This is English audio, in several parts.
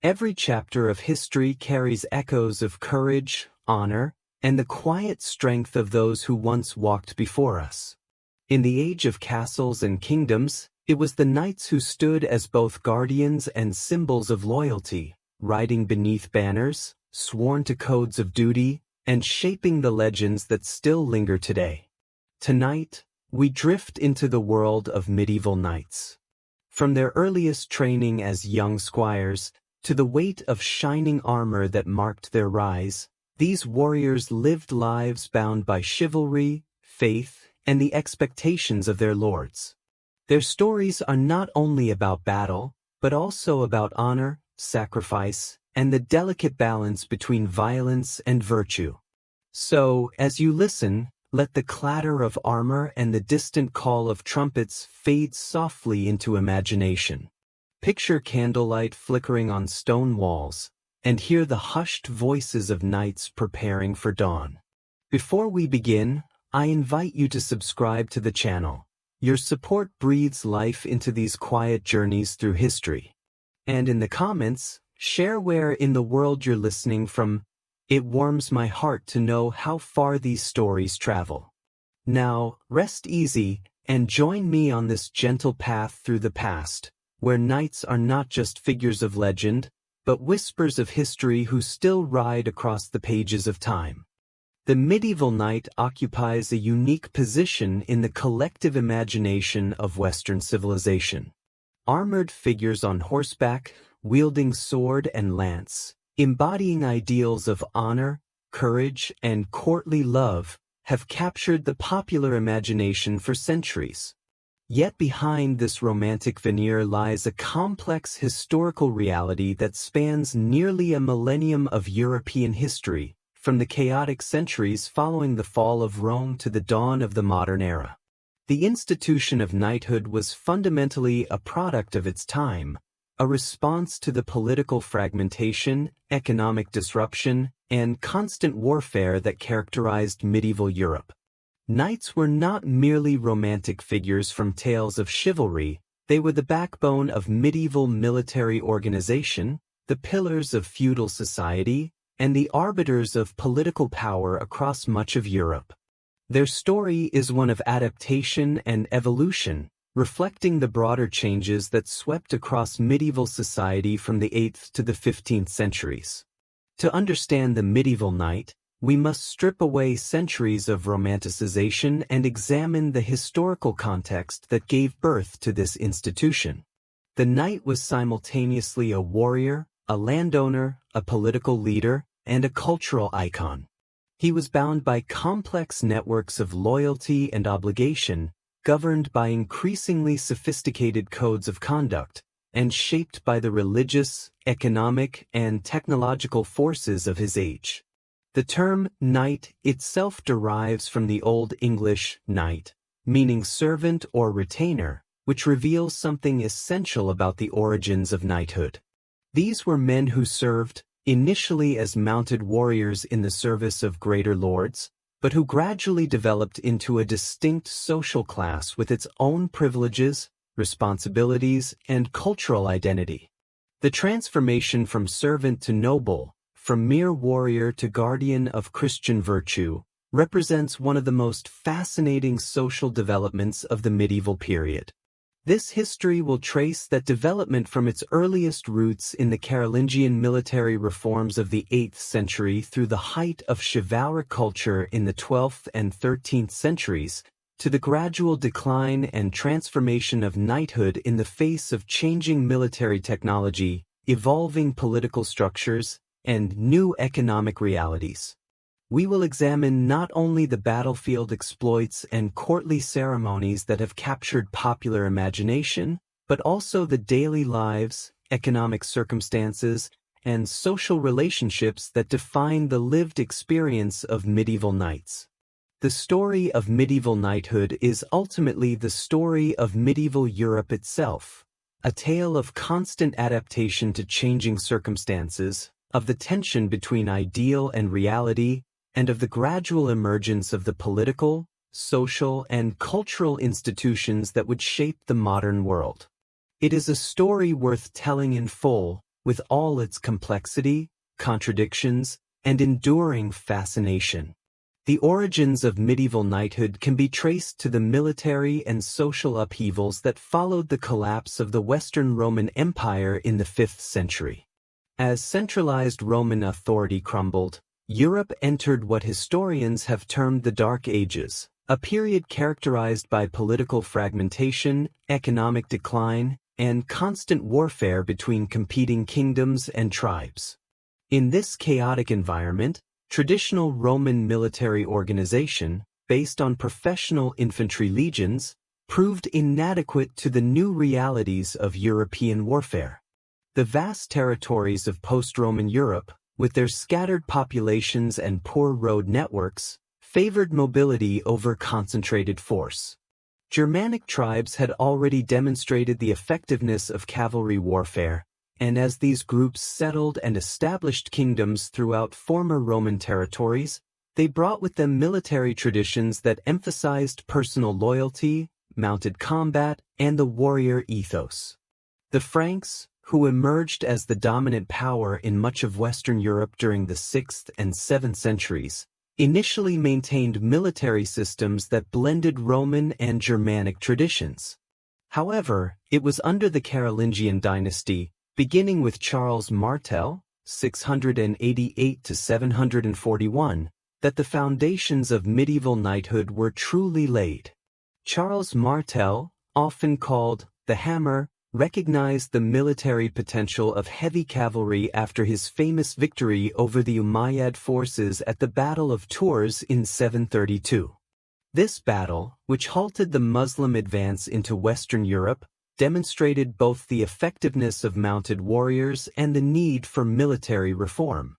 Every chapter of history carries echoes of courage, honor, and the quiet strength of those who once walked before us. In the age of castles and kingdoms, it was the knights who stood as both guardians and symbols of loyalty, riding beneath banners, sworn to codes of duty, and shaping the legends that still linger today. Tonight, we drift into the world of medieval knights. From their earliest training as young squires, to the weight of shining armor that marked their rise, these warriors lived lives bound by chivalry, faith, and the expectations of their lords. Their stories are not only about battle, but also about honor, sacrifice, and the delicate balance between violence and virtue. So, as you listen, let the clatter of armor and the distant call of trumpets fade softly into imagination. Picture candlelight flickering on stone walls, and hear the hushed voices of knights preparing for dawn. Before we begin, I invite you to subscribe to the channel. Your support breathes life into these quiet journeys through history. And in the comments, share where in the world you're listening from. It warms my heart to know how far these stories travel. Now, rest easy and join me on this gentle path through the past, where knights are not just figures of legend, but whispers of history who still ride across the pages of time. The medieval knight occupies a unique position in the collective imagination of Western civilization. Armored figures on horseback, wielding sword and lance, embodying ideals of honor, courage, and courtly love, have captured the popular imagination for centuries. Yet behind this romantic veneer lies a complex historical reality that spans nearly a millennium of European history, from the chaotic centuries following the fall of Rome to the dawn of the modern era. The institution of knighthood was fundamentally a product of its time, a response to the political fragmentation, economic disruption, and constant warfare that characterized medieval Europe. Knights were not merely romantic figures from tales of chivalry, they were the backbone of medieval military organization, the pillars of feudal society, and the arbiters of political power across much of Europe. Their story is one of adaptation and evolution, reflecting the broader changes that swept across medieval society from the 8th to the 15th centuries. To understand the medieval knight, we must strip away centuries of romanticization and examine the historical context that gave birth to this institution. The knight was simultaneously a warrior, a landowner, a political leader, and a cultural icon. He was bound by complex networks of loyalty and obligation, governed by increasingly sophisticated codes of conduct, and shaped by the religious, economic, and technological forces of his age. The term knight itself derives from the Old English knight, meaning servant or retainer, which reveals something essential about the origins of knighthood. These were men who served, initially as mounted warriors in the service of greater lords, but who gradually developed into a distinct social class with its own privileges, responsibilities, and cultural identity. The transformation from servant to noble, from mere warrior to guardian of Christian virtue, represents one of the most fascinating social developments of the medieval period. This history will trace that development from its earliest roots in the Carolingian military reforms of the 8th century through the height of chivalric culture in the 12th and 13th centuries, to the gradual decline and transformation of knighthood in the face of changing military technology, evolving political structures, and new economic realities. We will examine not only the battlefield exploits and courtly ceremonies that have captured popular imagination, but also the daily lives, economic circumstances, and social relationships that define the lived experience of medieval knights. The story of medieval knighthood is ultimately the story of medieval Europe itself, a tale of constant adaptation to changing circumstances, of the tension between ideal and reality, and of the gradual emergence of the political, social, and cultural institutions that would shape the modern world. It is a story worth telling in full, with all its complexity, contradictions, and enduring fascination. The origins of medieval knighthood can be traced to the military and social upheavals that followed the collapse of the Western Roman Empire in the 5th century. As centralized Roman authority crumbled, Europe entered what historians have termed the Dark Ages, a period characterized by political fragmentation, economic decline, and constant warfare between competing kingdoms and tribes. In this chaotic environment, traditional Roman military organization, based on professional infantry legions, proved inadequate to the new realities of European warfare. The vast territories of post-Roman Europe, with their scattered populations and poor road networks, favored mobility over concentrated force. Germanic tribes had already demonstrated the effectiveness of cavalry warfare, and as these groups settled and established kingdoms throughout former Roman territories, they brought with them military traditions that emphasized personal loyalty, mounted combat, and the warrior ethos. The Franks, who emerged as the dominant power in much of Western Europe during the 6th and 7th centuries, initially maintained military systems that blended Roman and Germanic traditions. However, it was under the Carolingian dynasty, beginning with Charles Martel, 688 to 741, that the foundations of medieval knighthood were truly laid. Charles Martel, often called the Hammer, recognized the military potential of heavy cavalry after his famous victory over the Umayyad forces at the Battle of Tours in 732. This battle, which halted the Muslim advance into Western Europe, demonstrated both the effectiveness of mounted warriors and the need for military reform.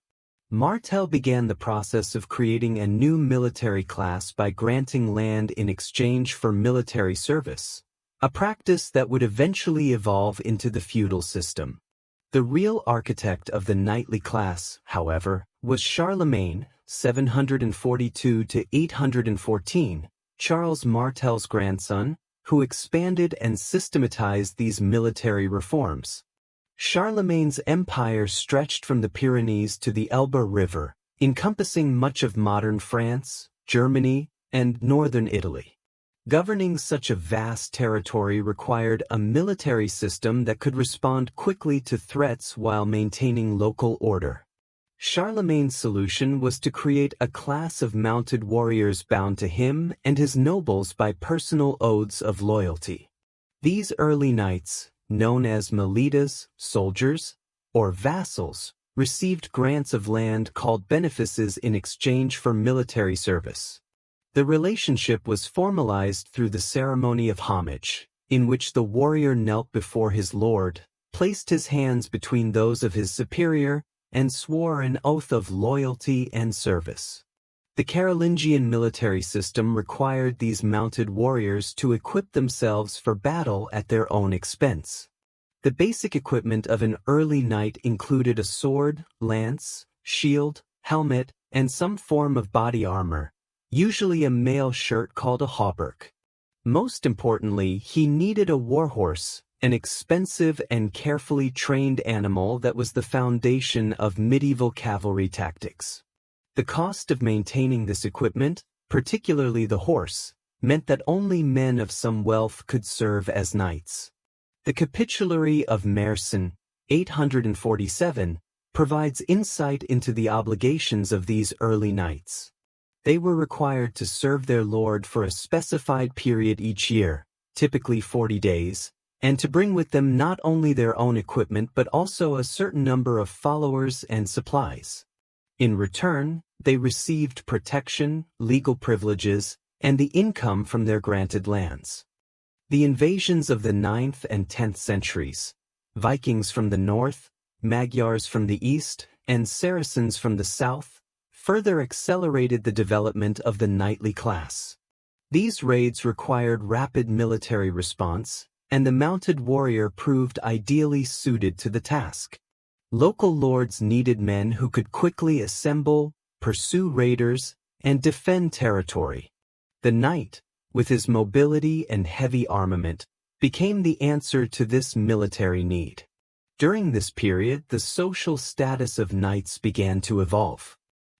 Martel began the process of creating a new military class by granting land in exchange for military service, a practice that would eventually evolve into the feudal system. The real architect of the knightly class, however, was Charlemagne, 742 to 814, Charles Martel's grandson, who expanded and systematized these military reforms. Charlemagne's empire stretched from the Pyrenees to the Elbe River, encompassing much of modern France, Germany, and northern Italy. Governing such a vast territory required a military system that could respond quickly to threats while maintaining local order. Charlemagne's solution was to create a class of mounted warriors bound to him and his nobles by personal oaths of loyalty. These early knights, known as milites, soldiers, or vassals, received grants of land called benefices in exchange for military service. The relationship was formalized through the ceremony of homage, in which the warrior knelt before his lord, placed his hands between those of his superior, and swore an oath of loyalty and service. The Carolingian military system required these mounted warriors to equip themselves for battle at their own expense. The basic equipment of an early knight included a sword, lance, shield, helmet, and some form of body armor, usually a mail shirt called a hauberk. Most importantly, he needed a warhorse, an expensive and carefully trained animal that was the foundation of medieval cavalry tactics. The cost of maintaining this equipment, particularly the horse, meant that only men of some wealth could serve as knights. The Capitulary of Meersen, 847, provides insight into the obligations of these early knights. They were required to serve their lord for a specified period each year, typically 40 days, and to bring with them not only their own equipment but also a certain number of followers and supplies. In return, they received protection, legal privileges, and the income from their granted lands. The invasions of the 9th and 10th centuries, Vikings from the north, Magyars from the east, and Saracens from the south, further accelerated the development of the knightly class. These raids required rapid military response, and the mounted warrior proved ideally suited to the task. Local lords needed men who could quickly assemble, pursue raiders, and defend territory. The knight, with his mobility and heavy armament, became the answer to this military need. During this period, the social status of knights began to evolve.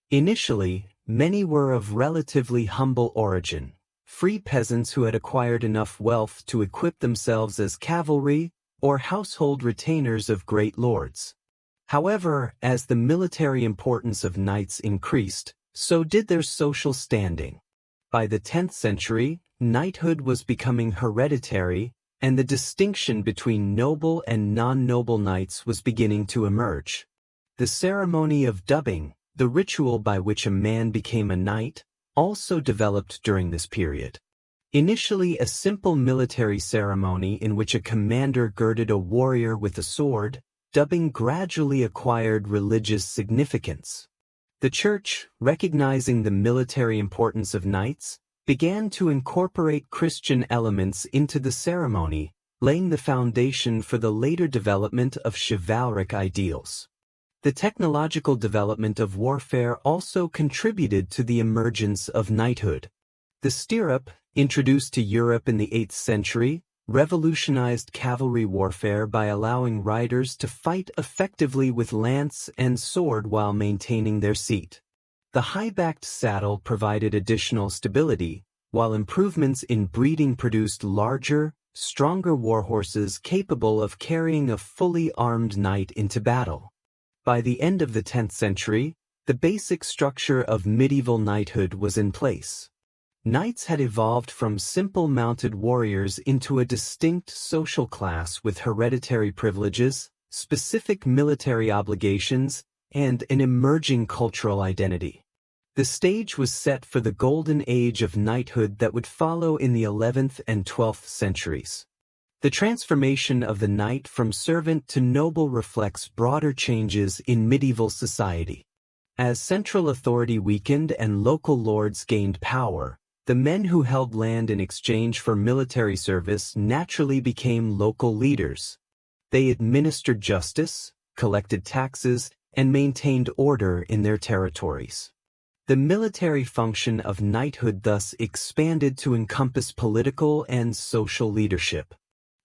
Initially, many were of relatively humble origin, free peasants who had acquired enough wealth to equip themselves as cavalry or household retainers of great lords. However, as the military importance of knights increased, so did their social standing. By the 10th century, knighthood was becoming hereditary, and the distinction between noble and non-noble knights was beginning to emerge. The ceremony of dubbing, the ritual by which a man became a knight, also developed during this period. Initially a simple military ceremony in which a commander girded a warrior with a sword, dubbing gradually acquired religious significance. The Church, recognizing the military importance of knights, began to incorporate Christian elements into the ceremony, laying the foundation for the later development of chivalric ideals. The technological development of warfare also contributed to the emergence of knighthood. The stirrup, introduced to Europe in the 8th century, revolutionized cavalry warfare by allowing riders to fight effectively with lance and sword while maintaining their seat. The high-backed saddle provided additional stability, while improvements in breeding produced larger, stronger warhorses capable of carrying a fully armed knight into battle. By the end of the 10th century, the basic structure of medieval knighthood was in place. Knights had evolved from simple mounted warriors into a distinct social class with hereditary privileges, specific military obligations, and an emerging cultural identity. The stage was set for the golden age of knighthood that would follow in the 11th and 12th centuries. The transformation of the knight from servant to noble reflects broader changes in medieval society. As central authority weakened and local lords gained power, the men who held land in exchange for military service naturally became local leaders. They administered justice, collected taxes, and maintained order in their territories. The military function of knighthood thus expanded to encompass political and social leadership.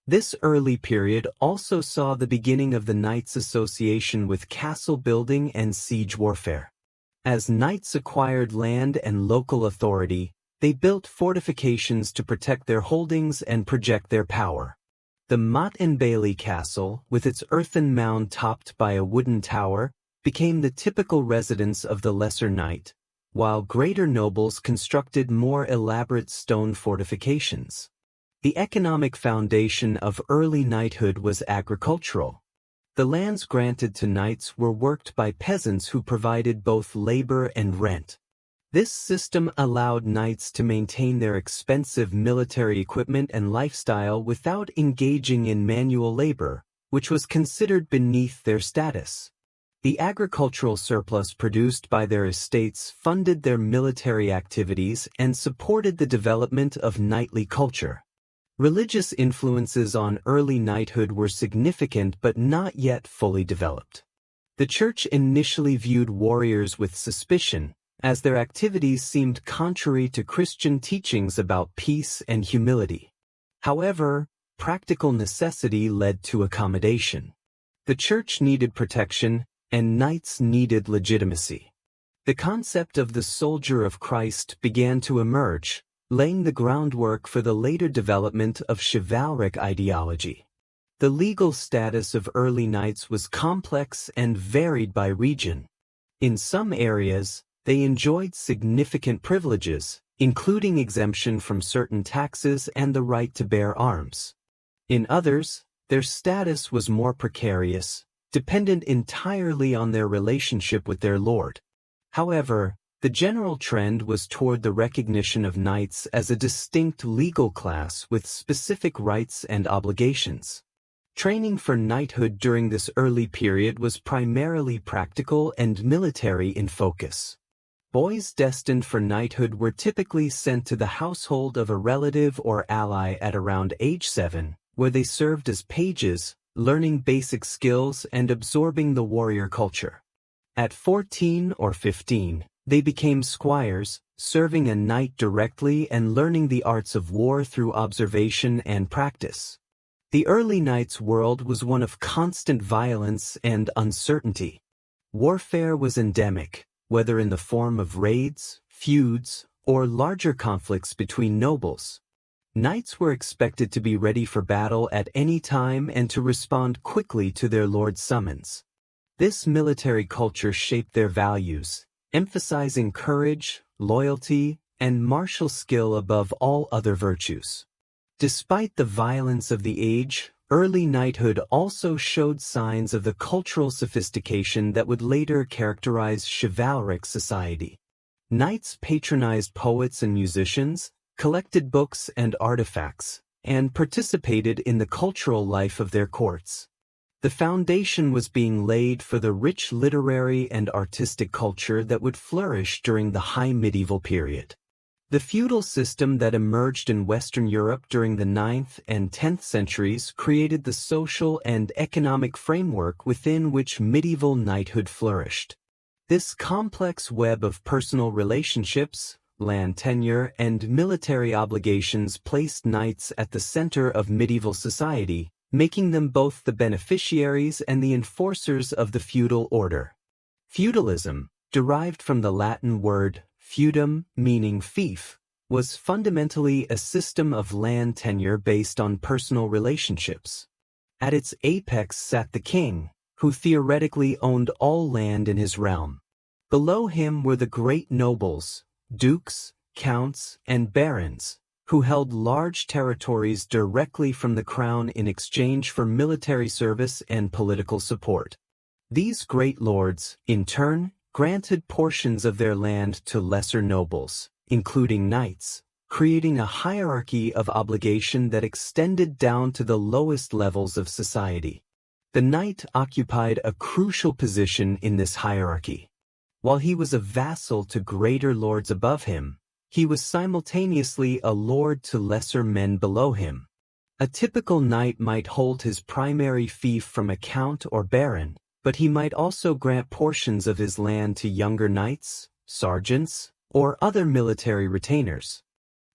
This early period also saw the beginning of the knights' association with castle building and siege warfare. As knights acquired land and local authority, they built fortifications to protect their holdings and project their power. The Motte and Bailey Castle, with its earthen mound topped by a wooden tower, became the typical residence of the lesser knight, while greater nobles constructed more elaborate stone fortifications. The economic foundation of early knighthood was agricultural. The lands granted to knights were worked by peasants who provided both labor and rent. This system allowed knights to maintain their expensive military equipment and lifestyle without engaging in manual labor, which was considered beneath their status. The agricultural surplus produced by their estates funded their military activities and supported the development of knightly culture. Religious influences on early knighthood were significant but not yet fully developed. The Church initially viewed warriors with suspicion, as their activities seemed contrary to Christian teachings about peace and humility. However, practical necessity led to accommodation. The Church needed protection, and knights needed legitimacy. The concept of the soldier of Christ began to emerge, laying the groundwork for the later development of chivalric ideology. The legal status of early knights was complex and varied by region. In some areas, they enjoyed significant privileges, including exemption from certain taxes and the right to bear arms. In others, their status was more precarious, dependent entirely on their relationship with their lord. However, the general trend was toward the recognition of knights as a distinct legal class with specific rights and obligations. Training for knighthood during this early period was primarily practical and military in focus. Boys destined for knighthood were typically sent to the household of a relative or ally at around age 7, where they served as pages, learning basic skills and absorbing the warrior culture. At 14 or 15, they became squires, serving a knight directly and learning the arts of war through observation and practice. The early knights' world was one of constant violence and uncertainty. Warfare was endemic, whether in the form of raids, feuds, or larger conflicts between nobles. Knights were expected to be ready for battle at any time and to respond quickly to their lord's summons. This military culture shaped their values, emphasizing courage, loyalty, and martial skill above all other virtues. Despite the violence of the age, early knighthood also showed signs of the cultural sophistication that would later characterize chivalric society. Knights patronized poets and musicians, collected books and artifacts, and participated in the cultural life of their courts. The foundation was being laid for the rich literary and artistic culture that would flourish during the high medieval period. The feudal system that emerged in Western Europe during the 9th and 10th centuries created the social and economic framework within which medieval knighthood flourished. This complex web of personal relationships, land tenure, and military obligations placed knights at the center of medieval society, making them both the beneficiaries and the enforcers of the feudal order. Feudalism, derived from the Latin word feudum, meaning fief, was fundamentally a system of land tenure based on personal relationships. At its apex sat the king, who theoretically owned all land in his realm. Below him were the great nobles, dukes, counts, and barons, who held large territories directly from the crown in exchange for military service and political support. These great lords, in turn, granted portions of their land to lesser nobles, including knights, creating a hierarchy of obligation that extended down to the lowest levels of society. The knight occupied a crucial position in this hierarchy. While he was a vassal to greater lords above him, he was simultaneously a lord to lesser men below him. A typical knight might hold his primary fief from a count or baron, but he might also grant portions of his land to younger knights, sergeants, or other military retainers.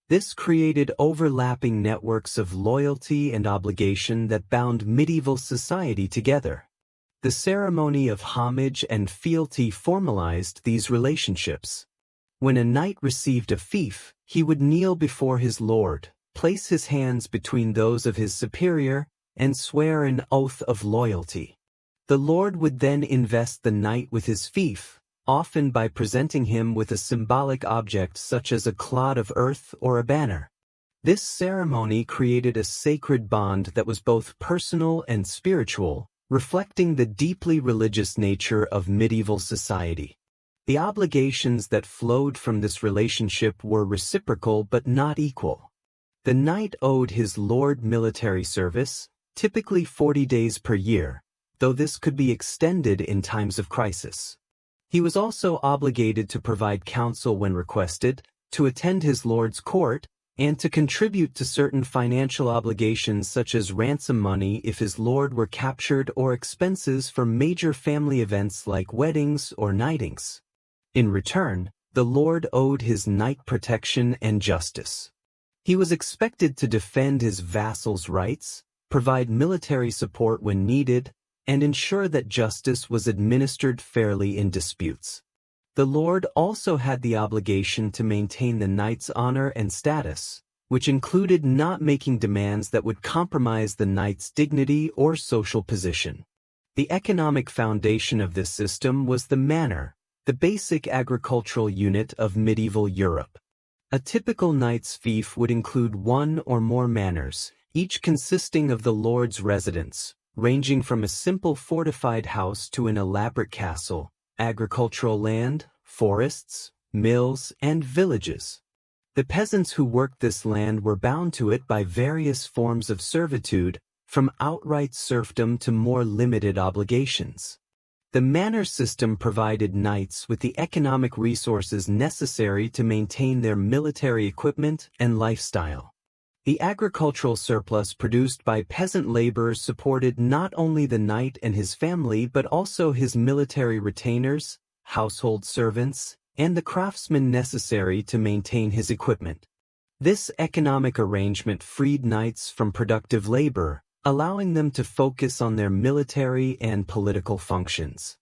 This created overlapping networks of loyalty and obligation that bound medieval society together. The ceremony of homage and fealty formalized these relationships. When a knight received a fief, he would kneel before his lord, place his hands between those of his superior, and swear an oath of loyalty. The lord would then invest the knight with his fief, often by presenting him with a symbolic object such as a clod of earth or a banner. This ceremony created a sacred bond that was both personal and spiritual, reflecting the deeply religious nature of medieval society. The obligations that flowed from this relationship were reciprocal but not equal. The knight owed his lord military service, typically 40 days per year, though this could be extended in times of crisis. He was also obligated to provide counsel when requested, to attend his lord's court, and to contribute to certain financial obligations such as ransom money if his lord were captured or expenses for major family events like weddings or knightings. In return, the lord owed his knight protection and justice. He was expected to defend his vassal's rights, provide military support when needed, and ensure that justice was administered fairly in disputes. The lord also had the obligation to maintain the knight's honor and status, which included not making demands that would compromise the knight's dignity or social position. The economic foundation of this system was the manor, the basic agricultural unit of medieval Europe. A typical knight's fief would include one or more manors, each consisting of the lord's residence, ranging from a simple fortified house to an elaborate castle, agricultural land, forests, mills, and villages. The peasants who worked this land were bound to it by various forms of servitude, from outright serfdom to more limited obligations. The manor system provided knights with the economic resources necessary to maintain their military equipment and lifestyle. The agricultural surplus produced by peasant labor supported not only the knight and his family but also his military retainers, household servants, and the craftsmen necessary to maintain his equipment. This economic arrangement freed knights from productive labor, allowing them to focus on their military and political functions.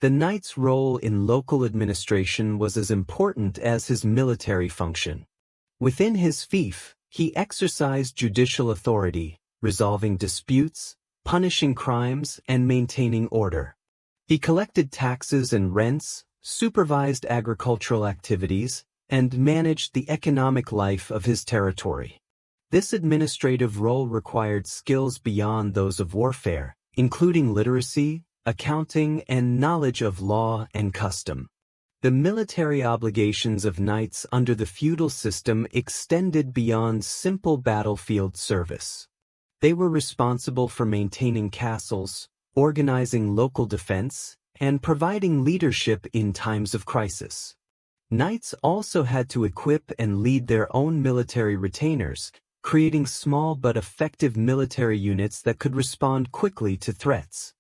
The knight's role in local administration was as important as his military function. Within his fief, he exercised judicial authority, resolving disputes, punishing crimes, and maintaining order. He collected taxes and rents, supervised agricultural activities, and managed the economic life of his territory. This administrative role required skills beyond those of warfare, including literacy, accounting, and knowledge of law and custom. The military obligations of knights under the feudal system extended beyond simple battlefield service. They were responsible for maintaining castles, organizing local defense, and providing leadership in times of crisis. Knights also had to equip and lead their own military retainers, creating small but effective military units that could respond quickly to threats.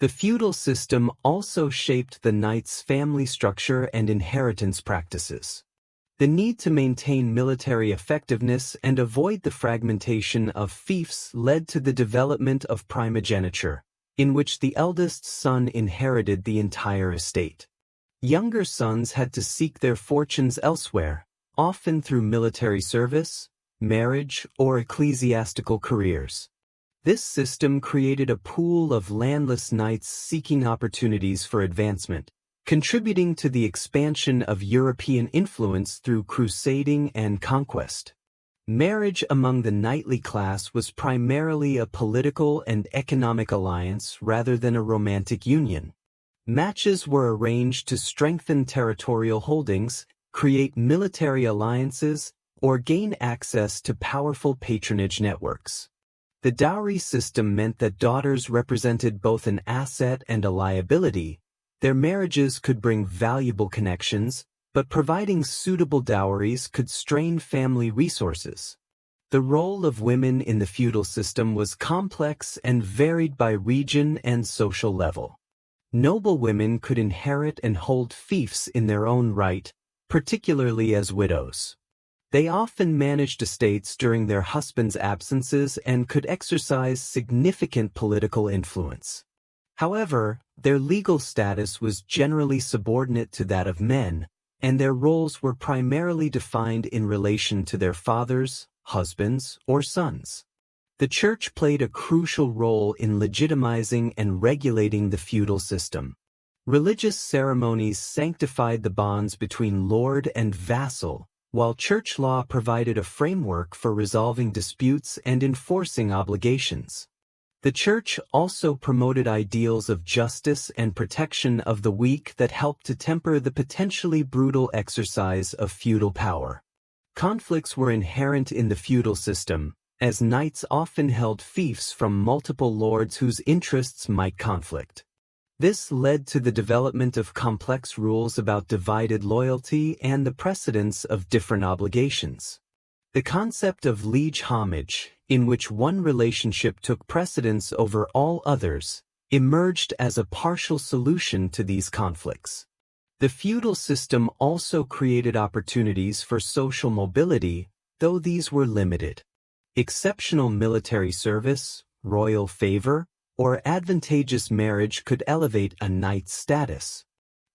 The feudal system also shaped the knight's family structure and inheritance practices. The need to maintain military effectiveness and avoid the fragmentation of fiefs led to the development of primogeniture, in which the eldest son inherited the entire estate. Younger sons had to seek their fortunes elsewhere, often through military service, marriage, or ecclesiastical careers. This system created a pool of landless knights seeking opportunities for advancement, contributing to the expansion of European influence through crusading and conquest. Marriage among the knightly class was primarily a political and economic alliance rather than a romantic union. Matches were arranged to strengthen territorial holdings, create military alliances, or gain access to powerful patronage networks. The dowry system meant that daughters represented both an asset and a liability. Their marriages could bring valuable connections, but providing suitable dowries could strain family resources. The role of women in the feudal system was complex and varied by region and social level. Noble women could inherit and hold fiefs in their own right, particularly as widows. They often managed estates during their husbands' absences and could exercise significant political influence. However, their legal status was generally subordinate to that of men, and their roles were primarily defined in relation to their fathers, husbands, or sons. The church played a crucial role in legitimizing and regulating the feudal system. Religious ceremonies sanctified the bonds between lord and vassal, while church law provided a framework for resolving disputes and enforcing obligations. The church also promoted ideals of justice and protection of the weak that helped to temper the potentially brutal exercise of feudal power. Conflicts were inherent in the feudal system, as knights often held fiefs from multiple lords whose interests might conflict. This led to the development of complex rules about divided loyalty and the precedence of different obligations. The concept of liege homage, in which one relationship took precedence over all others, emerged as a partial solution to these conflicts. The feudal system also created opportunities for social mobility, though these were limited. Exceptional military service, royal favor, or advantageous marriage could elevate a knight's status.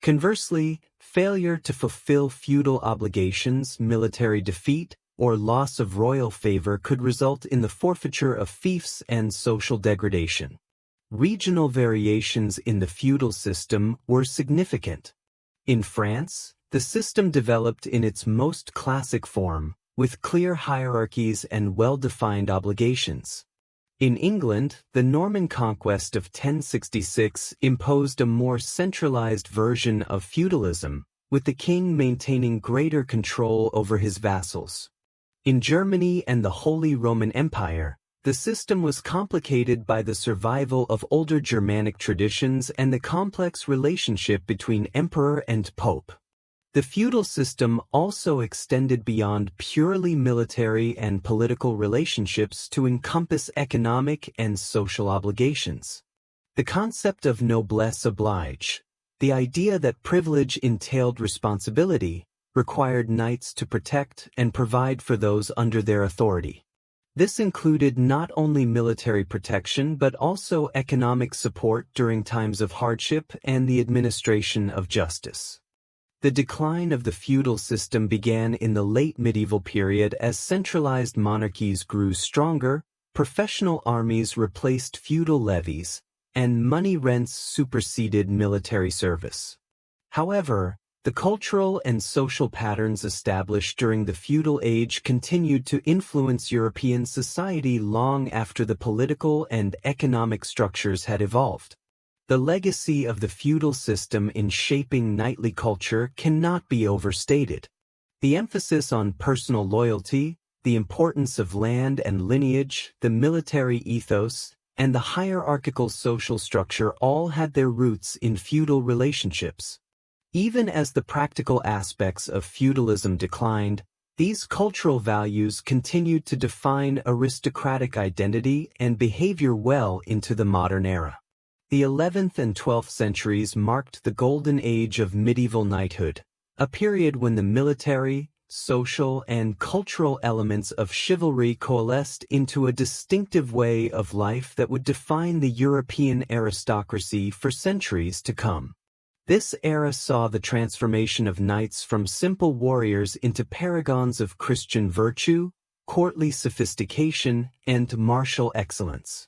Conversely, failure to fulfill feudal obligations, military defeat, or loss of royal favor could result in the forfeiture of fiefs and social degradation. Regional variations in the feudal system were significant. In France, the system developed in its most classic form, with clear hierarchies and well-defined obligations. In England, the Norman conquest of 1066 imposed a more centralized version of feudalism, with the king maintaining greater control over his vassals. In Germany and the Holy Roman Empire, the system was complicated by the survival of older Germanic traditions and the complex relationship between emperor and pope. The feudal system also extended beyond purely military and political relationships to encompass economic and social obligations. The concept of noblesse oblige, the idea that privilege entailed responsibility, required knights to protect and provide for those under their authority. This included not only military protection but also economic support during times of hardship and the administration of justice. The decline of the feudal system began in the late medieval period as centralized monarchies grew stronger, professional armies replaced feudal levies, and money rents superseded military service. However, the cultural and social patterns established during the feudal age continued to influence European society long after the political and economic structures had evolved. The legacy of the feudal system in shaping knightly culture cannot be overstated. The emphasis on personal loyalty, the importance of land and lineage, the military ethos, and the hierarchical social structure all had their roots in feudal relationships. Even as the practical aspects of feudalism declined, these cultural values continued to define aristocratic identity and behavior well into the modern era. The 11th and 12th centuries marked the golden age of medieval knighthood, a period when the military, social, and cultural elements of chivalry coalesced into a distinctive way of life that would define the European aristocracy for centuries to come. This era saw the transformation of knights from simple warriors into paragons of Christian virtue, courtly sophistication, and martial excellence.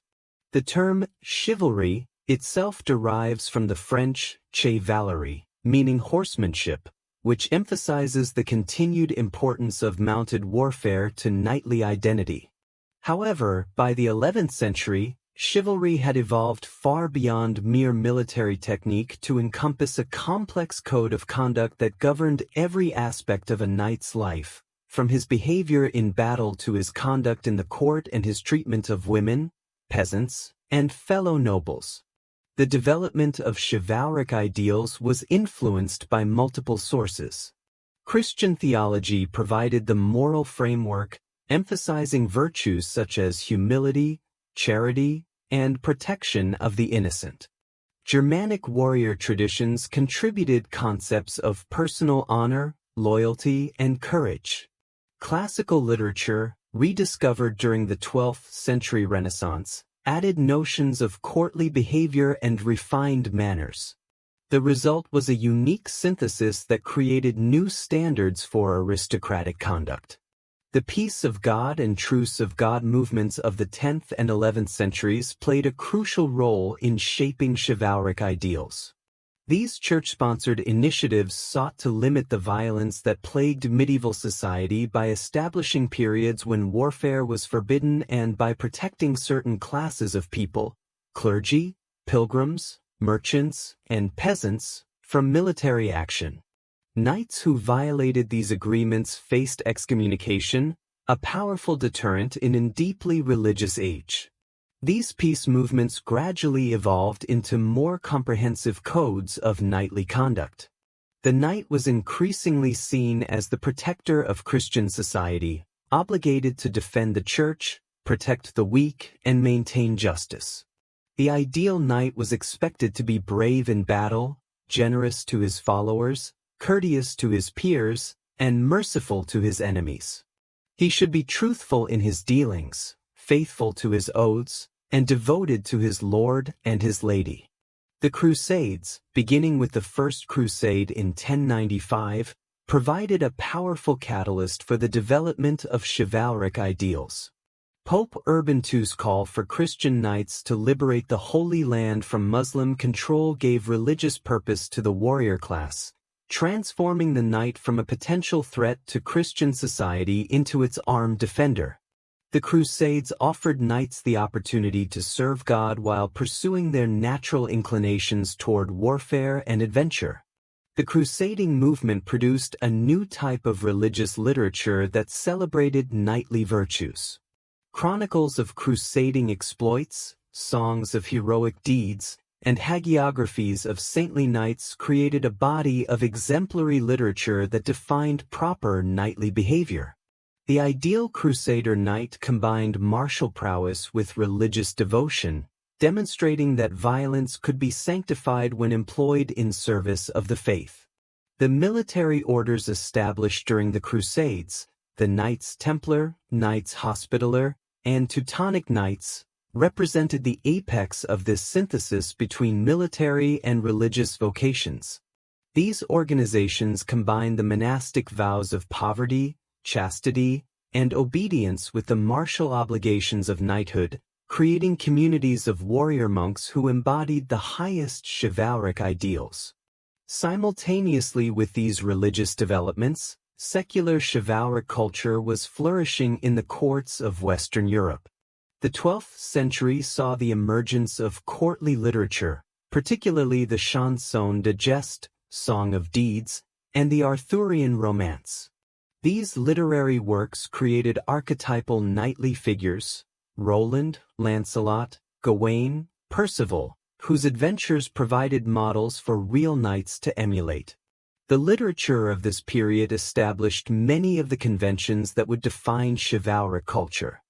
The term chivalry itself derives from the French chivalry, meaning horsemanship, which emphasizes the continued importance of mounted warfare to knightly identity. However, by the 11th century, chivalry had evolved far beyond mere military technique to encompass a complex code of conduct that governed every aspect of a knight's life, from his behavior in battle to his conduct in the court and his treatment of women, peasants, and fellow nobles. The development of chivalric ideals was influenced by multiple sources. Christian theology provided the moral framework, emphasizing virtues such as humility, charity, and protection of the innocent. Germanic warrior traditions contributed concepts of personal honor, loyalty, and courage. Classical literature, rediscovered during the 12th century Renaissance, added notions of courtly behavior and refined manners. The result was a unique synthesis that created new standards for aristocratic conduct. The Peace of God and Truce of God movements of the 10th and 11th centuries played a crucial role in shaping chivalric ideals. These church-sponsored initiatives sought to limit the violence that plagued medieval society by establishing periods when warfare was forbidden and by protecting certain classes of people, clergy, pilgrims, merchants, and peasants, from military action. Knights who violated these agreements faced excommunication, a powerful deterrent in a deeply religious age. These peace movements gradually evolved into more comprehensive codes of knightly conduct. The knight was increasingly seen as the protector of Christian society, obligated to defend the church, protect the weak, and maintain justice. The ideal knight was expected to be brave in battle, generous to his followers, courteous to his peers, and merciful to his enemies. He should be truthful in his dealings, faithful to his oaths, and devoted to his lord and his lady. The Crusades, beginning with the First Crusade in 1095, provided a powerful catalyst for the development of chivalric ideals. Pope Urban II's call for Christian knights to liberate the Holy Land from Muslim control gave religious purpose to the warrior class, transforming the knight from a potential threat to Christian society into its armed defender. The Crusades offered knights the opportunity to serve God while pursuing their natural inclinations toward warfare and adventure. The crusading movement produced a new type of religious literature that celebrated knightly virtues. Chronicles of crusading exploits, songs of heroic deeds, and hagiographies of saintly knights created a body of exemplary literature that defined proper knightly behavior. The ideal crusader knight combined martial prowess with religious devotion, demonstrating that violence could be sanctified when employed in service of the faith. The military orders established during the Crusades, the Knights Templar, Knights Hospitaller, and Teutonic knights, represented the apex of this synthesis between military and religious vocations. These organizations combined the monastic vows of poverty, chastity, and obedience with the martial obligations of knighthood, creating communities of warrior monks who embodied the highest chivalric ideals. Simultaneously with these religious developments, secular chivalric culture was flourishing in the courts of Western Europe. The 12th century saw the emergence of courtly literature, particularly the chanson de geste, Song of Deeds, and the Arthurian romance. These literary works created archetypal knightly figures, Roland, Lancelot, Gawain, Percival, whose adventures provided models for real knights to emulate. The literature of this period established many of the conventions that would define chivalric culture.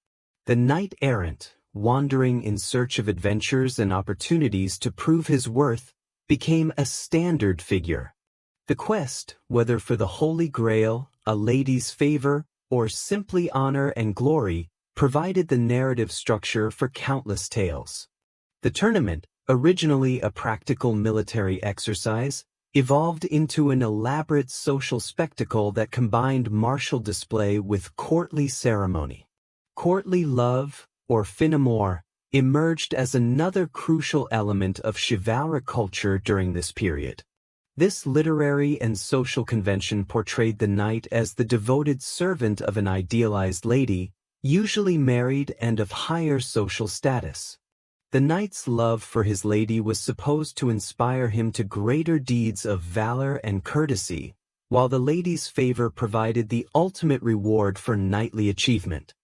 The knight-errant, wandering in search of adventures and opportunities to prove his worth, became a standard figure. The quest, whether for the Holy Grail, a lady's favor, or simply honor and glory, provided the narrative structure for countless tales. The tournament, originally a practical military exercise, evolved into an elaborate social spectacle that combined martial display with courtly ceremony. Courtly love, or fin amour, emerged as another crucial element of chivalric culture during this period. This literary and social convention portrayed the knight as the devoted servant of an idealized lady, usually married and of higher social status. The knight's love for his lady was supposed to inspire him to greater deeds of valor and courtesy, while the lady's favor provided the ultimate reward for knightly achievement.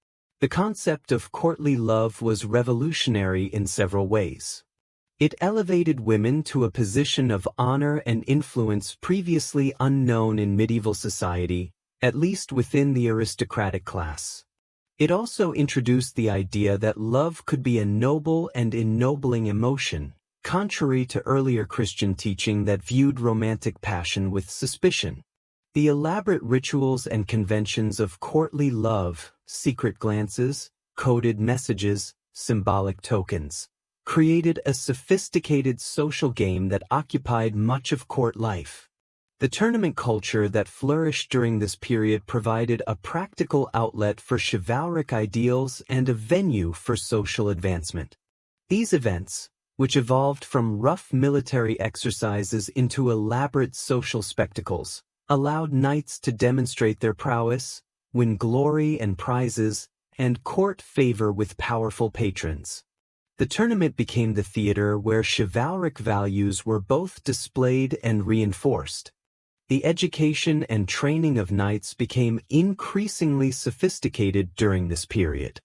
The concept of courtly love was revolutionary in several ways. It elevated women to a position of honor and influence previously unknown in medieval society, at least within the aristocratic class. It also introduced the idea that love could be a noble and ennobling emotion, contrary to earlier Christian teaching that viewed romantic passion with suspicion. The elaborate rituals and conventions of courtly love, secret glances, coded messages, symbolic tokens, created a sophisticated social game that occupied much of court life. The tournament culture that flourished during this period provided a practical outlet for chivalric ideals and a venue for social advancement. These events, which evolved from rough military exercises into elaborate social spectacles, allowed knights to demonstrate their prowess, win glory and prizes, and court favor with powerful patrons. The tournament became the theater where chivalric values were both displayed and reinforced. The education and training of knights became increasingly sophisticated during this period.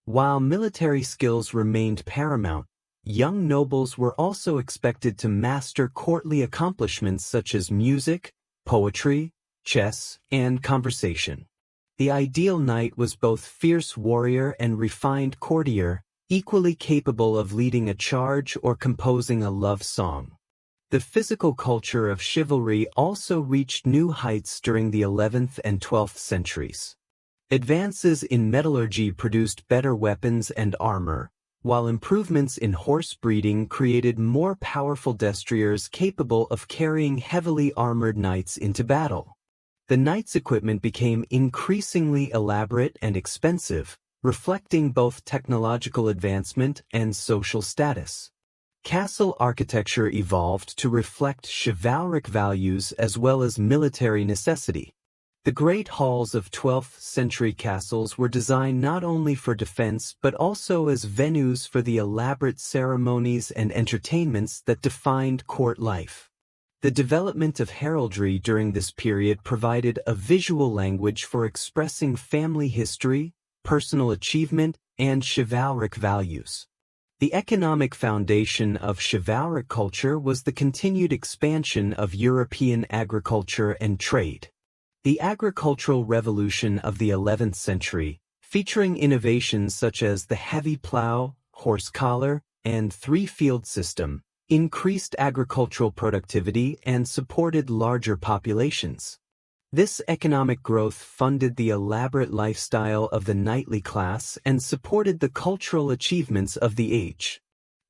While military skills remained paramount, young nobles were also expected to master courtly accomplishments such as music, poetry, chess, and conversation. The ideal knight was both fierce warrior and refined courtier, equally capable of leading a charge or composing a love song. The physical culture of chivalry also reached new heights during the 11th and 12th centuries. Advances in metallurgy produced better weapons and armor, while improvements in horse breeding created more powerful destriers capable of carrying heavily armored knights into battle. The knight's equipment became increasingly elaborate and expensive, reflecting both technological advancement and social status. Castle architecture evolved to reflect chivalric values as well as military necessity. The great halls of 12th-century castles were designed not only for defense but also as venues for the elaborate ceremonies and entertainments that defined court life. The development of heraldry during this period provided a visual language for expressing family history, personal achievement, and chivalric values. The economic foundation of chivalric culture was the continued expansion of European agriculture and trade. The agricultural revolution of the 11th century, featuring innovations such as the heavy plow, horse collar, and three-field system, increased agricultural productivity and supported larger populations. This economic growth funded the elaborate lifestyle of the knightly class and supported the cultural achievements of the age.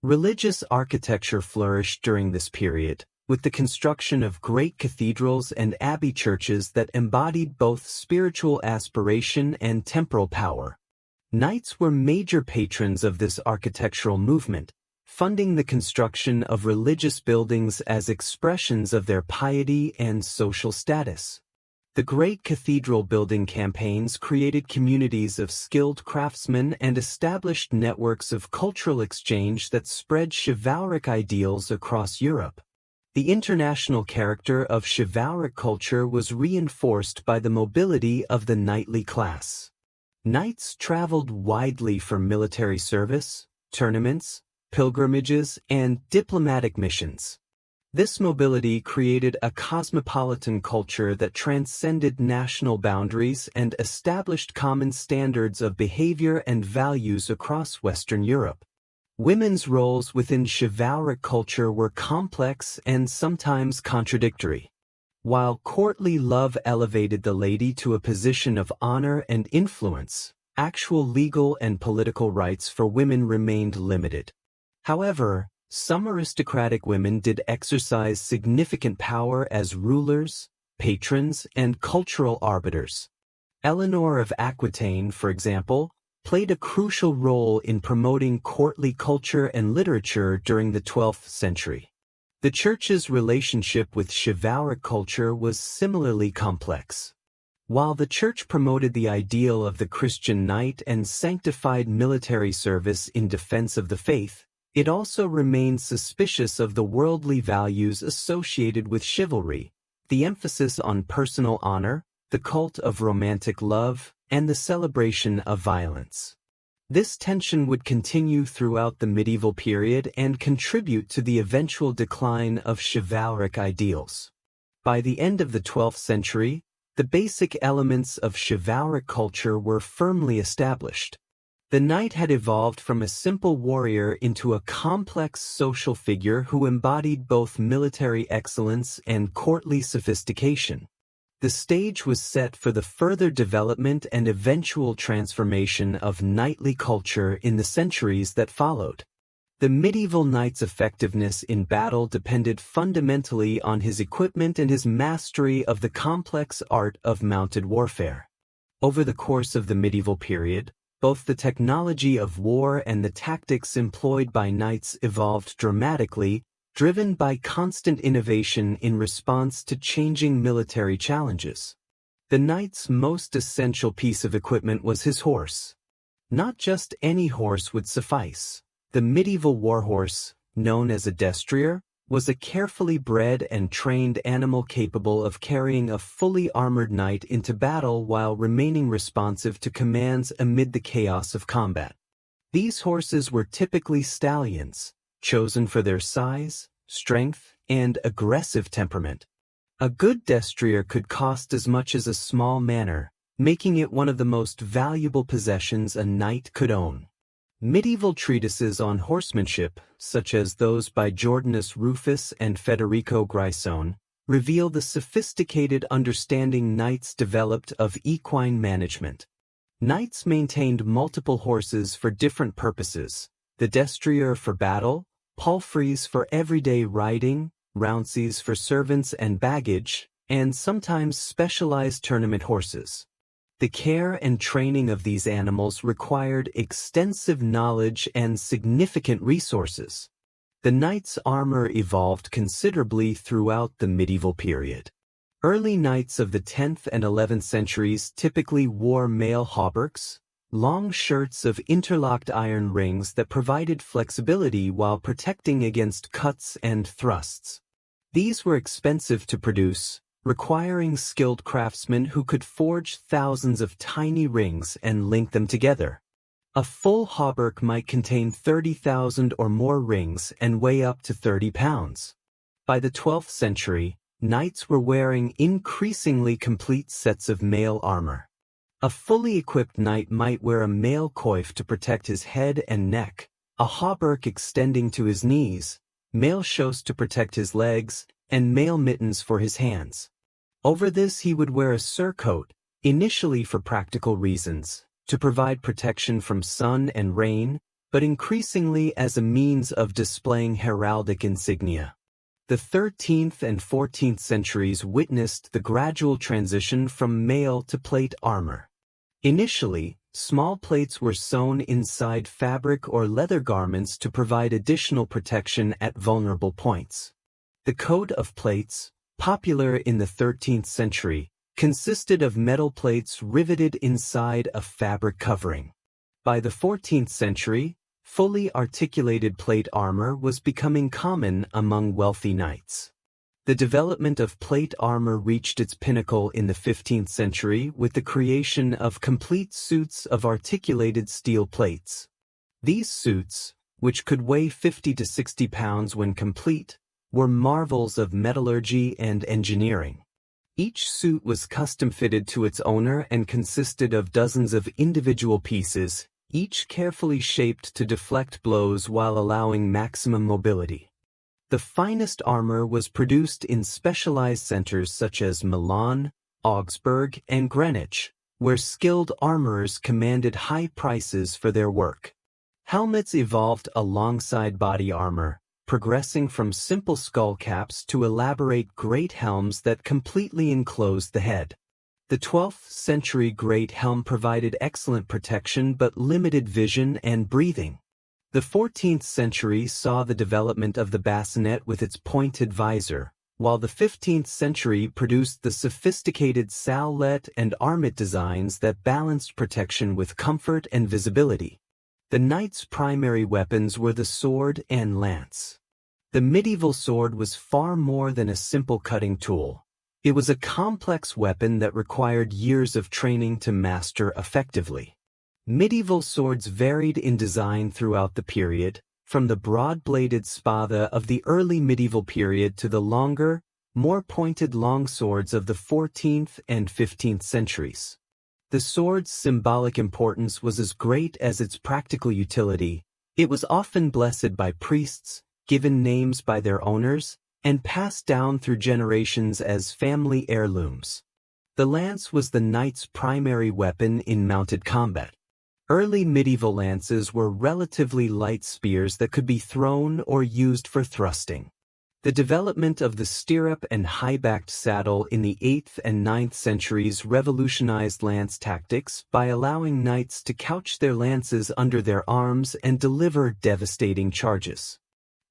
Religious architecture flourished during this period, with the construction of great cathedrals and abbey churches that embodied both spiritual aspiration and temporal power. Knights were major patrons of this architectural movement, funding the construction of religious buildings as expressions of their piety and social status. The great cathedral building campaigns created communities of skilled craftsmen and established networks of cultural exchange that spread chivalric ideals across Europe. The international character of chivalric culture was reinforced by the mobility of the knightly class. Knights traveled widely for military service, tournaments, pilgrimages, and diplomatic missions. This mobility created a cosmopolitan culture that transcended national boundaries and established common standards of behavior and values across Western Europe. Women's roles within chivalric culture were complex and sometimes contradictory. While courtly love elevated the lady to a position of honor and influence, actual legal and political rights for women remained limited. However, some aristocratic women did exercise significant power as rulers, patrons, and cultural arbiters. Eleanor of Aquitaine, for example, played a crucial role in promoting courtly culture and literature during the 12th century. The Church's relationship with chivalric culture was similarly complex. While the Church promoted the ideal of the Christian knight and sanctified military service in defense of the faith, it also remained suspicious of the worldly values associated with chivalry, the emphasis on personal honor, the cult of romantic love, and the celebration of violence. This tension would continue throughout the medieval period and contribute to the eventual decline of chivalric ideals. By the end of the 12th century, the basic elements of chivalric culture were firmly established. The knight had evolved from a simple warrior into a complex social figure who embodied both military excellence and courtly sophistication. The stage was set for the further development and eventual transformation of knightly culture in the centuries that followed. The medieval knight's effectiveness in battle depended fundamentally on his equipment and his mastery of the complex art of mounted warfare. Over the course of the medieval period, both the technology of war and the tactics employed by knights evolved dramatically, driven by constant innovation in response to changing military challenges. The knight's most essential piece of equipment was his horse. Not just any horse would suffice. The medieval warhorse, known as a destrier, was a carefully bred and trained animal capable of carrying a fully armored knight into battle while remaining responsive to commands amid the chaos of combat. These horses were typically stallions, chosen for their size, strength, and aggressive temperament. A good destrier could cost as much as a small manor, making it one of the most valuable possessions a knight could own. Medieval treatises on horsemanship, such as those by Jordanus Rufus and Federico Grisone, reveal the sophisticated understanding knights developed of equine management. Knights maintained multiple horses for different purposes: the destrier for battle, palfreys for everyday riding, rounceys for servants and baggage, and sometimes specialized tournament horses. The care and training of these animals required extensive knowledge and significant resources. The knight's armor evolved considerably throughout the medieval period. Early knights of the 10th and 11th centuries typically wore mail hauberks, long shirts of interlocked iron rings that provided flexibility while protecting against cuts and thrusts. These were expensive to produce, requiring skilled craftsmen who could forge thousands of tiny rings and link them together. A full hauberk might contain 30,000 or more rings and weigh up to 30 pounds. By the 12th century, knights were wearing increasingly complete sets of mail armor. A fully equipped knight might wear a mail coif to protect his head and neck, a hauberk extending to his knees, mail shoes to protect his legs, and mail mittens for his hands. Over this he would wear a surcoat, initially for practical reasons, to provide protection from sun and rain, but increasingly as a means of displaying heraldic insignia. The 13th and 14th centuries witnessed the gradual transition from mail to plate armor. Initially, small plates were sewn inside fabric or leather garments to provide additional protection at vulnerable points. The coat of plates, popular in the 13th century, consisted of metal plates riveted inside a fabric covering. By the 14th century, fully articulated plate armor was becoming common among wealthy knights. The development of plate armor reached its pinnacle in the 15th century with the creation of complete suits of articulated steel plates. These suits, which could weigh 50 to 60 pounds when complete, were marvels of metallurgy and engineering. Each suit was custom-fitted to its owner and consisted of dozens of individual pieces, each carefully shaped to deflect blows while allowing maximum mobility. The finest armor was produced in specialized centers such as Milan, Augsburg, and Greenwich, where skilled armorers commanded high prices for their work. Helmets evolved alongside body armor, progressing from simple skull caps to elaborate great helms that completely enclosed the head. The 12th century great helm provided excellent protection but limited vision and breathing. The 14th century saw the development of the bassinet with its pointed visor, while the 15th century produced the sophisticated sallet and armet designs that balanced protection with comfort and visibility. The knight's primary weapons were the sword and lance. The medieval sword was far more than a simple cutting tool. It was a complex weapon that required years of training to master effectively. Medieval swords varied in design throughout the period, from the broad-bladed spada of the early medieval period to the longer, more pointed longswords of the 14th and 15th centuries. The sword's symbolic importance was as great as its practical utility. It was often blessed by priests, given names by their owners, and passed down through generations as family heirlooms. The lance was the knight's primary weapon in mounted combat. Early medieval lances were relatively light spears that could be thrown or used for thrusting. The development of the stirrup and high-backed saddle in the 8th and 9th centuries revolutionized lance tactics by allowing knights to couch their lances under their arms and deliver devastating charges.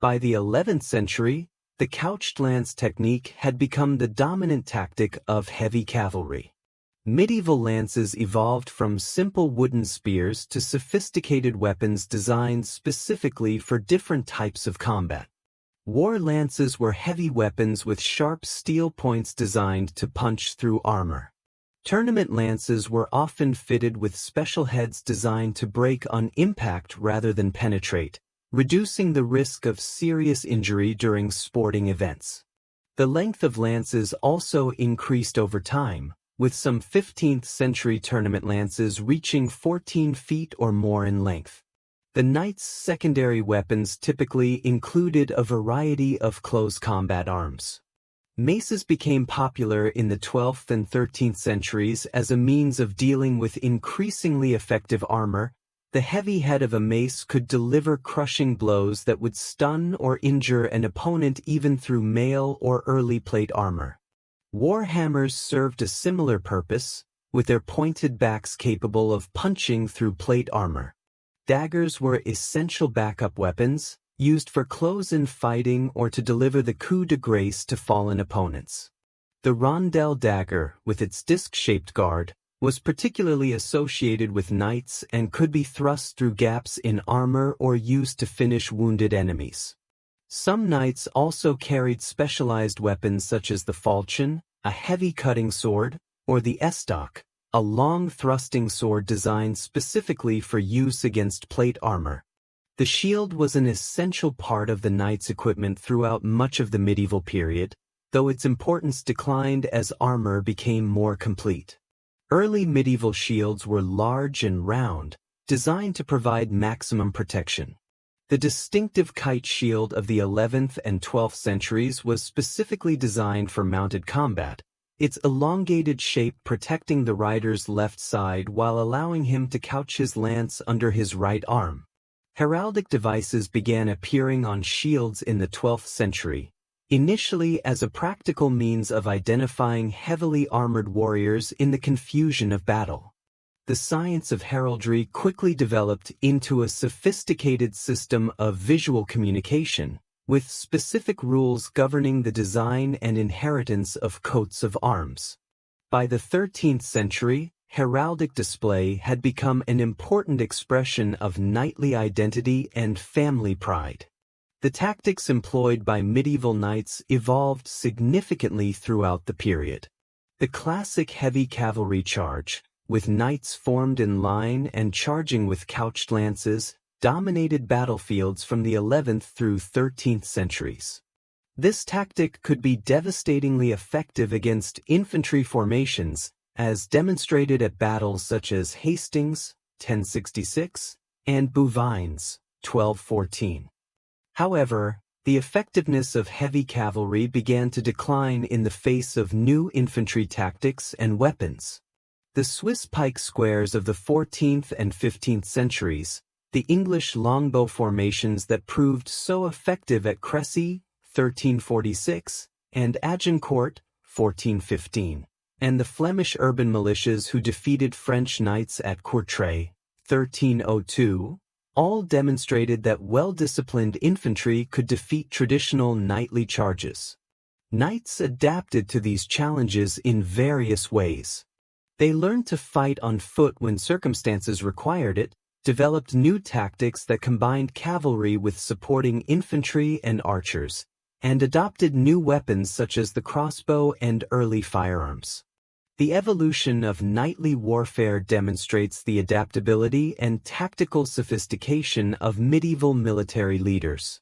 By the 11th century, the couched lance technique had become the dominant tactic of heavy cavalry. Medieval lances evolved from simple wooden spears to sophisticated weapons designed specifically for different types of combat. War lances were heavy weapons with sharp steel points designed to punch through armor. Tournament lances were often fitted with special heads designed to break on impact rather than penetrate, reducing the risk of serious injury during sporting events. The length of lances also increased over time, with some 15th century tournament lances reaching 14 feet or more in length. The knight's secondary weapons typically included a variety of close combat arms. Maces became popular in the 12th and 13th centuries as a means of dealing with increasingly effective armor. The heavy head of a mace could deliver crushing blows that would stun or injure an opponent even through mail or early plate armor. War hammers served a similar purpose, with their pointed backs capable of punching through plate armor. Daggers were essential backup weapons, used for close-in fighting or to deliver the coup de grace to fallen opponents. The rondel dagger, with its disc-shaped guard, was particularly associated with knights and could be thrust through gaps in armor or used to finish wounded enemies. Some knights also carried specialized weapons such as the falchion, a heavy cutting sword, or the estoc, a long thrusting sword designed specifically for use against plate armor. The shield was an essential part of the knight's equipment throughout much of the medieval period, though its importance declined as armor became more complete. Early medieval shields were large and round, designed to provide maximum protection. The distinctive kite shield of the 11th and 12th centuries was specifically designed for mounted combat, its elongated shape protecting the rider's left side while allowing him to couch his lance under his right arm. Heraldic devices began appearing on shields in the 12th century, initially as a practical means of identifying heavily armored warriors in the confusion of battle. The science of heraldry quickly developed into a sophisticated system of visual communication, with specific rules governing the design and inheritance of coats of arms. By the 13th century, heraldic display had become an important expression of knightly identity and family pride. The tactics employed by medieval knights evolved significantly throughout the period. The classic heavy cavalry charge, with knights formed in line and charging with couched lances, dominated battlefields from the 11th through 13th centuries. This tactic could be devastatingly effective against infantry formations, as demonstrated at battles such as Hastings, 1066, and Bouvines, 1214. However, the effectiveness of heavy cavalry began to decline in the face of new infantry tactics and weapons. The Swiss pike squares of the 14th and 15th centuries, the English longbow formations that proved so effective at Crécy, 1346, and Agincourt, 1415, and the Flemish urban militias who defeated French knights at Courtrai, 1302, all demonstrated that well-disciplined infantry could defeat traditional knightly charges. Knights adapted to these challenges in various ways. They learned to fight on foot when circumstances required it, developed new tactics that combined cavalry with supporting infantry and archers, and adopted new weapons such as the crossbow and early firearms. The evolution of knightly warfare demonstrates the adaptability and tactical sophistication of medieval military leaders.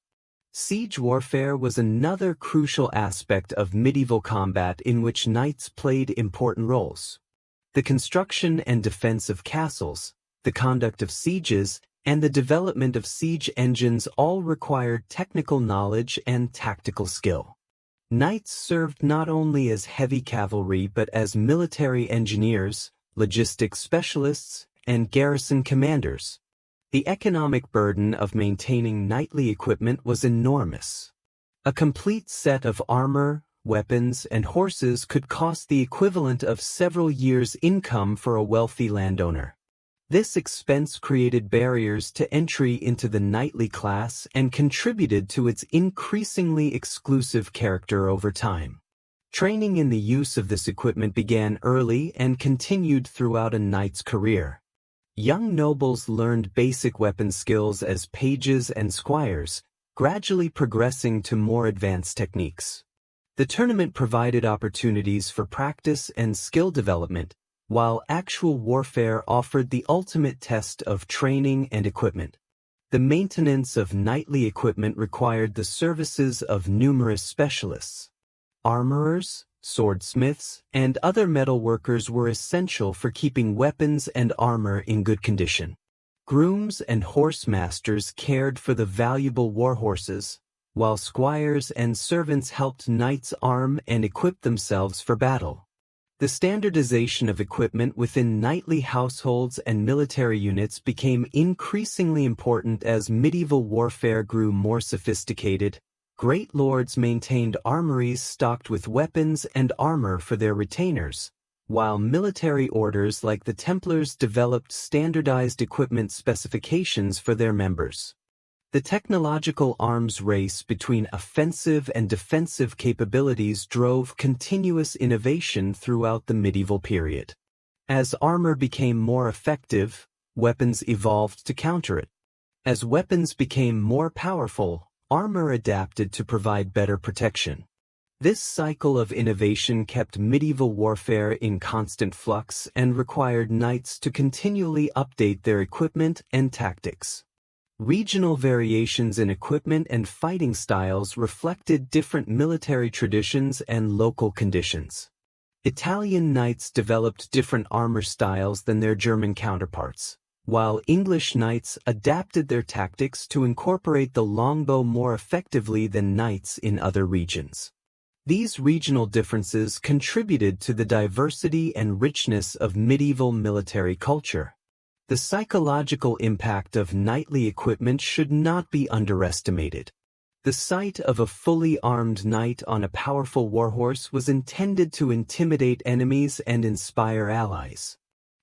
Siege warfare was another crucial aspect of medieval combat in which knights played important roles. The construction and defense of castles, the conduct of sieges, and the development of siege engines all required technical knowledge and tactical skill. Knights served not only as heavy cavalry but as military engineers, logistics specialists, and garrison commanders. The economic burden of maintaining knightly equipment was enormous. A complete set of armor, weapons, and horses could cost the equivalent of several years' income for a wealthy landowner. This expense created barriers to entry into the knightly class and contributed to its increasingly exclusive character over time. Training in the use of this equipment began early and continued throughout a knight's career. Young nobles learned basic weapon skills as pages and squires, gradually progressing to more advanced techniques. The tournament provided opportunities for practice and skill development, while actual warfare offered the ultimate test of training and equipment. The maintenance of knightly equipment required the services of numerous specialists. Armorers, swordsmiths, and other metalworkers were essential for keeping weapons and armor in good condition. Grooms and horse masters cared for the valuable war horses, while squires and servants helped knights arm and equip themselves for battle. The standardization of equipment within knightly households and military units became increasingly important as medieval warfare grew more sophisticated. Great lords maintained armories stocked with weapons and armor for their retainers, while military orders like the Templars developed standardized equipment specifications for their members. The technological arms race between offensive and defensive capabilities drove continuous innovation throughout the medieval period. As armor became more effective, weapons evolved to counter it. As weapons became more powerful, armor adapted to provide better protection. This cycle of innovation kept medieval warfare in constant flux and required knights to continually update their equipment and tactics. Regional variations in equipment and fighting styles reflected different military traditions and local conditions. Italian knights developed different armor styles than their German counterparts, while English knights adapted their tactics to incorporate the longbow more effectively than knights in other regions. These regional differences contributed to the diversity and richness of medieval military culture. The psychological impact of knightly equipment should not be underestimated. The sight of a fully armed knight on a powerful warhorse was intended to intimidate enemies and inspire allies.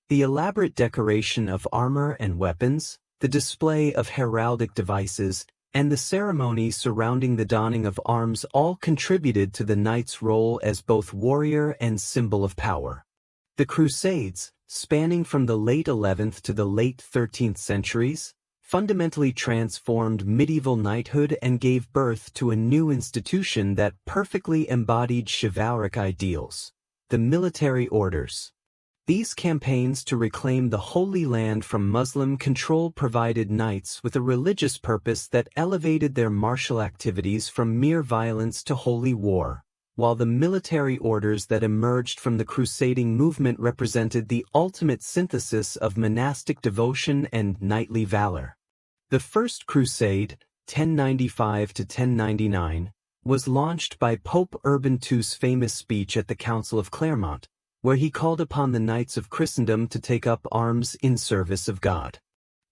The elaborate decoration of armor and weapons, the display of heraldic devices, and the ceremony surrounding the donning of arms all contributed to the knight's role as both warrior and symbol of power. The Crusades, spanning from the late 11th to the late 13th centuries, fundamentally transformed medieval knighthood and gave birth to a new institution that perfectly embodied chivalric ideals: the military orders. These campaigns to reclaim the Holy Land from Muslim control provided knights with a religious purpose that elevated their martial activities from mere violence to holy war, while the military orders that emerged from the crusading movement represented the ultimate synthesis of monastic devotion and knightly valor. The First Crusade, 1095 to 1099, was launched by Pope Urban II's famous speech at the Council of Clermont, where he called upon the knights of Christendom to take up arms in service of God.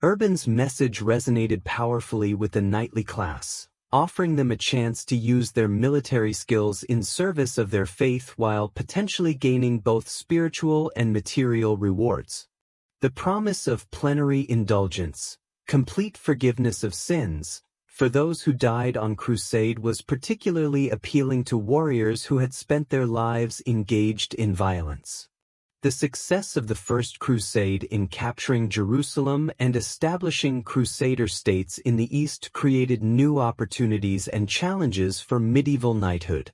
Urban's message resonated powerfully with the knightly class, offering them a chance to use their military skills in service of their faith while potentially gaining both spiritual and material rewards. The promise of plenary indulgence, complete forgiveness of sins, for those who died on crusade was particularly appealing to warriors who had spent their lives engaged in violence. The success of the First Crusade in capturing Jerusalem and establishing Crusader states in the East created new opportunities and challenges for medieval knighthood.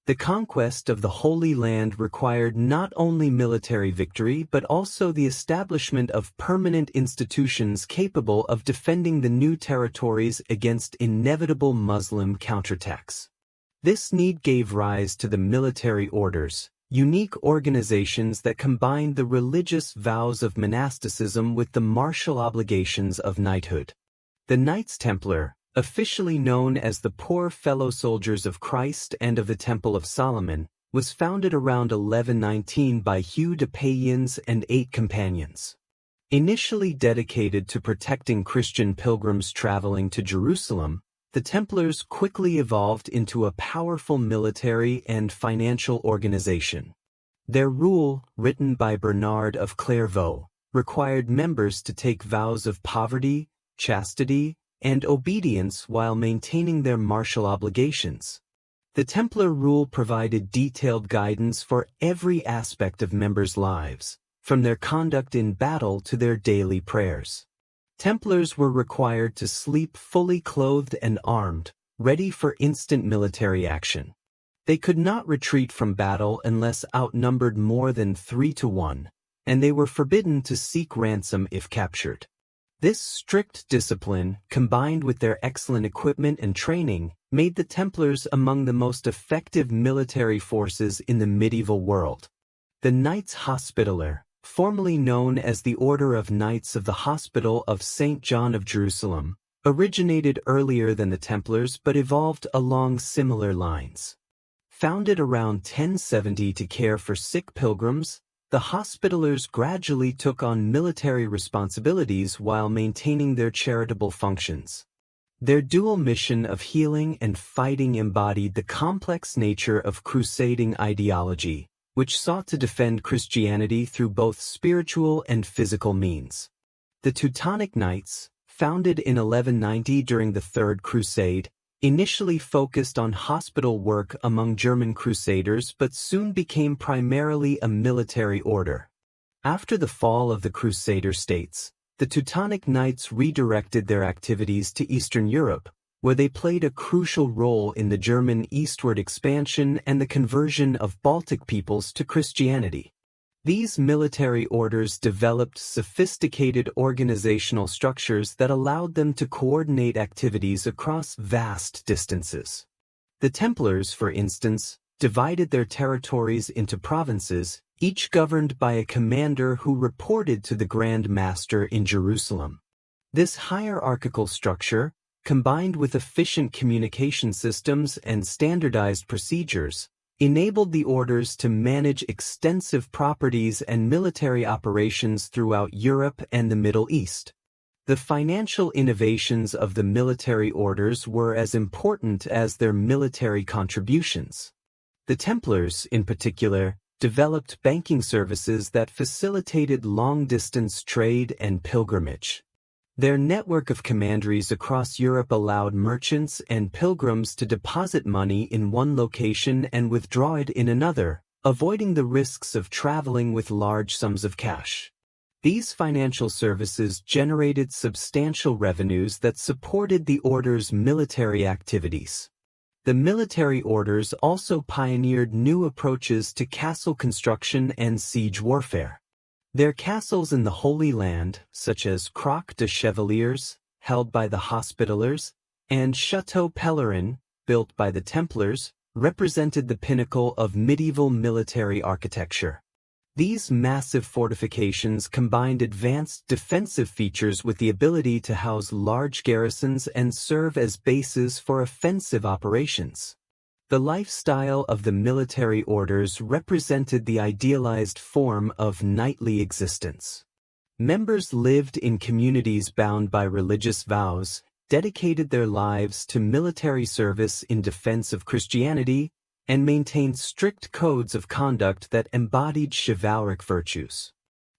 The conquest of the Holy Land required not only military victory but also the establishment of permanent institutions capable of defending the new territories against inevitable Muslim counterattacks. This need gave rise to the military orders, unique organizations that combined the religious vows of monasticism with the martial obligations of knighthood. The Knights Templar, officially known as the Poor Fellow Soldiers of Christ and of the Temple of Solomon, was founded around 1119 by Hugh de Payens and 8 companions. Initially dedicated to protecting Christian pilgrims traveling to Jerusalem, the Templars quickly evolved into a powerful military and financial organization. Their rule, written by Bernard of Clairvaux, required members to take vows of poverty, chastity, and obedience while maintaining their martial obligations. The Templar rule provided detailed guidance for every aspect of members' lives, from their conduct in battle to their daily prayers. Templars were required to sleep fully clothed and armed, ready for instant military action. They could not retreat from battle unless outnumbered more than 3 to 1, and they were forbidden to seek ransom if captured. This strict discipline, combined with their excellent equipment and training, made the Templars among the most effective military forces in the medieval world. The Knights Hospitaller, formerly known as the Order of Knights of the Hospital of St. John of Jerusalem, originated earlier than the Templars but evolved along similar lines. Founded around 1070 to care for sick pilgrims, the Hospitallers gradually took on military responsibilities while maintaining their charitable functions. Their dual mission of healing and fighting embodied the complex nature of crusading ideology, which sought to defend Christianity through both spiritual and physical means. The Teutonic Knights, founded in 1190 during the Third Crusade, initially focused on hospital work among German crusaders but soon became primarily a military order. After the fall of the Crusader states, the Teutonic Knights redirected their activities to Eastern Europe, where they played a crucial role in the German eastward expansion and the conversion of Baltic peoples to Christianity. These military orders developed sophisticated organizational structures that allowed them to coordinate activities across vast distances. The Templars, for instance, divided their territories into provinces, each governed by a commander who reported to the Grand Master in Jerusalem. This hierarchical structure, combined with efficient communication systems and standardized procedures, enabled the orders to manage extensive properties and military operations throughout Europe and the Middle East. The financial innovations of the military orders were as important as their military contributions. The Templars, in particular, developed banking services that facilitated long-distance trade and pilgrimage. Their network of commanderies across Europe allowed merchants and pilgrims to deposit money in one location and withdraw it in another, avoiding the risks of traveling with large sums of cash. These financial services generated substantial revenues that supported the order's military activities. The military orders also pioneered new approaches to castle construction and siege warfare. Their castles in the Holy Land, such as Croix de Chevaliers, held by the Hospitallers, and Château Pèlerin, built by the Templars, represented the pinnacle of medieval military architecture. These massive fortifications combined advanced defensive features with the ability to house large garrisons and serve as bases for offensive operations. The lifestyle of the military orders represented the idealized form of knightly existence. Members lived in communities bound by religious vows, dedicated their lives to military service in defense of Christianity, and maintained strict codes of conduct that embodied chivalric virtues.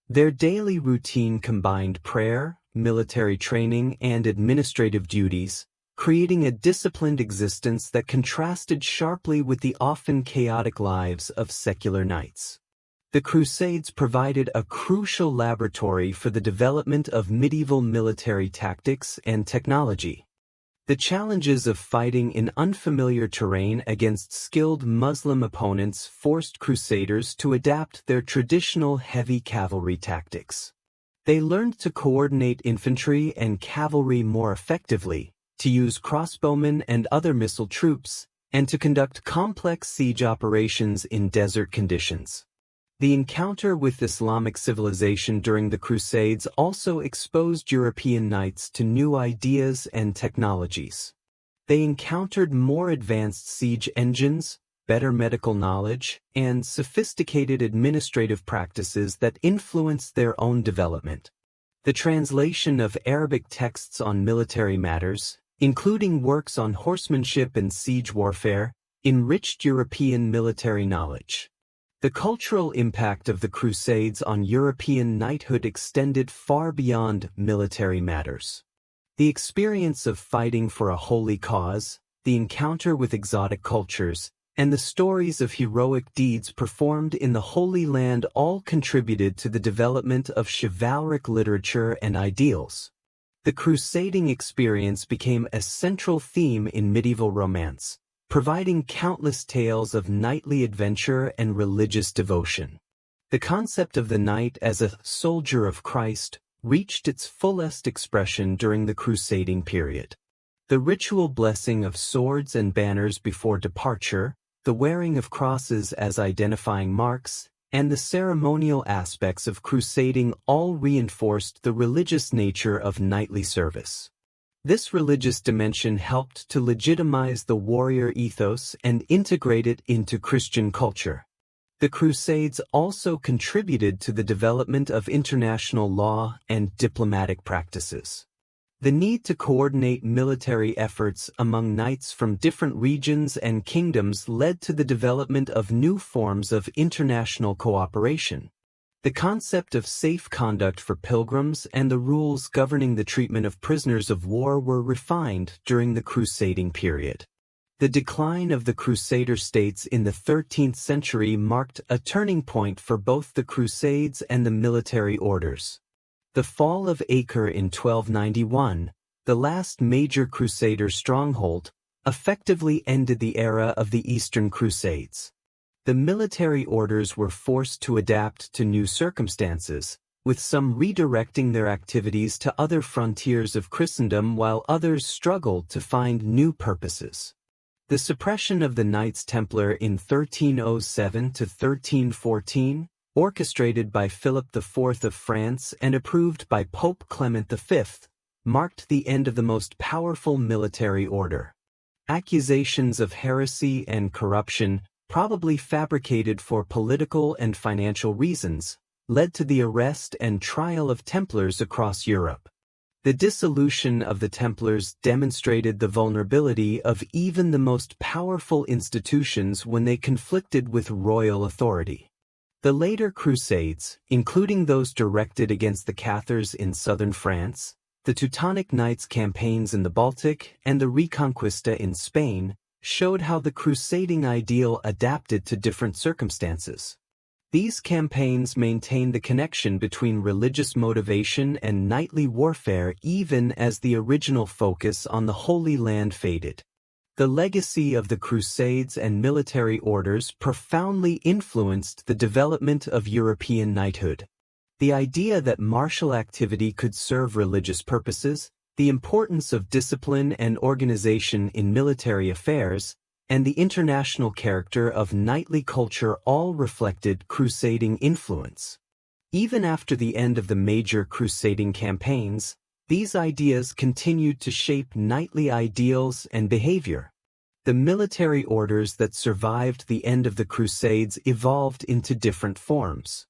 Their daily routine combined prayer, military training, and administrative duties, creating a disciplined existence that contrasted sharply with the often chaotic lives of secular knights. The Crusades provided a crucial laboratory for the development of medieval military tactics and technology. The challenges of fighting in unfamiliar terrain against skilled Muslim opponents forced crusaders to adapt their traditional heavy cavalry tactics. They learned to coordinate infantry and cavalry more effectively, to use crossbowmen and other missile troops, and to conduct complex siege operations in desert conditions. The encounter with Islamic civilization during the Crusades also exposed European knights to new ideas and technologies. They encountered more advanced siege engines, better medical knowledge, and sophisticated administrative practices that influenced their own development. The translation of Arabic texts on military matters, including works on horsemanship and siege warfare, enriched European military knowledge. The cultural impact of the Crusades on European knighthood extended far beyond military matters. The experience of fighting for a holy cause, the encounter with exotic cultures, and the stories of heroic deeds performed in the Holy Land all contributed to the development of chivalric literature and ideals. The crusading experience became a central theme in medieval romance, providing countless tales of knightly adventure and religious devotion. The concept of the knight as a soldier of Christ reached its fullest expression during the crusading period. The ritual blessing of swords and banners before departure, the wearing of crosses as identifying marks, and the ceremonial aspects of crusading all reinforced the religious nature of knightly service. This religious dimension helped to legitimize the warrior ethos and integrate it into Christian culture. The Crusades also contributed to the development of international law and diplomatic practices. The need to coordinate military efforts among knights from different regions and kingdoms led to the development of new forms of international cooperation. The concept of safe conduct for pilgrims and the rules governing the treatment of prisoners of war were refined during the crusading period. The decline of the Crusader states in the 13th century marked a turning point for both the Crusades and the military orders. The fall of Acre in 1291, the last major Crusader stronghold, effectively ended the era of the Eastern Crusades. The military orders were forced to adapt to new circumstances, with some redirecting their activities to other frontiers of Christendom while others struggled to find new purposes. The suppression of the Knights Templar in 1307 to 1314, orchestrated by Philip IV of France and approved by Pope Clement V, marked the end of the most powerful military order. Accusations of heresy and corruption, probably fabricated for political and financial reasons, led to the arrest and trial of Templars across Europe. The dissolution of the Templars demonstrated the vulnerability of even the most powerful institutions when they conflicted with royal authority. The later Crusades, including those directed against the Cathars in southern France, the Teutonic Knights campaigns in the Baltic, and the Reconquista in Spain, showed how the crusading ideal adapted to different circumstances. These campaigns maintained the connection between religious motivation and knightly warfare even as the original focus on the Holy Land faded. The legacy of the Crusades and military orders profoundly influenced the development of European knighthood. The idea that martial activity could serve religious purposes, the importance of discipline and organization in military affairs, and the international character of knightly culture all reflected crusading influence. Even after the end of the major crusading campaigns, these ideas continued to shape knightly ideals and behavior. The military orders that survived the end of the Crusades evolved into different forms.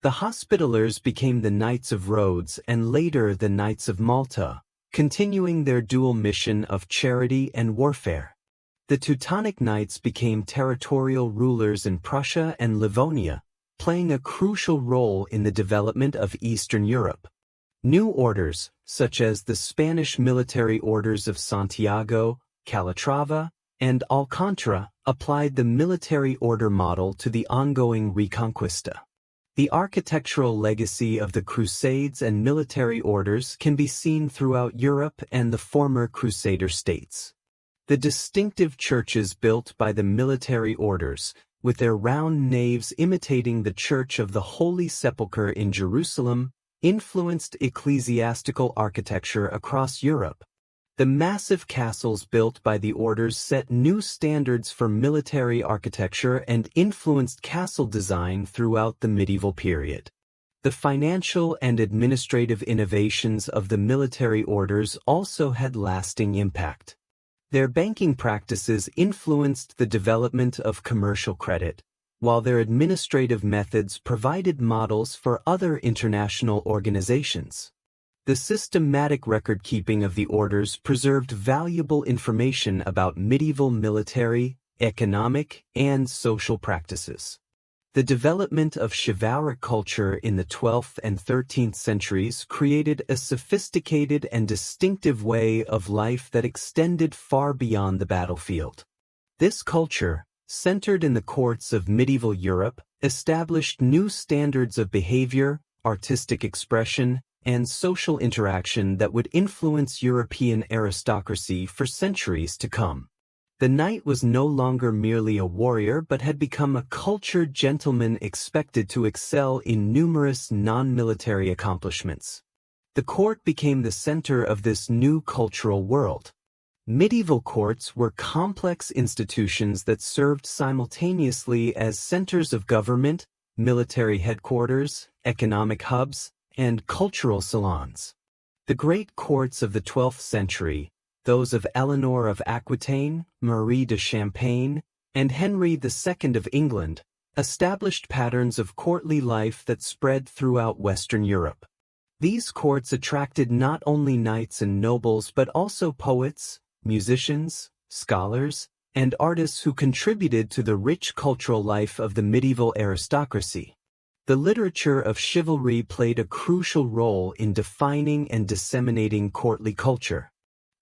The Hospitallers became the Knights of Rhodes and later the Knights of Malta, continuing their dual mission of charity and warfare. The Teutonic Knights became territorial rulers in Prussia and Livonia, playing a crucial role in the development of Eastern Europe. New orders, such as the Spanish military orders of Santiago, Calatrava, and Alcantara, applied the military order model to the ongoing Reconquista. The architectural legacy of the Crusades and military orders can be seen throughout Europe and the former Crusader states. The distinctive churches built by the military orders, with their round naves imitating the Church of the Holy Sepulchre in Jerusalem, influenced ecclesiastical architecture across Europe. The massive castles built by the orders set new standards for military architecture and influenced castle design throughout the medieval period. The financial and administrative innovations of the military orders also had lasting impact. Their banking practices influenced the development of commercial credit, while their administrative methods provided models for other international organizations. The systematic record-keeping of the orders preserved valuable information about medieval military, economic, and social practices. The development of chivalric culture in the 12th and 13th centuries created a sophisticated and distinctive way of life that extended far beyond the battlefield. This culture, centered in the courts of medieval Europe, established new standards of behavior, artistic expression, and social interaction that would influence European aristocracy for centuries to come. The knight was no longer merely a warrior but had become a cultured gentleman expected to excel in numerous non-military accomplishments. The court became the center of this new cultural world. Medieval courts were complex institutions that served simultaneously as centers of government, military headquarters, economic hubs, and cultural salons. The great courts of the 12th century, those of Eleanor of Aquitaine, Marie de Champagne, and Henry II of England, established patterns of courtly life that spread throughout Western Europe. These courts attracted not only knights and nobles but also poets, musicians, scholars, and artists who contributed to the rich cultural life of the medieval aristocracy. The literature of chivalry played a crucial role in defining and disseminating courtly culture.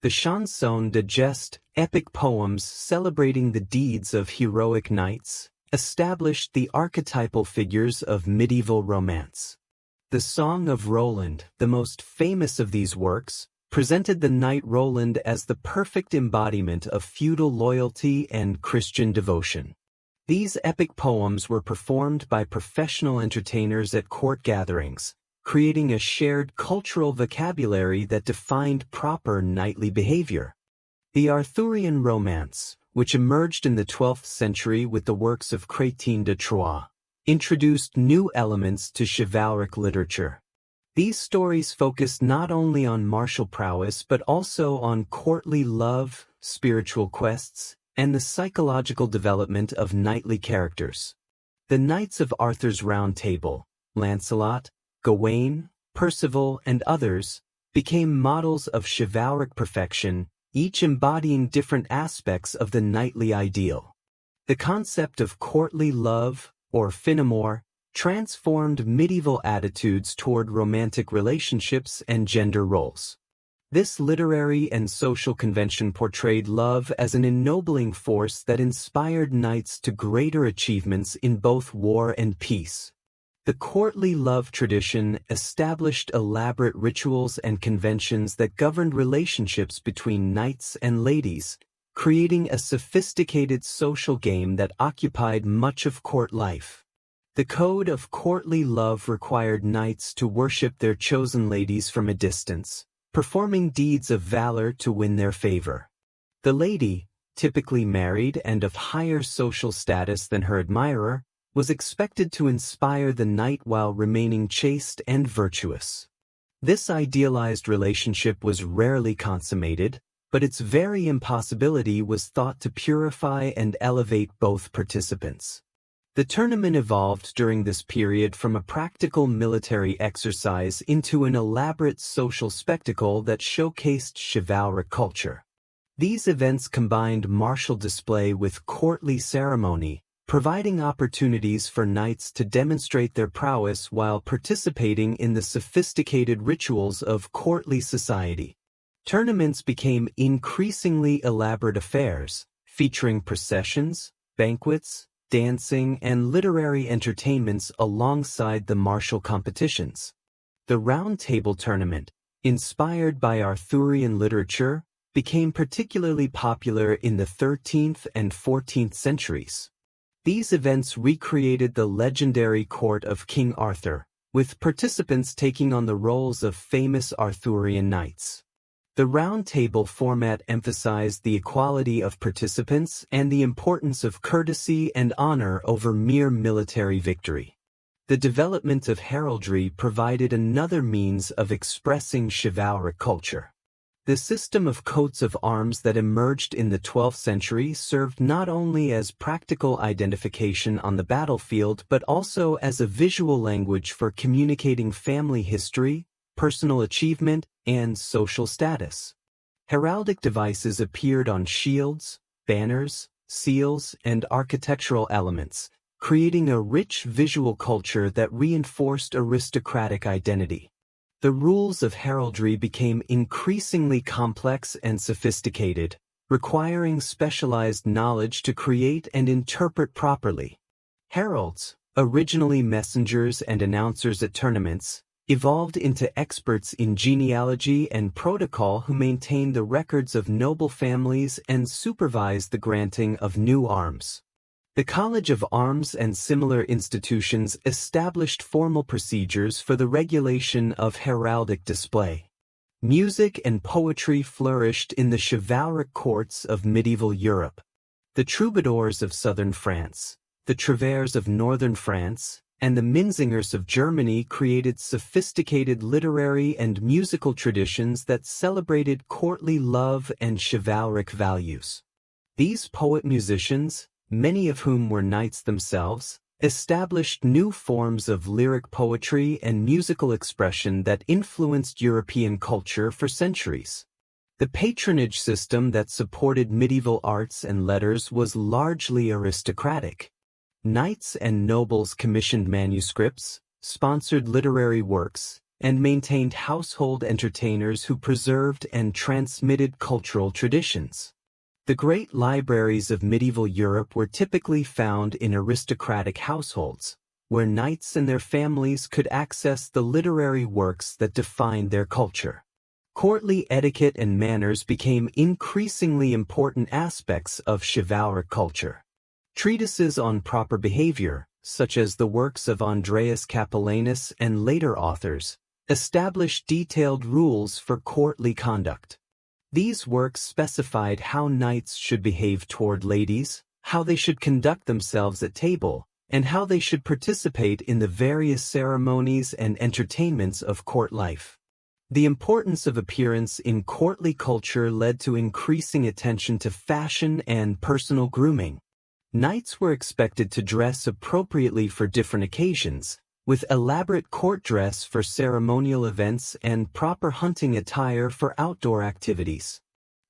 The chansons de geste, epic poems celebrating the deeds of heroic knights, established the archetypal figures of medieval romance. The Song of Roland, the most famous of these works, presented the knight Roland as the perfect embodiment of feudal loyalty and Christian devotion. These epic poems were performed by professional entertainers at court gatherings, creating a shared cultural vocabulary that defined proper knightly behavior. The Arthurian romance, which emerged in the 12th century with the works of Chrétien de Troyes, introduced new elements to chivalric literature. These stories focused not only on martial prowess but also on courtly love, spiritual quests, and the psychological development of knightly characters. The Knights of Arthur's Round Table, Lancelot, Gawain, Percival, and others, became models of chivalric perfection, each embodying different aspects of the knightly ideal. The concept of courtly love, or fin amour, transformed medieval attitudes toward romantic relationships and gender roles. This literary and social convention portrayed love as an ennobling force that inspired knights to greater achievements in both war and peace. The courtly love tradition established elaborate rituals and conventions that governed relationships between knights and ladies, creating a sophisticated social game that occupied much of court life. The code of courtly love required knights to worship their chosen ladies from a distance, performing deeds of valor to win their favor. The lady, typically married and of higher social status than her admirer, was expected to inspire the knight while remaining chaste and virtuous. This idealized relationship was rarely consummated, but its very impossibility was thought to purify and elevate both participants. The tournament evolved during this period from a practical military exercise into an elaborate social spectacle that showcased chivalric culture. These events combined martial display with courtly ceremony, providing opportunities for knights to demonstrate their prowess while participating in the sophisticated rituals of courtly society. Tournaments became increasingly elaborate affairs, featuring processions, banquets, dancing, and literary entertainments alongside the martial competitions. The Round Table Tournament, inspired by Arthurian literature, became particularly popular in the 13th and 14th centuries. These events recreated the legendary court of King Arthur, with participants taking on the roles of famous Arthurian knights. The Round Table format emphasized the equality of participants and the importance of courtesy and honor over mere military victory. The development of heraldry provided another means of expressing chivalric culture. The system of coats of arms that emerged in the 12th century served not only as practical identification on the battlefield but also as a visual language for communicating family history, personal achievement, and social status. Heraldic devices appeared on shields, banners, seals, and architectural elements, creating a rich visual culture that reinforced aristocratic identity. The rules of heraldry became increasingly complex and sophisticated, requiring specialized knowledge to create and interpret properly. Heralds, originally messengers and announcers at tournaments, evolved into experts in genealogy and protocol who maintained the records of noble families and supervised the granting of new arms. The College of Arms and similar institutions established formal procedures for the regulation of heraldic display. Music and poetry flourished in the chivalric courts of medieval Europe. The troubadours of southern France, the trouvères of northern France, and the minzingers of Germany created sophisticated literary and musical traditions that celebrated courtly love and chivalric values. These poet-musicians, many of whom were knights themselves, established new forms of lyric poetry and musical expression that influenced European culture for centuries. The patronage system that supported medieval arts and letters was largely aristocratic. Knights and nobles commissioned manuscripts, sponsored literary works, and maintained household entertainers who preserved and transmitted cultural traditions. The great libraries of medieval Europe were typically found in aristocratic households, where knights and their families could access the literary works that defined their culture. Courtly etiquette and manners became increasingly important aspects of chivalric culture. Treatises on proper behavior, such as the works of Andreas Capellanus and later authors, established detailed rules for courtly conduct. These works specified how knights should behave toward ladies, how they should conduct themselves at table, and how they should participate in the various ceremonies and entertainments of court life. The importance of appearance in courtly culture led to increasing attention to fashion and personal grooming. Knights were expected to dress appropriately for different occasions, with elaborate court dress for ceremonial events and proper hunting attire for outdoor activities.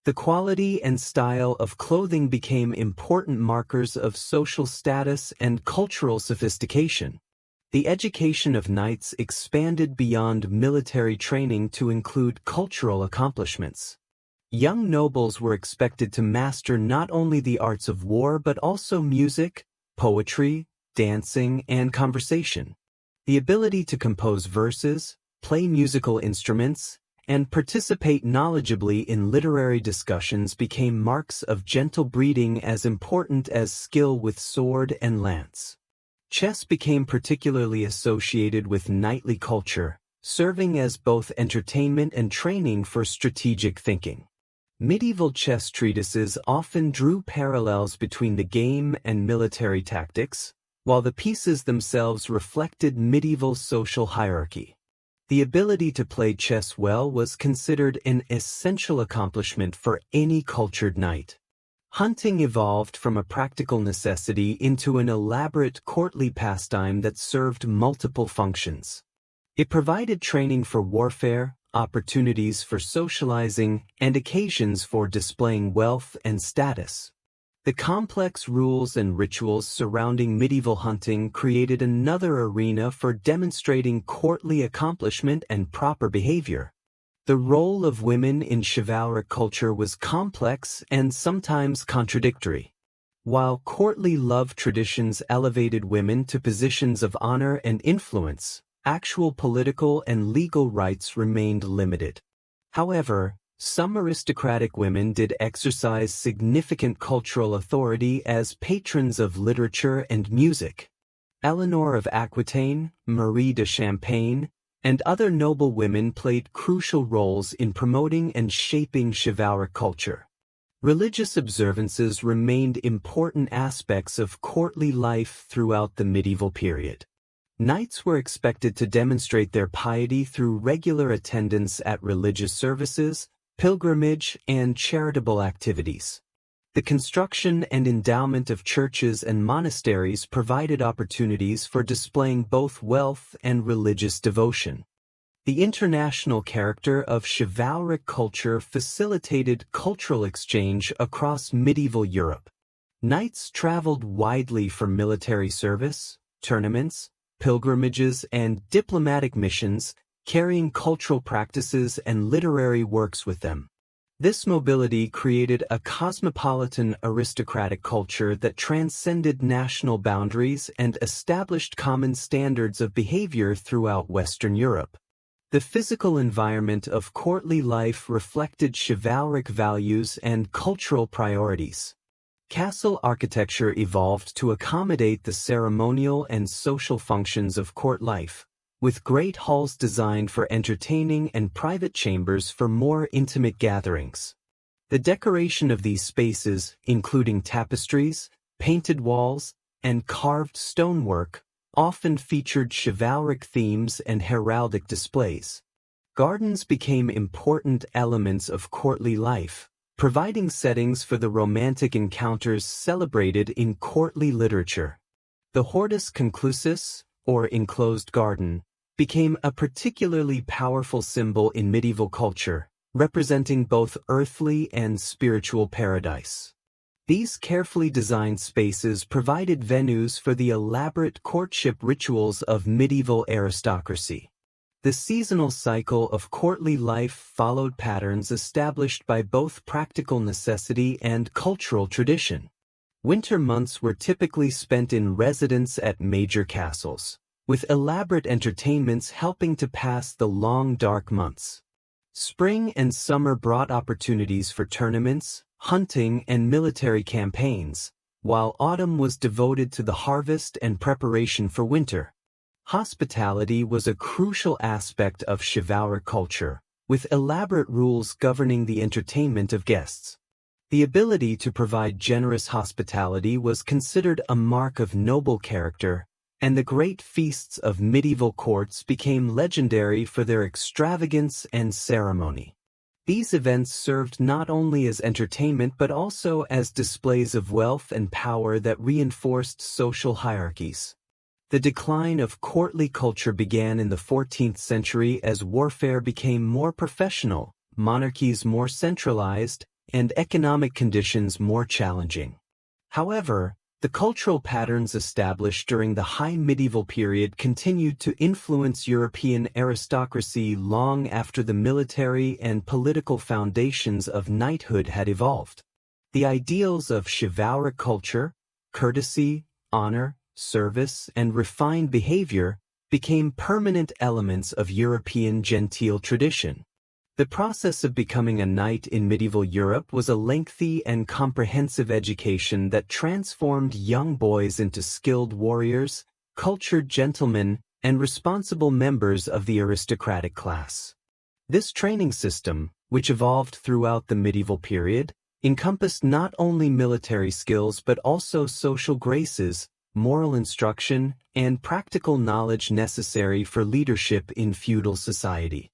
The quality and style of clothing became important markers of social status and cultural sophistication. The education of knights expanded beyond military training to include cultural accomplishments. Young nobles were expected to master not only the arts of war but also music, poetry, dancing, and conversation. The ability to compose verses, play musical instruments, and participate knowledgeably in literary discussions became marks of gentle breeding as important as skill with sword and lance. Chess became particularly associated with knightly culture, serving as both entertainment and training for strategic thinking. Medieval chess treatises often drew parallels between the game and military tactics, while the pieces themselves reflected medieval social hierarchy. The ability to play chess well was considered an essential accomplishment for any cultured knight. Hunting evolved from a practical necessity into an elaborate courtly pastime that served multiple functions. It provided training for warfare, opportunities for socializing, and occasions for displaying wealth and status. The complex rules and rituals surrounding medieval hunting created another arena for demonstrating courtly accomplishment and proper behavior. The role of women in chivalric culture was complex and sometimes contradictory. While courtly love traditions elevated women to positions of honor and influence, actual political and legal rights remained limited. However, some aristocratic women did exercise significant cultural authority as patrons of literature and music. Eleanor of Aquitaine, Marie de Champagne, and other noble women played crucial roles in promoting and shaping chivalric culture. Religious observances remained important aspects of courtly life throughout the medieval period. Knights were expected to demonstrate their piety through regular attendance at religious services, pilgrimage, and charitable activities. The construction and endowment of churches and monasteries provided opportunities for displaying both wealth and religious devotion. The international character of chivalric culture facilitated cultural exchange across medieval Europe. Knights traveled widely for military service, tournaments, pilgrimages, and diplomatic missions, carrying cultural practices and literary works with them. This mobility created a cosmopolitan aristocratic culture that transcended national boundaries and established common standards of behavior throughout Western Europe. The physical environment of courtly life reflected chivalric values and cultural priorities. Castle architecture evolved to accommodate the ceremonial and social functions of court life, with great halls designed for entertaining and private chambers for more intimate gatherings. The decoration of these spaces, including tapestries, painted walls, and carved stonework, often featured chivalric themes and heraldic displays. Gardens became important elements of courtly life, providing settings for the romantic encounters celebrated in courtly literature. The hortus conclusus, or enclosed garden, became a particularly powerful symbol in medieval culture, representing both earthly and spiritual paradise. These carefully designed spaces provided venues for the elaborate courtship rituals of medieval aristocracy. The seasonal cycle of courtly life followed patterns established by both practical necessity and cultural tradition. Winter months were typically spent in residence at major castles, with elaborate entertainments helping to pass the long dark months. Spring and summer brought opportunities for tournaments, hunting, and military campaigns, while autumn was devoted to the harvest and preparation for winter. Hospitality was a crucial aspect of chivalric culture, with elaborate rules governing the entertainment of guests. The ability to provide generous hospitality was considered a mark of noble character, and the great feasts of medieval courts became legendary for their extravagance and ceremony. These events served not only as entertainment but also as displays of wealth and power that reinforced social hierarchies. The decline of courtly culture began in the 14th century as warfare became more professional, monarchies more centralized, and economic conditions more challenging. However, the cultural patterns established during the High Medieval period continued to influence European aristocracy long after the military and political foundations of knighthood had evolved. The ideals of chivalric culture, courtesy, honor, service, and refined behavior became permanent elements of European genteel tradition. The process of becoming a knight in medieval Europe was a lengthy and comprehensive education that transformed young boys into skilled warriors, cultured gentlemen, and responsible members of the aristocratic class. This training system, which evolved throughout the medieval period, encompassed not only military skills but also social graces, moral instruction, and practical knowledge necessary for leadership in feudal society.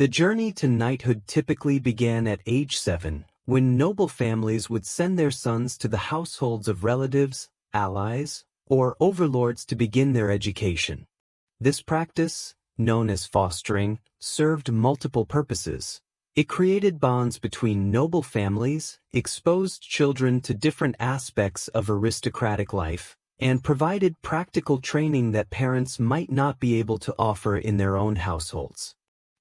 The journey to knighthood typically began at age 7, when noble families would send their sons to the households of relatives, allies, or overlords to begin their education. This practice, known as fostering, served multiple purposes. It created bonds between noble families, exposed children to different aspects of aristocratic life, and provided practical training that parents might not be able to offer in their own households.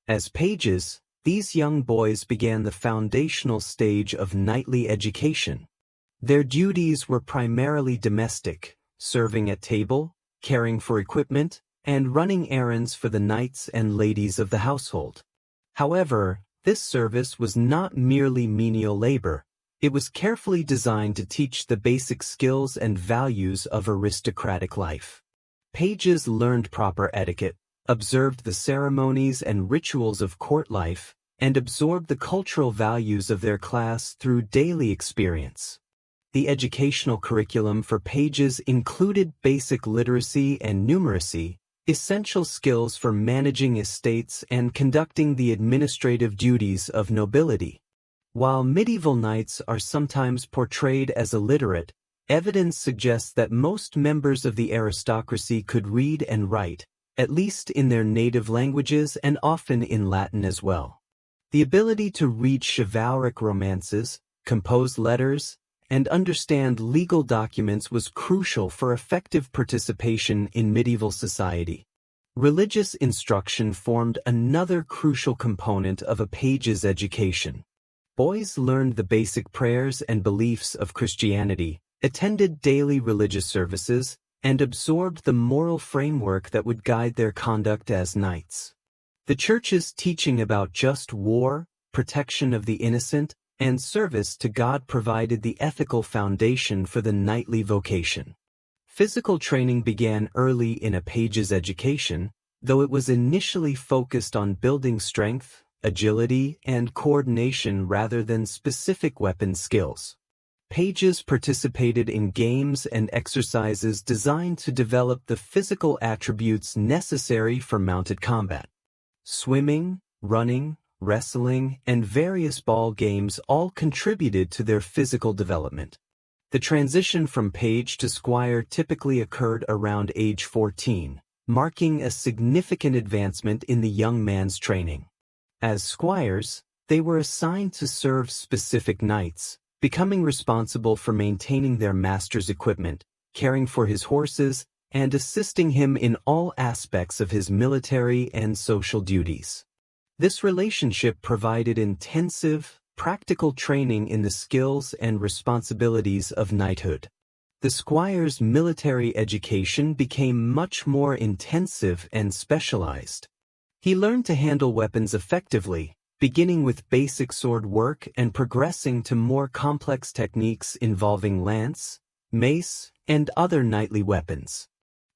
As pages, these young boys began the foundational stage of knightly education. Their duties were primarily domestic, serving at table, caring for equipment, and running errands for the knights and ladies of the household. However, this service was not merely menial labor. It was carefully designed to teach the basic skills and values of aristocratic life. Pages learned proper etiquette, observed the ceremonies and rituals of court life, and absorbed the cultural values of their class through daily experience. The educational curriculum for pages included basic literacy and numeracy, essential skills for managing estates and conducting the administrative duties of nobility. While medieval knights are sometimes portrayed as illiterate, evidence suggests that most members of the aristocracy could read and write, at least in their native languages and often in Latin as well. The ability to read chivalric romances, compose letters, and understand legal documents was crucial for effective participation in medieval society. Religious instruction formed another crucial component of a page's education. Boys learned the basic prayers and beliefs of Christianity, attended daily religious services, and absorbed the moral framework that would guide their conduct as knights. The Church's teaching about just war, protection of the innocent, and service to God provided the ethical foundation for the knightly vocation. Physical training began early in a page's education, though it was initially focused on building strength, agility, and coordination rather than specific weapon skills. Pages participated in games and exercises designed to develop the physical attributes necessary for mounted combat. Swimming, running, wrestling, and various ball games all contributed to their physical development. The transition from page to squire typically occurred around age 14, marking a significant advancement in the young man's training. As squires, they were assigned to serve specific knights, becoming responsible for maintaining their master's equipment, caring for his horses, and assisting him in all aspects of his military and social duties. This relationship provided intensive, practical training in the skills and responsibilities of knighthood. The squire's military education became much more intensive and specialized. He learned to handle weapons effectively, beginning with basic sword work and progressing to more complex techniques involving lance, mace, and other knightly weapons.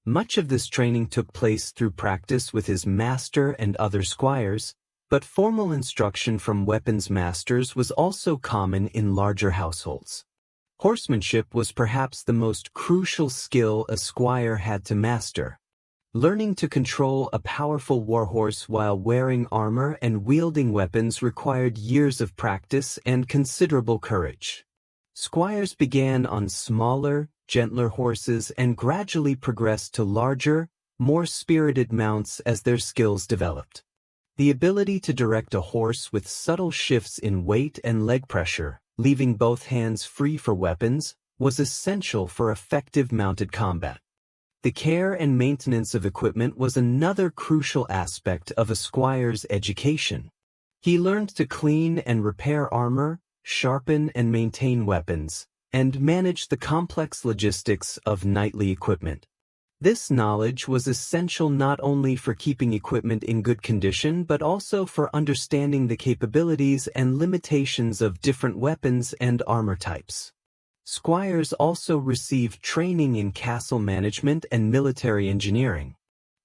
Much of this training took place through practice with his master and other squires, but formal instruction from weapons masters was also common in larger households. Horsemanship was perhaps the most crucial skill a squire had to master. Learning to control a powerful warhorse while wearing armor and wielding weapons required years of practice and considerable courage. Squires began on smaller, gentler horses and gradually progressed to larger, more spirited mounts as their skills developed. The ability to direct a horse with subtle shifts in weight and leg pressure, leaving both hands free for weapons, was essential for effective mounted combat. The care and maintenance of equipment was another crucial aspect of a squire's education. He learned to clean and repair armor, sharpen and maintain weapons, and manage the complex logistics of knightly equipment. This knowledge was essential not only for keeping equipment in good condition but also for understanding the capabilities and limitations of different weapons and armor types. Squires also received training in castle management and military engineering.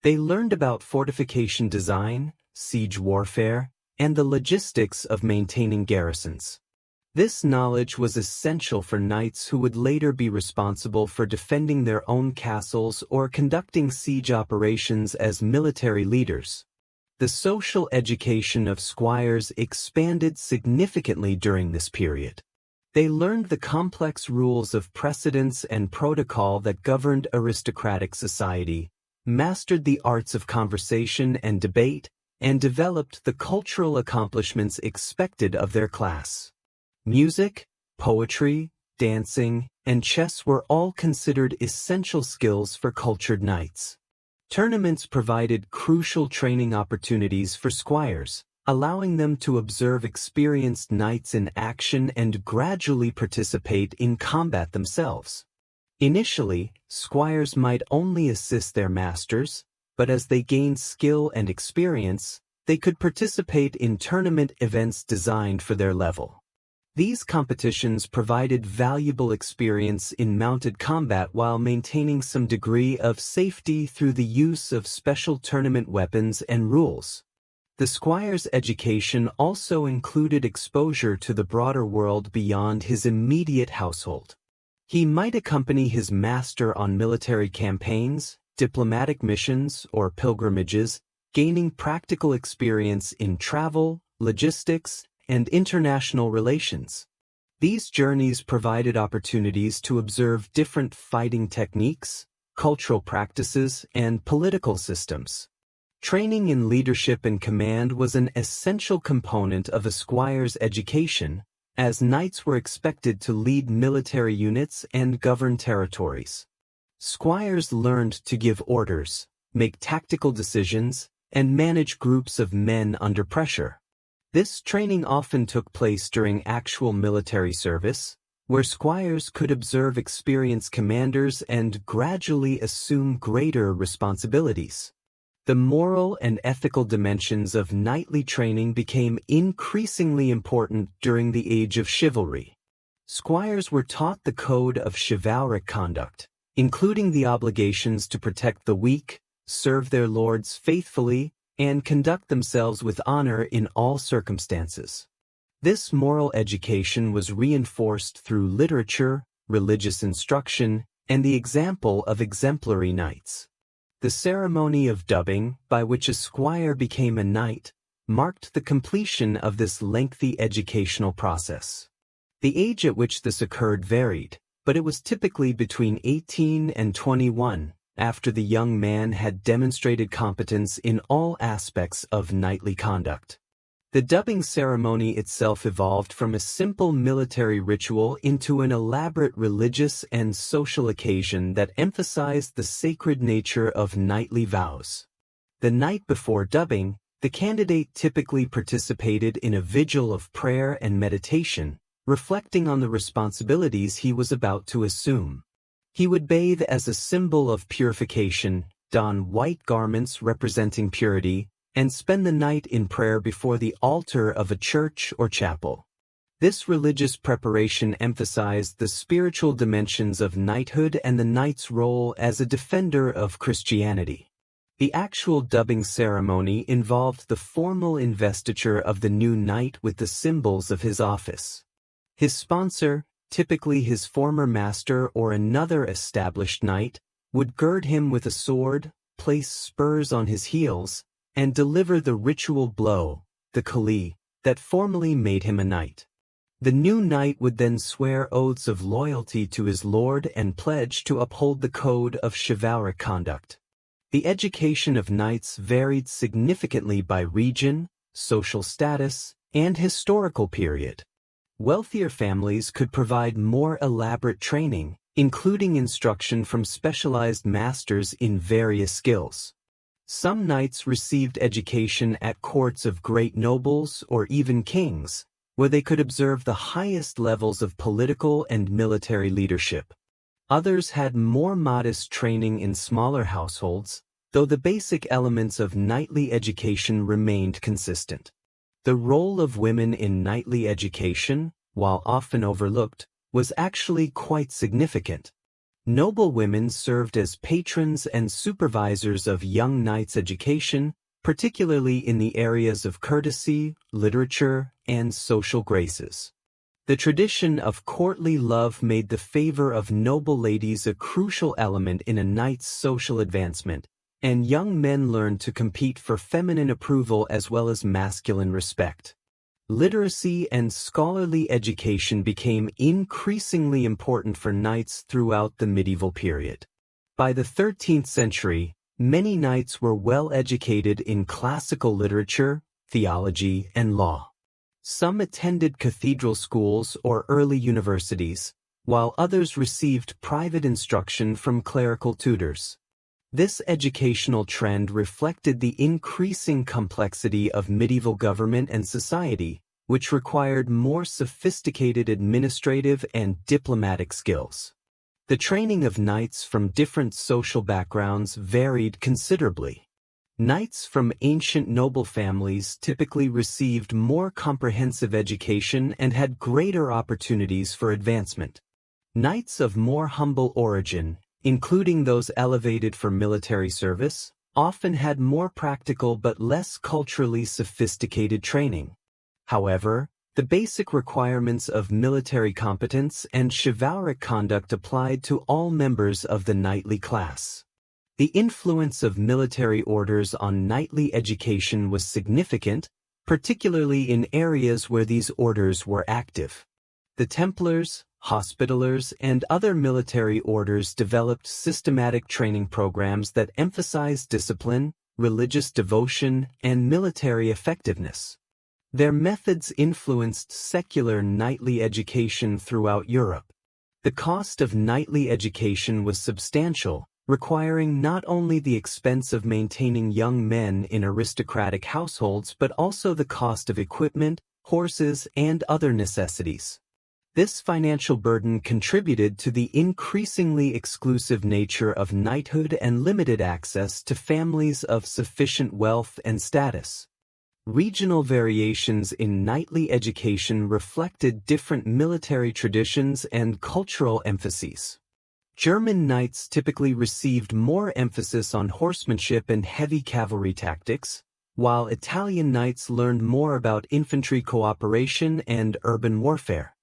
They learned about fortification design, siege warfare, and the logistics of maintaining garrisons. This knowledge was essential for knights who would later be responsible for defending their own castles or conducting siege operations as military leaders. The social education of squires expanded significantly during this period. They learned the complex rules of precedence and protocol that governed aristocratic society, mastered the arts of conversation and debate, and developed the cultural accomplishments expected of their class. Music, poetry, dancing, and chess were all considered essential skills for cultured knights. Tournaments provided crucial training opportunities for squires, allowing them to observe experienced knights in action and gradually participate in combat themselves. Initially, squires might only assist their masters, but as they gained skill and experience, they could participate in tournament events designed for their level. These competitions provided valuable experience in mounted combat while maintaining some degree of safety through the use of special tournament weapons and rules. The squire's education also included exposure to the broader world beyond his immediate household. He might accompany his master on military campaigns, diplomatic missions, or pilgrimages, gaining practical experience in travel, logistics, and international relations. These journeys provided opportunities to observe different fighting techniques, cultural practices, and political systems. Training in leadership and command was an essential component of a squire's education, as knights were expected to lead military units and govern territories. Squires learned to give orders, make tactical decisions, and manage groups of men under pressure. This training often took place during actual military service, where squires could observe experienced commanders and gradually assume greater responsibilities. The moral and ethical dimensions of knightly training became increasingly important during the age of chivalry. Squires were taught the code of chivalric conduct, including the obligations to protect the weak, serve their lords faithfully, and conduct themselves with honor in all circumstances. This moral education was reinforced through literature, religious instruction, and the example of exemplary knights. The ceremony of dubbing, by which a squire became a knight, marked the completion of this lengthy educational process. The age at which this occurred varied, but it was typically between 18 and 21, after the young man had demonstrated competence in all aspects of knightly conduct. The dubbing ceremony itself evolved from a simple military ritual into an elaborate religious and social occasion that emphasized the sacred nature of knightly vows. The night before dubbing, the candidate typically participated in a vigil of prayer and meditation, reflecting on the responsibilities he was about to assume. He would bathe as a symbol of purification, don white garments representing purity, and spend the night in prayer before the altar of a church or chapel. This religious preparation emphasized the spiritual dimensions of knighthood and the knight's role as a defender of Christianity. The actual dubbing ceremony involved the formal investiture of the new knight with the symbols of his office. His sponsor, typically his former master or another established knight, would gird him with a sword, place spurs on his heels, and deliver the ritual blow, the kali, that formally made him a knight. The new knight would then swear oaths of loyalty to his lord and pledge to uphold the code of chivalric conduct. The education of knights varied significantly by region, social status, and historical period. Wealthier families could provide more elaborate training, including instruction from specialized masters in various skills. Some knights received education at courts of great nobles or even kings, where they could observe the highest levels of political and military leadership. Others had more modest training in smaller households, though the basic elements of knightly education remained consistent. The role of women in knightly education, while often overlooked, was actually quite significant. Noble women served as patrons and supervisors of young knights' education, particularly in the areas of courtesy, literature, and social graces. The tradition of courtly love made the favor of noble ladies a crucial element in a knight's social advancement, and young men learned to compete for feminine approval as well as masculine respect. Literacy and scholarly education became increasingly important for knights throughout the medieval period. By the 13th century, many knights were well educated in classical literature, theology, and law. Some attended cathedral schools or early universities, while others received private instruction from clerical tutors. This educational trend reflected the increasing complexity of medieval government and society, which required more sophisticated administrative and diplomatic skills. The training of knights from different social backgrounds varied considerably. Knights from ancient noble families typically received more comprehensive education and had greater opportunities for advancement. Knights of more humble origin, including those elevated for military service, often had more practical but less culturally sophisticated training. However, the basic requirements of military competence and chivalric conduct applied to all members of the knightly class. The influence of military orders on knightly education was significant, particularly in areas where these orders were active. The Templars, Hospitallers, and other military orders developed systematic training programs that emphasized discipline, religious devotion, and military effectiveness. Their methods influenced secular knightly education throughout Europe. The cost of knightly education was substantial, requiring not only the expense of maintaining young men in aristocratic households but also the cost of equipment, horses, and other necessities. This financial burden contributed to the increasingly exclusive nature of knighthood and limited access to families of sufficient wealth and status. Regional variations in knightly education reflected different military traditions and cultural emphases. German knights typically received more emphasis on horsemanship and heavy cavalry tactics, while Italian knights learned more about infantry cooperation and urban warfare.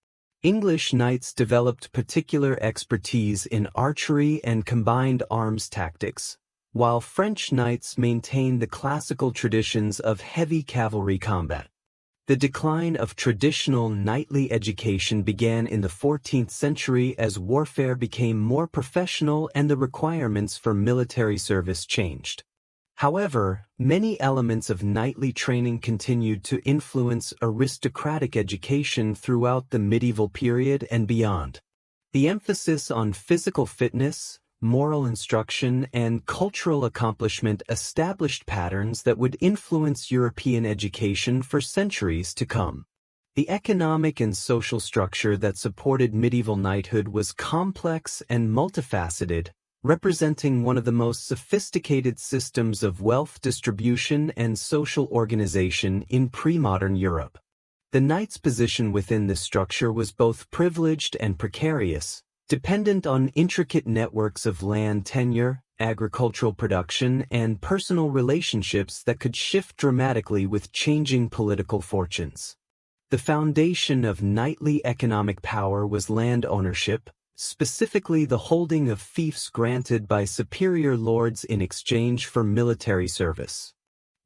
English knights developed particular expertise in archery and combined arms tactics, while French knights maintained the classical traditions of heavy cavalry combat. The decline of traditional knightly education began in the 14th century as warfare became more professional and the requirements for military service changed. However, many elements of knightly training continued to influence aristocratic education throughout the medieval period and beyond. The emphasis on physical fitness, moral instruction, and cultural accomplishment established patterns that would influence European education for centuries to come. The economic and social structure that supported medieval knighthood was complex and multifaceted, representing one of the most sophisticated systems of wealth distribution and social organization in pre-modern Europe. The knight's position within this structure was both privileged and precarious, dependent on intricate networks of land tenure, agricultural production, and personal relationships that could shift dramatically with changing political fortunes. The foundation of knightly economic power was land ownership, specifically the holding of fiefs granted by superior lords in exchange for military service.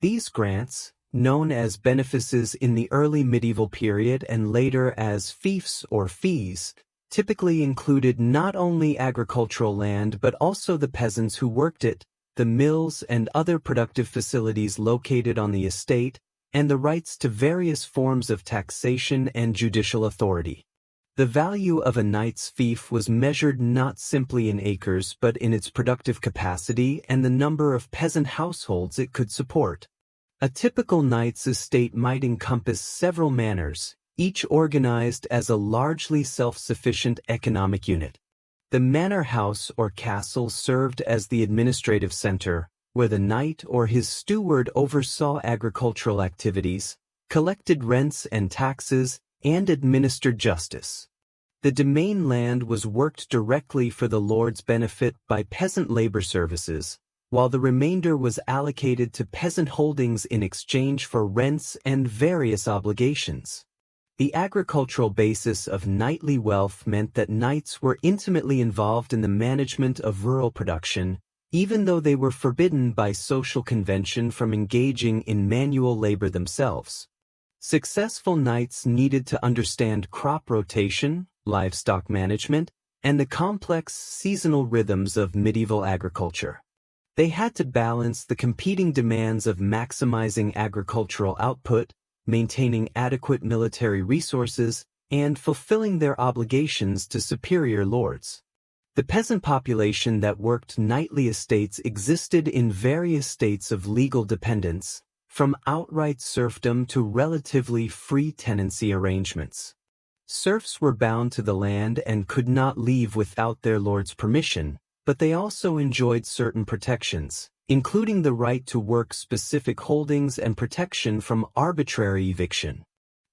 These grants, known as benefices in the early medieval period and later as fiefs or fees, typically included not only agricultural land but also the peasants who worked it, the mills and other productive facilities located on the estate, and the rights to various forms of taxation and judicial authority. The value of a knight's fief was measured not simply in acres but in its productive capacity and the number of peasant households it could support. A typical knight's estate might encompass several manors, each organized as a largely self-sufficient economic unit. The manor house or castle served as the administrative center, where the knight or his steward oversaw agricultural activities, collected rents and taxes, and administered justice. The domain land was worked directly for the lord's benefit by peasant labor services, while the remainder was allocated to peasant holdings in exchange for rents and various obligations. The agricultural basis of knightly wealth meant that knights were intimately involved in the management of rural production, even though they were forbidden by social convention from engaging in manual labor themselves. Successful knights needed to understand crop rotation, livestock management, and the complex seasonal rhythms of medieval agriculture. They had to balance the competing demands of maximizing agricultural output, maintaining adequate military resources, and fulfilling their obligations to superior lords. The peasant population that worked knightly estates existed in various states of legal dependence, from outright serfdom to relatively free tenancy arrangements. Serfs were bound to the land and could not leave without their lord's permission, but they also enjoyed certain protections, including the right to work specific holdings and protection from arbitrary eviction.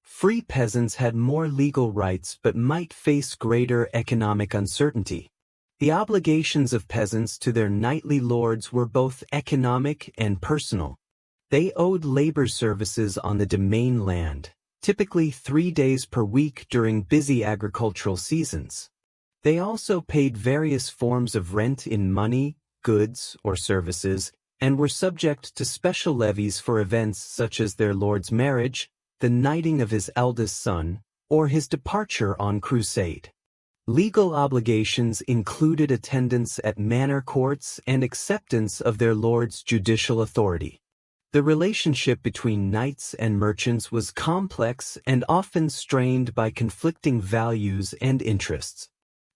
Free peasants had more legal rights but might face greater economic uncertainty. The obligations of peasants to their knightly lords were both economic and personal. They owed labor services on the domain land, typically 3 days per week during busy agricultural seasons. They also paid various forms of rent in money, goods, or services, and were subject to special levies for events such as their lord's marriage, the knighting of his eldest son, or his departure on crusade. Legal obligations included attendance at manor courts and acceptance of their lord's judicial authority. The relationship between knights and merchants was complex and often strained by conflicting values and interests.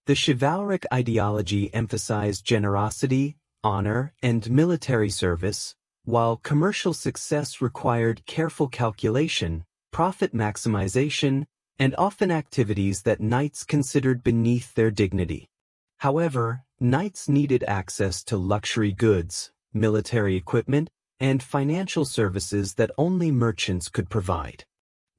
The chivalric ideology emphasized generosity, honor, and military service, while commercial success required careful calculation, profit maximization, and often activities that knights considered beneath their dignity. However, knights needed access to luxury goods, military equipment, and financial services that only merchants could provide.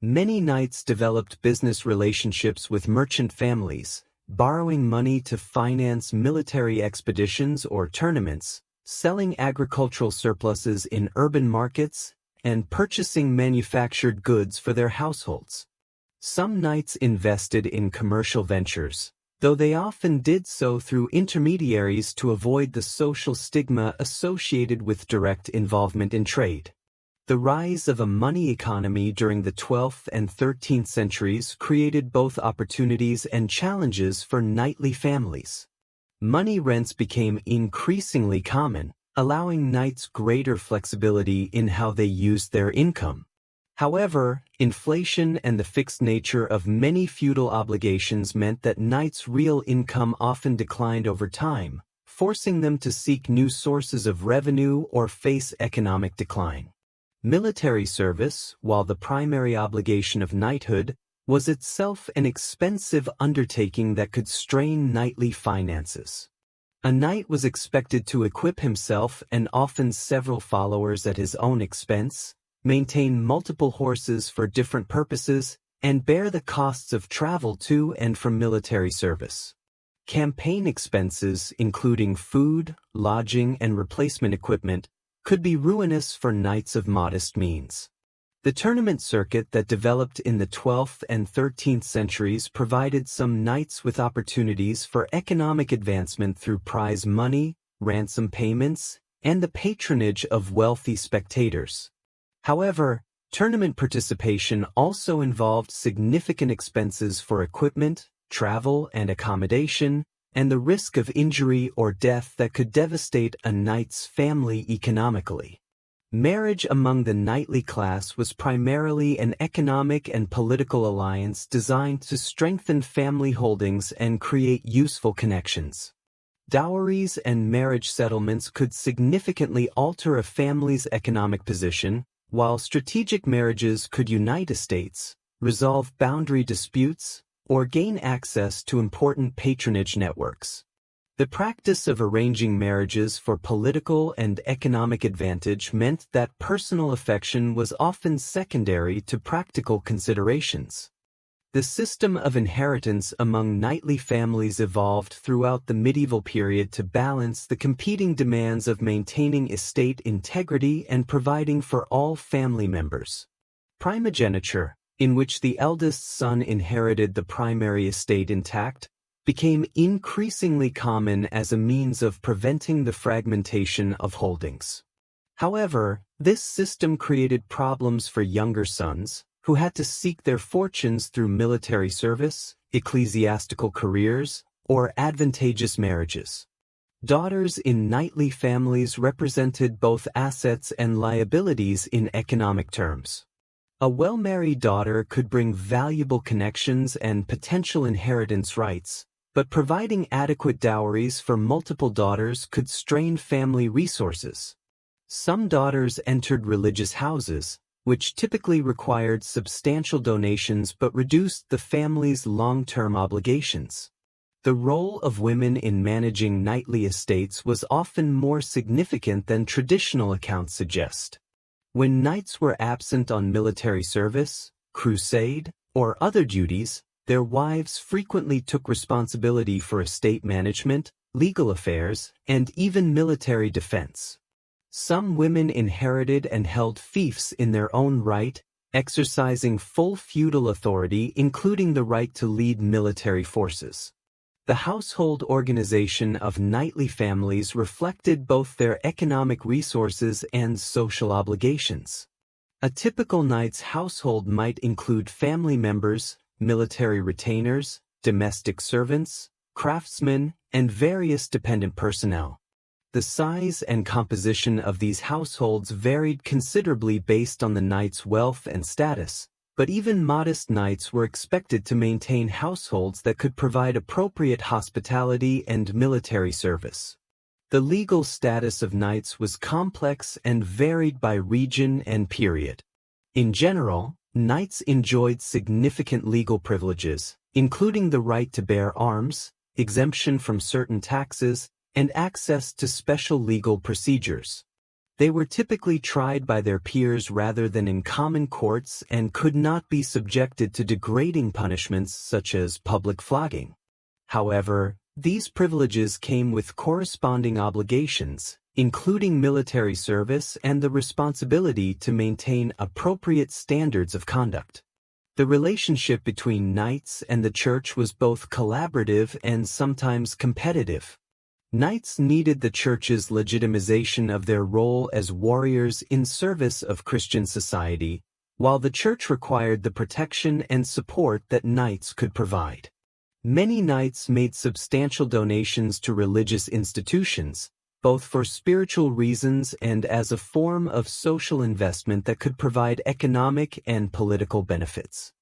Many knights developed business relationships with merchant families, borrowing money to finance military expeditions or tournaments, selling agricultural surpluses in urban markets, and purchasing manufactured goods for their households. Some knights invested in commercial ventures, though they often did so through intermediaries to avoid the social stigma associated with direct involvement in trade. The rise of a money economy during the 12th and 13th centuries created both opportunities and challenges for knightly families. Money rents became increasingly common, allowing knights greater flexibility in how they used their income. However, inflation and the fixed nature of many feudal obligations meant that knights' real income often declined over time, forcing them to seek new sources of revenue or face economic decline. Military service, while the primary obligation of knighthood, was itself an expensive undertaking that could strain knightly finances. A knight was expected to equip himself and often several followers at his own expense, maintain multiple horses for different purposes, and bear the costs of travel to and from military service. Campaign expenses, including food, lodging, and replacement equipment, could be ruinous for knights of modest means. The tournament circuit that developed in the 12th and 13th centuries provided some knights with opportunities for economic advancement through prize money, ransom payments, and the patronage of wealthy spectators. However, tournament participation also involved significant expenses for equipment, travel and accommodation, and the risk of injury or death that could devastate a knight's family economically. Marriage among the knightly class was primarily an economic and political alliance designed to strengthen family holdings and create useful connections. Dowries and marriage settlements could significantly alter a family's economic position, while strategic marriages could unite estates, resolve boundary disputes, or gain access to important patronage networks. The practice of arranging marriages for political and economic advantage meant that personal affection was often secondary to practical considerations. The system of inheritance among knightly families evolved throughout the medieval period to balance the competing demands of maintaining estate integrity and providing for all family members. Primogeniture, in which the eldest son inherited the primary estate intact, became increasingly common as a means of preventing the fragmentation of holdings. However, this system created problems for younger sons, who had to seek their fortunes through military service, ecclesiastical careers, or advantageous marriages. Daughters in knightly families represented both assets and liabilities in economic terms. A well-married daughter could bring valuable connections and potential inheritance rights, but providing adequate dowries for multiple daughters could strain family resources. Some daughters entered religious houses, which typically required substantial donations but reduced the family's long-term obligations. The role of women in managing knightly estates was often more significant than traditional accounts suggest. When knights were absent on military service, crusade, or other duties, their wives frequently took responsibility for estate management, legal affairs, and even military defense. Some women inherited and held fiefs in their own right, exercising full feudal authority, including the right to lead military forces. The household organization of knightly families reflected both their economic resources and social obligations. A typical knight's household might include family members, military retainers, domestic servants, craftsmen, and various dependent personnel. The size and composition of these households varied considerably based on the knight's wealth and status, but even modest knights were expected to maintain households that could provide appropriate hospitality and military service. The legal status of knights was complex and varied by region and period. In general, knights enjoyed significant legal privileges, including the right to bear arms, exemption from certain taxes, and access to special legal procedures. They were typically tried by their peers rather than in common courts and could not be subjected to degrading punishments such as public flogging. However, these privileges came with corresponding obligations, including military service and the responsibility to maintain appropriate standards of conduct. The relationship between knights and the church was both collaborative and sometimes competitive. Knights needed the church's legitimization of their role as warriors in service of Christian society, while the church required the protection and support that knights could provide. Many knights made substantial donations to religious institutions, both for spiritual reasons and as a form of social investment that could provide economic and political benefits.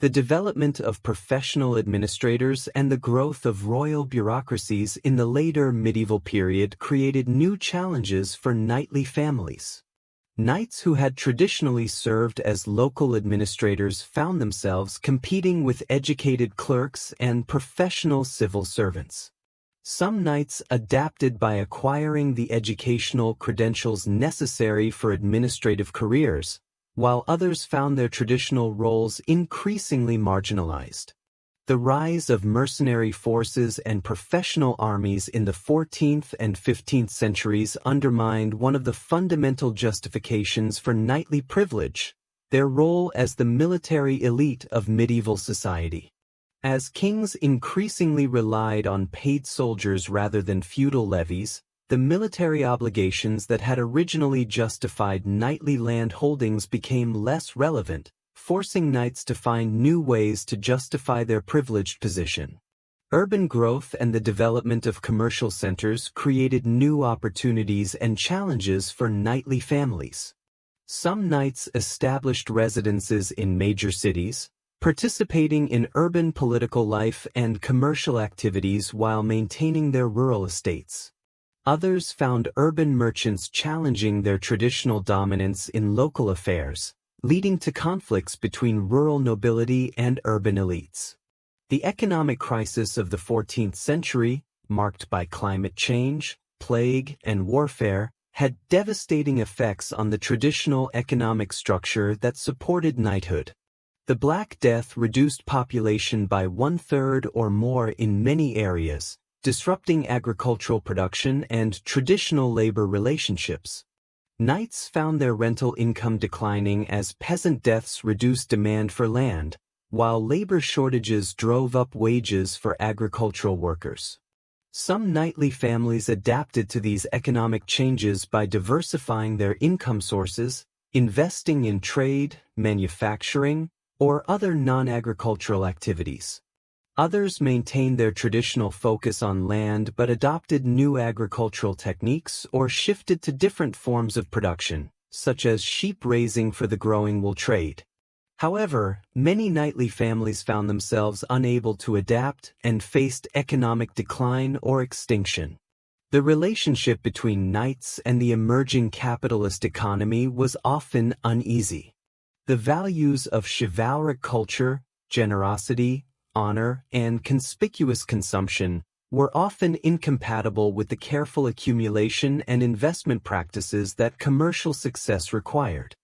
The development of professional administrators and the growth of royal bureaucracies in the later medieval period created new challenges for knightly families. Knights who had traditionally served as local administrators found themselves competing with educated clerks and professional civil servants. Some knights adapted by acquiring the educational credentials necessary for administrative careers, while others found their traditional roles increasingly marginalized. The rise of mercenary forces and professional armies in the 14th and 15th centuries undermined one of the fundamental justifications for knightly privilege, their role as the military elite of medieval society. As kings increasingly relied on paid soldiers rather than feudal levies, the military obligations that had originally justified knightly land holdings became less relevant, forcing knights to find new ways to justify their privileged position. Urban growth and the development of commercial centers created new opportunities and challenges for knightly families. Some knights established residences in major cities, participating in urban political life and commercial activities while maintaining their rural estates. Others found urban merchants challenging their traditional dominance in local affairs, leading to conflicts between rural nobility and urban elites. The economic crisis of the 14th century, marked by climate change, plague, and warfare, had devastating effects on the traditional economic structure that supported knighthood. The Black Death reduced population by 1/3 or more in many areas, disrupting agricultural production and traditional labor relationships. Knights found their rental income declining as peasant deaths reduced demand for land, while labor shortages drove up wages for agricultural workers. Some knightly families adapted to these economic changes by diversifying their income sources, investing in trade, manufacturing, or other non-agricultural activities. Others maintained their traditional focus on land but adopted new agricultural techniques or shifted to different forms of production, such as sheep raising for the growing wool trade. However, many knightly families found themselves unable to adapt and faced economic decline or extinction. The relationship between knights and the emerging capitalist economy was often uneasy. The values of chivalric culture, generosity, honor, and conspicuous consumption were often incompatible with the careful accumulation and investment practices that commercial success required.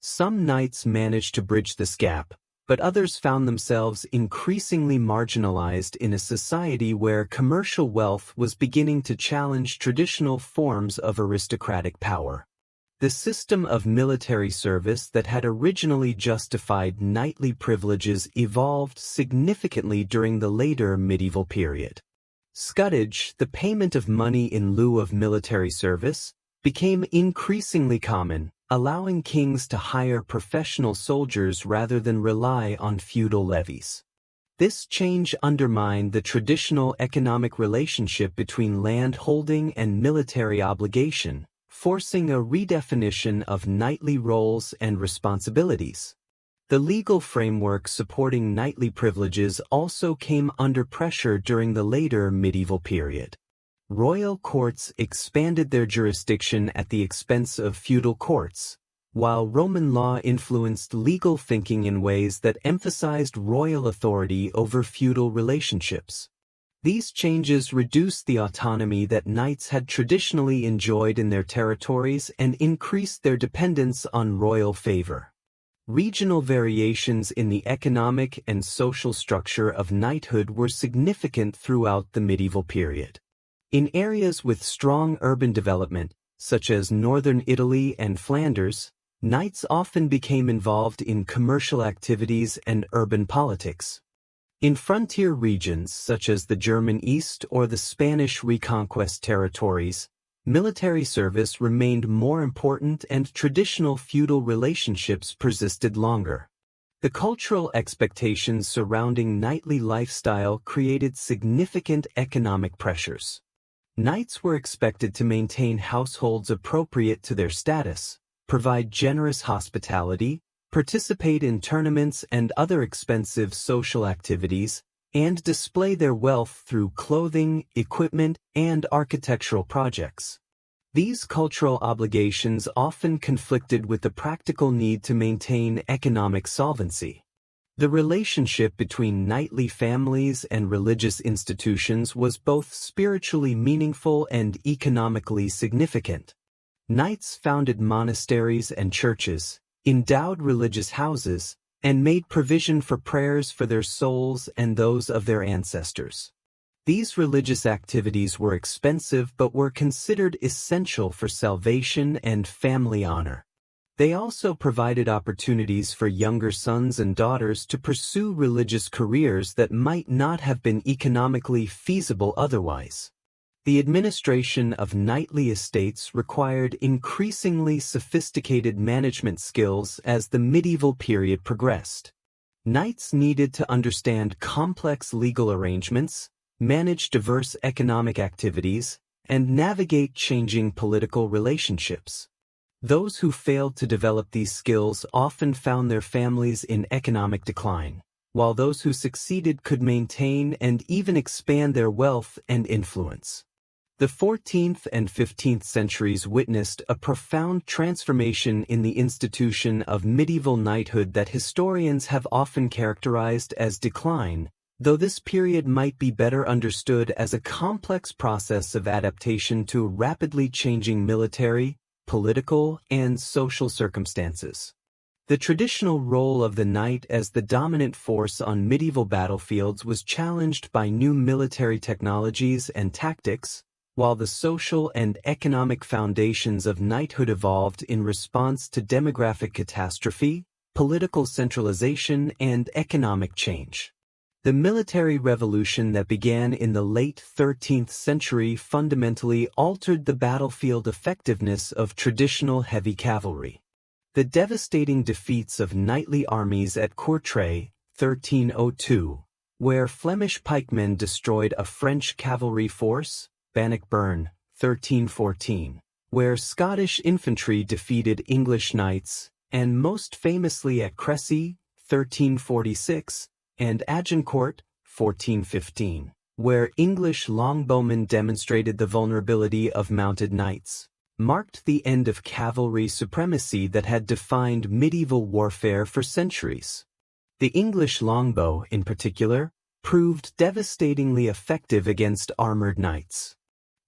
Some knights managed to bridge this gap, but others found themselves increasingly marginalized in a society where commercial wealth was beginning to challenge traditional forms of aristocratic power. The system of military service that had originally justified knightly privileges evolved significantly during the later medieval period. Scutage, the payment of money in lieu of military service, became increasingly common, allowing kings to hire professional soldiers rather than rely on feudal levies. This change undermined the traditional economic relationship between land holding and military obligation, forcing a redefinition of knightly roles and responsibilities. The legal framework supporting knightly privileges also came under pressure during the later medieval period. Royal courts expanded their jurisdiction at the expense of feudal courts, while Roman law influenced legal thinking in ways that emphasized royal authority over feudal relationships. These changes reduced the autonomy that knights had traditionally enjoyed in their territories and increased their dependence on royal favor. Regional variations in the economic and social structure of knighthood were significant throughout the medieval period. In areas with strong urban development, such as northern Italy and Flanders, knights often became involved in commercial activities and urban politics. In frontier regions such as the German East or the Spanish Reconquest territories, military service remained more important and traditional feudal relationships persisted longer. The cultural expectations surrounding knightly lifestyle created significant economic pressures. Knights were expected to maintain households appropriate to their status, provide generous hospitality, participate in tournaments and other expensive social activities, and display their wealth through clothing, equipment, and architectural projects. These cultural obligations often conflicted with the practical need to maintain economic solvency. The relationship between knightly families and religious institutions was both spiritually meaningful and economically significant. Knights founded monasteries and churches, endowed religious houses, and made provision for prayers for their souls and those of their ancestors. These religious activities were expensive but were considered essential for salvation and family honor. They also provided opportunities for younger sons and daughters to pursue religious careers that might not have been economically feasible otherwise. The administration of knightly estates required increasingly sophisticated management skills as the medieval period progressed. Knights needed to understand complex legal arrangements, manage diverse economic activities, and navigate changing political relationships. Those who failed to develop these skills often found their families in economic decline, while those who succeeded could maintain and even expand their wealth and influence. The 14th and 15th centuries witnessed a profound transformation in the institution of medieval knighthood that historians have often characterized as decline, though this period might be better understood as a complex process of adaptation to rapidly changing military, political, and social circumstances. The traditional role of the knight as the dominant force on medieval battlefields was challenged by new military technologies and tactics, while the social and economic foundations of knighthood evolved in response to demographic catastrophe, political centralization, and economic change. The military revolution that began in the late 13th century fundamentally altered the battlefield effectiveness of traditional heavy cavalry. The devastating defeats of knightly armies at Courtrai, 1302, where Flemish pikemen destroyed a French cavalry force, Bannockburn, 1314, where Scottish infantry defeated English knights, and most famously at Crécy, 1346, and Agincourt, 1415, where English longbowmen demonstrated the vulnerability of mounted knights, marked the end of cavalry supremacy that had defined medieval warfare for centuries. The English longbow, in particular, proved devastatingly effective against armored knights.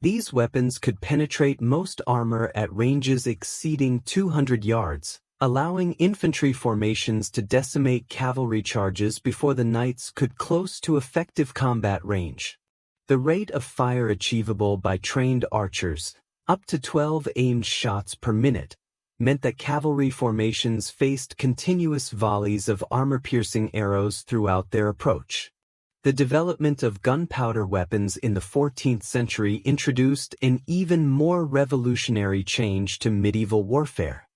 These weapons could penetrate most armor at ranges exceeding 200 yards, allowing infantry formations to decimate cavalry charges before the knights could close to effective combat range. The rate of fire achievable by trained archers, up to 12 aimed shots per minute, meant that cavalry formations faced continuous volleys of armor-piercing arrows throughout their approach. The development of gunpowder weapons in the 14th century introduced an even more revolutionary change to medieval warfare.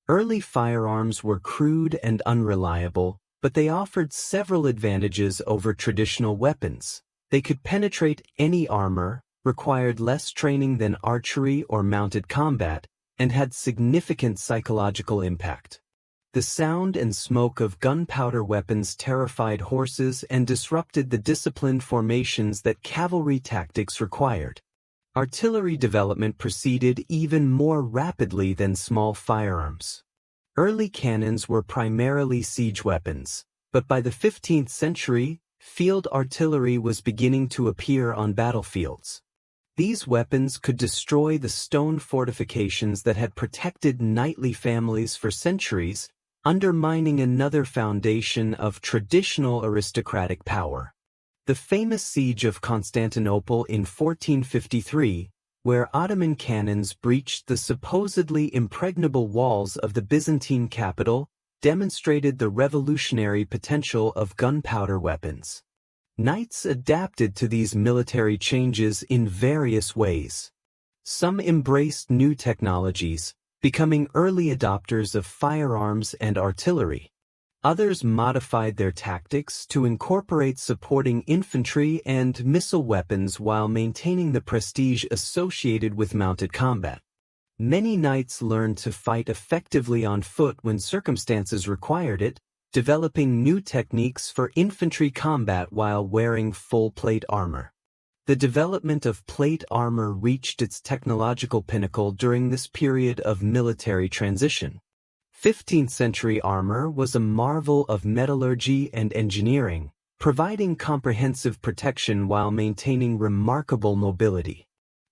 Early firearms were crude and unreliable, but they offered several advantages over traditional weapons. They could penetrate any armor, required less training than archery or mounted combat, and had significant psychological impact. The sound and smoke of gunpowder weapons terrified horses and disrupted the disciplined formations that cavalry tactics required. Artillery development proceeded even more rapidly than small firearms. Early cannons were primarily siege weapons, but by the 15th century, field artillery was beginning to appear on battlefields. These weapons could destroy the stone fortifications that had protected knightly families for centuries, undermining another foundation of traditional aristocratic power. The famous siege of Constantinople in 1453, where Ottoman cannons breached the supposedly impregnable walls of the Byzantine capital, demonstrated the revolutionary potential of gunpowder weapons. Knights adapted to these military changes in various ways. Some embraced new technologies, becoming early adopters of firearms and artillery. Others modified their tactics to incorporate supporting infantry and missile weapons while maintaining the prestige associated with mounted combat. Many knights learned to fight effectively on foot when circumstances required it, developing new techniques for infantry combat while wearing full plate armor. The development of plate armor reached its technological pinnacle during this period of military transition. 15th century armor was a marvel of metallurgy and engineering, providing comprehensive protection while maintaining remarkable mobility.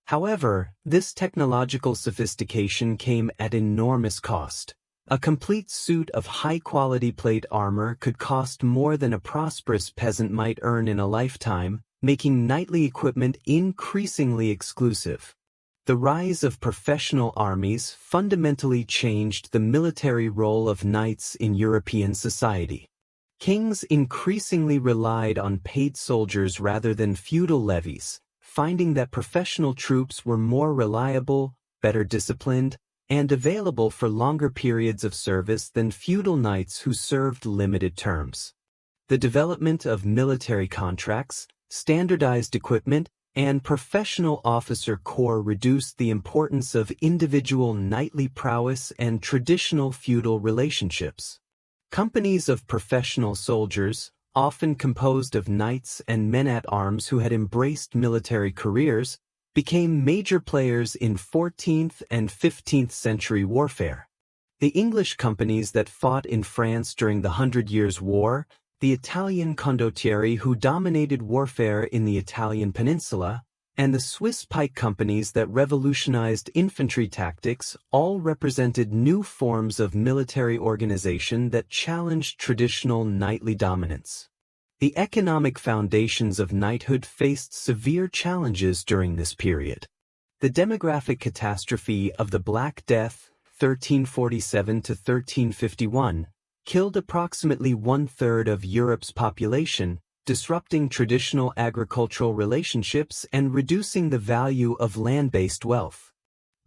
However, this technological sophistication came at enormous cost. A complete suit of high-quality plate armor could cost more than a prosperous peasant might earn in a lifetime, making knightly equipment increasingly exclusive. The rise of professional armies fundamentally changed the military role of knights in European society. Kings increasingly relied on paid soldiers rather than feudal levies, finding that professional troops were more reliable, better disciplined, and available for longer periods of service than feudal knights who served limited terms. The development of military contracts, standardized equipment, and professional officer corps reduced the importance of individual knightly prowess and traditional feudal relationships. Companies of professional soldiers, often composed of knights and men-at-arms who had embraced military careers, became major players in 14th and 15th century warfare. The English companies that fought in France during the Hundred Years' War, the Italian condottieri who dominated warfare in the Italian peninsula, and the Swiss pike companies that revolutionized infantry tactics all represented new forms of military organization that challenged traditional knightly dominance. The economic foundations of knighthood faced severe challenges during this period. The demographic catastrophe of the Black Death, 1347 to 1351, killed approximately one-third of Europe's population, disrupting traditional agricultural relationships and reducing the value of land-based wealth.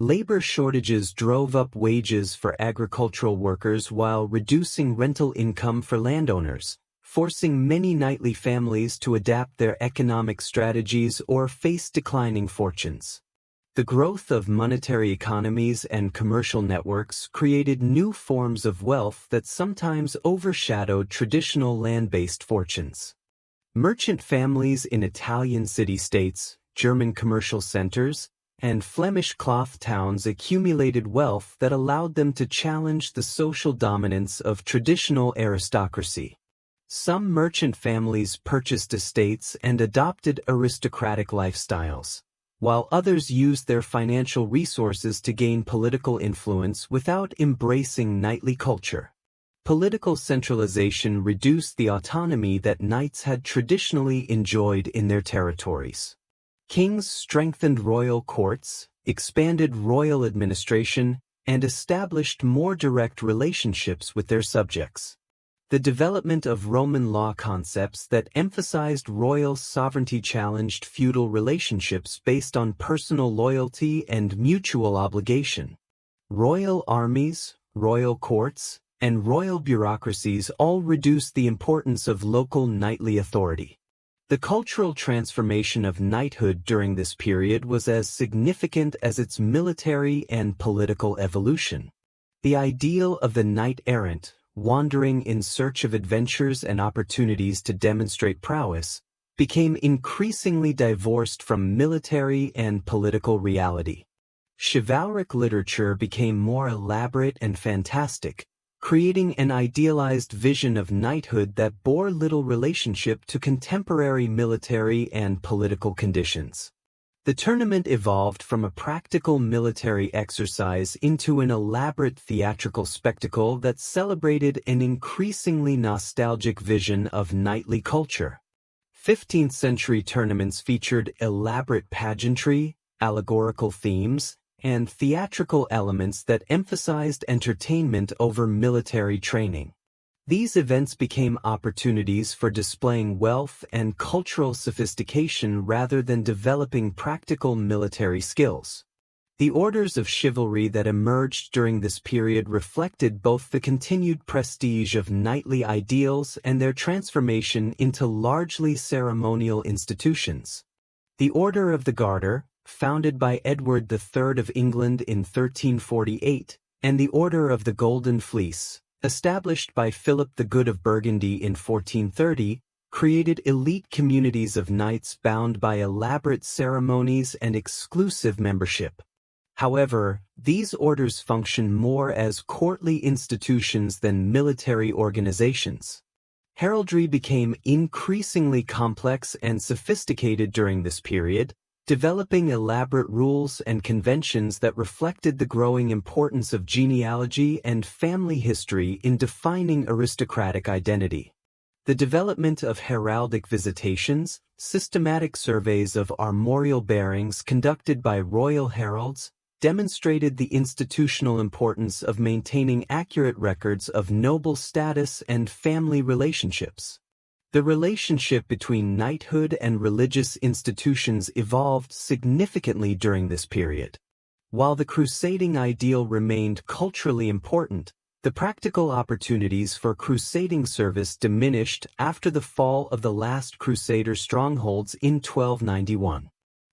Labor shortages drove up wages for agricultural workers while reducing rental income for landowners, forcing many knightly families to adapt their economic strategies or face declining fortunes. The growth of monetary economies and commercial networks created new forms of wealth that sometimes overshadowed traditional land-based fortunes. Merchant families in Italian city-states, German commercial centers, and Flemish cloth towns accumulated wealth that allowed them to challenge the social dominance of traditional aristocracy. Some merchant families purchased estates and adopted aristocratic lifestyles, while others used their financial resources to gain political influence without embracing knightly culture. Political centralization reduced the autonomy that knights had traditionally enjoyed in their territories. Kings strengthened royal courts, expanded royal administration, and established more direct relationships with their subjects. The development of Roman law concepts that emphasized royal sovereignty challenged feudal relationships based on personal loyalty and mutual obligation. Royal armies, royal courts, and royal bureaucracies all reduced the importance of local knightly authority. The cultural transformation of knighthood during this period was as significant as its military and political evolution. The ideal of the knight-errant, wandering in search of adventures and opportunities to demonstrate prowess, became increasingly divorced from military and political reality. Chivalric literature became more elaborate and fantastic, creating an idealized vision of knighthood that bore little relationship to contemporary military and political conditions. The tournament evolved from a practical military exercise into an elaborate theatrical spectacle that celebrated an increasingly nostalgic vision of knightly culture. 15th century tournaments featured elaborate pageantry, allegorical themes, and theatrical elements that emphasized entertainment over military training. These events became opportunities for displaying wealth and cultural sophistication rather than developing practical military skills. The orders of chivalry that emerged during this period reflected both the continued prestige of knightly ideals and their transformation into largely ceremonial institutions. The Order of the Garter, founded by Edward III of England in 1348, and the Order of the Golden Fleece, established by Philip the Good of Burgundy in 1430, created elite communities of knights bound by elaborate ceremonies and exclusive membership. However, these orders function more as courtly institutions than military organizations. Heraldry became increasingly complex and sophisticated during this period, developing elaborate rules and conventions that reflected the growing importance of genealogy and family history in defining aristocratic identity. The development of heraldic visitations, systematic surveys of armorial bearings conducted by royal heralds, demonstrated the institutional importance of maintaining accurate records of noble status and family relationships. The relationship between knighthood and religious institutions evolved significantly during this period. While the crusading ideal remained culturally important, the practical opportunities for crusading service diminished after the fall of the last Crusader strongholds in 1291.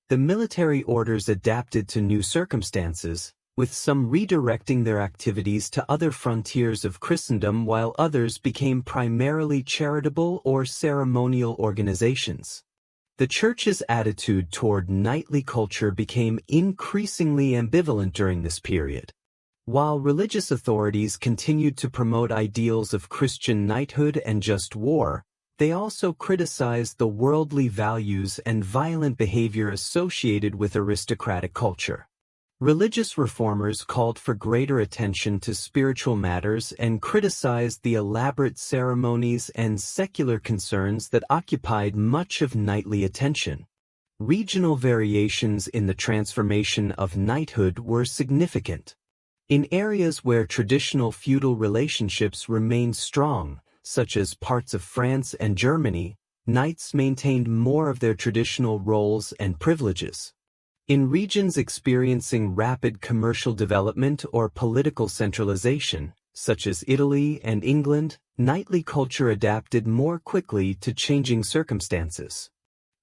The military orders adapted to new circumstances, with some redirecting their activities to other frontiers of Christendom while others became primarily charitable or ceremonial organizations. The Church's attitude toward knightly culture became increasingly ambivalent during this period. While religious authorities continued to promote ideals of Christian knighthood and just war, they also criticized the worldly values and violent behavior associated with aristocratic culture. Religious reformers called for greater attention to spiritual matters and criticized the elaborate ceremonies and secular concerns that occupied much of knightly attention. Regional variations in the transformation of knighthood were significant. In areas where traditional feudal relationships remained strong, such as parts of France and Germany, knights maintained more of their traditional roles and privileges. In regions experiencing rapid commercial development or political centralization, such as Italy and England, knightly culture adapted more quickly to changing circumstances.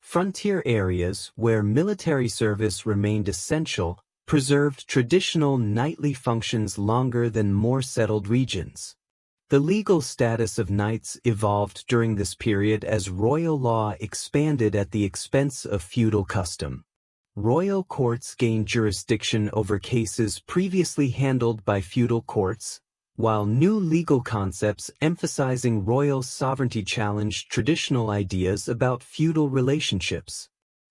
Frontier areas, where military service remained essential, preserved traditional knightly functions longer than more settled regions. The legal status of knights evolved during this period as royal law expanded at the expense of feudal custom. Royal courts gained jurisdiction over cases previously handled by feudal courts, while new legal concepts emphasizing royal sovereignty challenged traditional ideas about feudal relationships.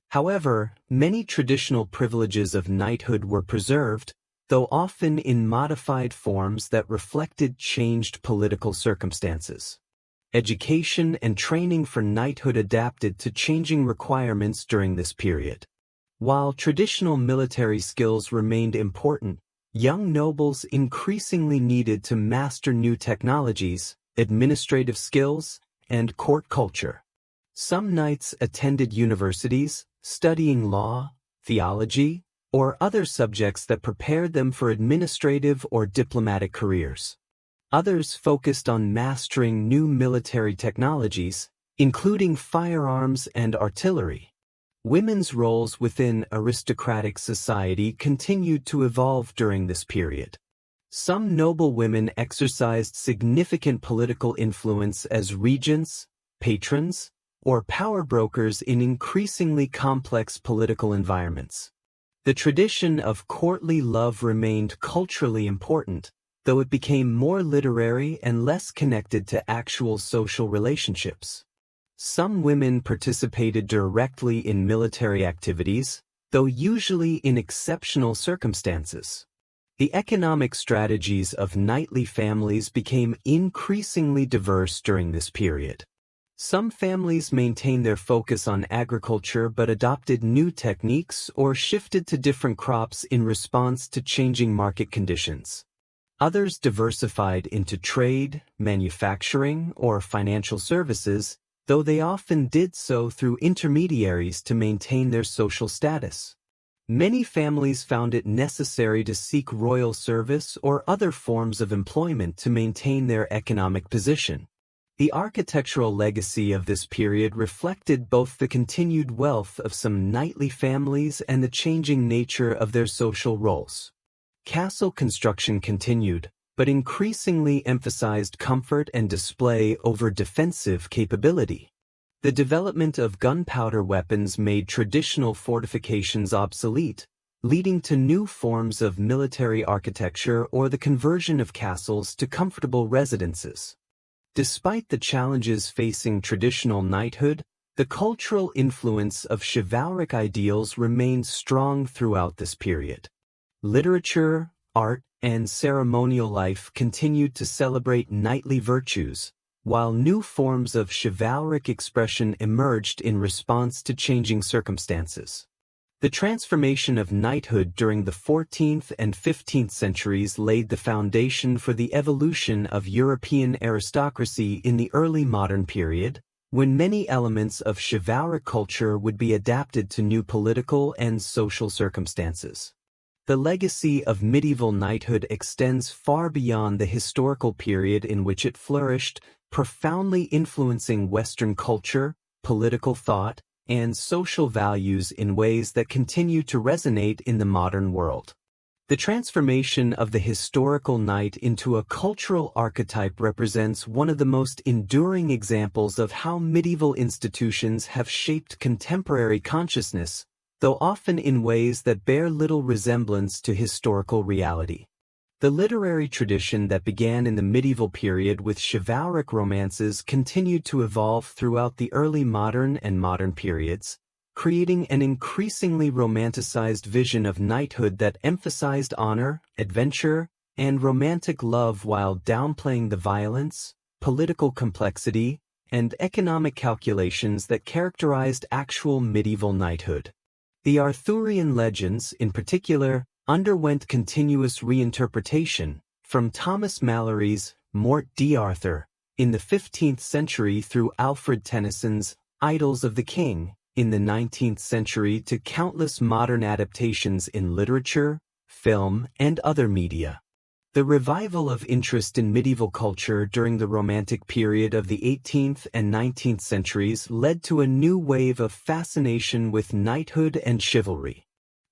However, many traditional privileges of knighthood were preserved, though often in modified forms that reflected changed political circumstances. Education and training for knighthood adapted to changing requirements during this period. While traditional military skills remained important, young nobles increasingly needed to master new technologies, administrative skills, and court culture. Some knights attended universities, studying law, theology, or other subjects that prepared them for administrative or diplomatic careers. Others focused on mastering new military technologies, including firearms and artillery. Women's roles within aristocratic society continued to evolve during this period. Some noble women exercised significant political influence as regents, patrons, or power brokers in increasingly complex political environments. The tradition of courtly love remained culturally important, though it became more literary and less connected to actual social relationships. Some women participated directly in military activities, though usually in exceptional circumstances. The economic strategies of knightly families became increasingly diverse during this period. Some families maintained their focus on agriculture but adopted new techniques or shifted to different crops in response to changing market conditions. Others diversified into trade, manufacturing, or financial services, though they often did so through intermediaries to maintain their social status. Many families found it necessary to seek royal service or other forms of employment to maintain their economic position. The architectural legacy of this period reflected both the continued wealth of some knightly families and the changing nature of their social roles. Castle construction continued, but increasingly emphasized comfort and display over defensive capability. The development of gunpowder weapons made traditional fortifications obsolete, leading to new forms of military architecture or the conversion of castles to comfortable residences. Despite the challenges facing traditional knighthood, the cultural influence of chivalric ideals remained strong throughout this period. Literature, art, and ceremonial life continued to celebrate knightly virtues, while new forms of chivalric expression emerged in response to changing circumstances. The transformation of knighthood during the 14th and 15th centuries laid the foundation for the evolution of European aristocracy in the early modern period, when many elements of chivalric culture would be adapted to new political and social circumstances. The legacy of medieval knighthood extends far beyond the historical period in which it flourished, profoundly influencing Western culture, political thought, and social values in ways that continue to resonate in the modern world. The transformation of the historical knight into a cultural archetype represents one of the most enduring examples of how medieval institutions have shaped contemporary consciousness, though often in ways that bear little resemblance to historical reality. The literary tradition that began in the medieval period with chivalric romances continued to evolve throughout the early modern and modern periods, creating an increasingly romanticized vision of knighthood that emphasized honor, adventure, and romantic love while downplaying the violence, political complexity, and economic calculations that characterized actual medieval knighthood. The Arthurian legends, in particular, underwent continuous reinterpretation, from Thomas Malory's Morte d'Arthur in the 15th century through Alfred Tennyson's Idylls of the King in the 19th century to countless modern adaptations in literature, film, and other media. The revival of interest in medieval culture during the Romantic period of the 18th and 19th centuries led to a new wave of fascination with knighthood and chivalry.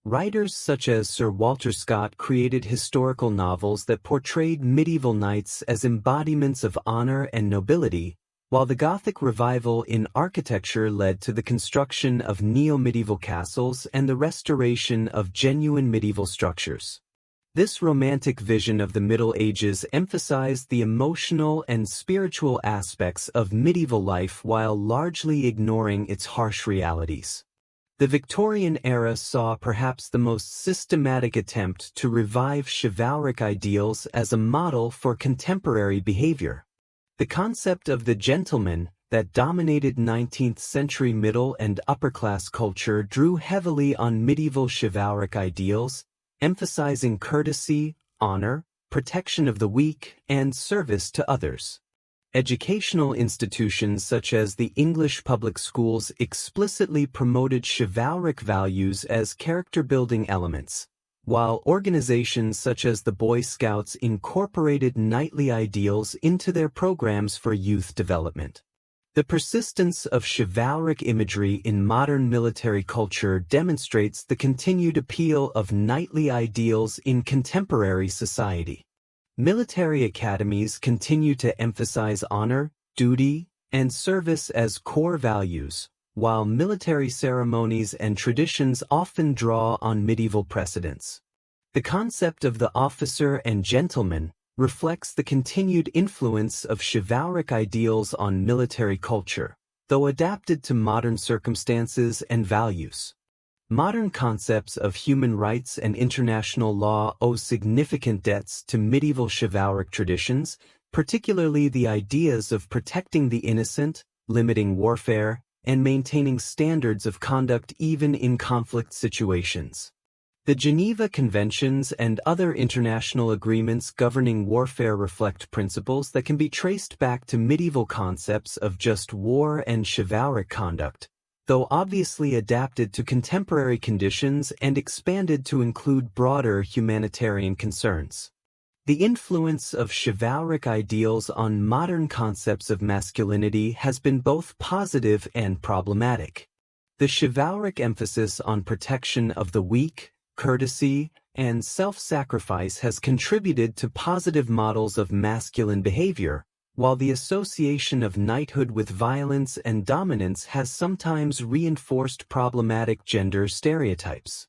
Writers such as Sir Walter Scott created historical novels that portrayed medieval knights as embodiments of honor and nobility, while the Gothic revival in architecture led to the construction of neo-medieval castles and the restoration of genuine medieval structures. This romantic vision of the Middle Ages emphasized the emotional and spiritual aspects of medieval life while largely ignoring its harsh realities. The Victorian era saw perhaps the most systematic attempt to revive chivalric ideals as a model for contemporary behavior. The concept of the gentleman that dominated 19th-century middle and upper-class culture drew heavily on medieval chivalric ideals, emphasizing courtesy, honor, protection of the weak, and service to others. Educational institutions such as the English public schools explicitly promoted chivalric values as character-building elements, while organizations such as the Boy Scouts incorporated knightly ideals into their programs for youth development. The persistence of chivalric imagery in modern military culture demonstrates the continued appeal of knightly ideals in contemporary society. Military academies continue to emphasize honor, duty, and service as core values, while military ceremonies and traditions often draw on medieval precedents. The concept of the officer and gentleman reflects the continued influence of chivalric ideals on military culture, though adapted to modern circumstances and values. Modern concepts of human rights and international law owe significant debts to medieval chivalric traditions, particularly the ideas of protecting the innocent, limiting warfare, and maintaining standards of conduct even in conflict situations. The Geneva Conventions and other international agreements governing warfare reflect principles that can be traced back to medieval concepts of just war and chivalric conduct, though obviously adapted to contemporary conditions and expanded to include broader humanitarian concerns. The influence of chivalric ideals on modern concepts of masculinity has been both positive and problematic. The chivalric emphasis on protection of the weak, courtesy, and self-sacrifice has contributed to positive models of masculine behavior, while the association of knighthood with violence and dominance has sometimes reinforced problematic gender stereotypes.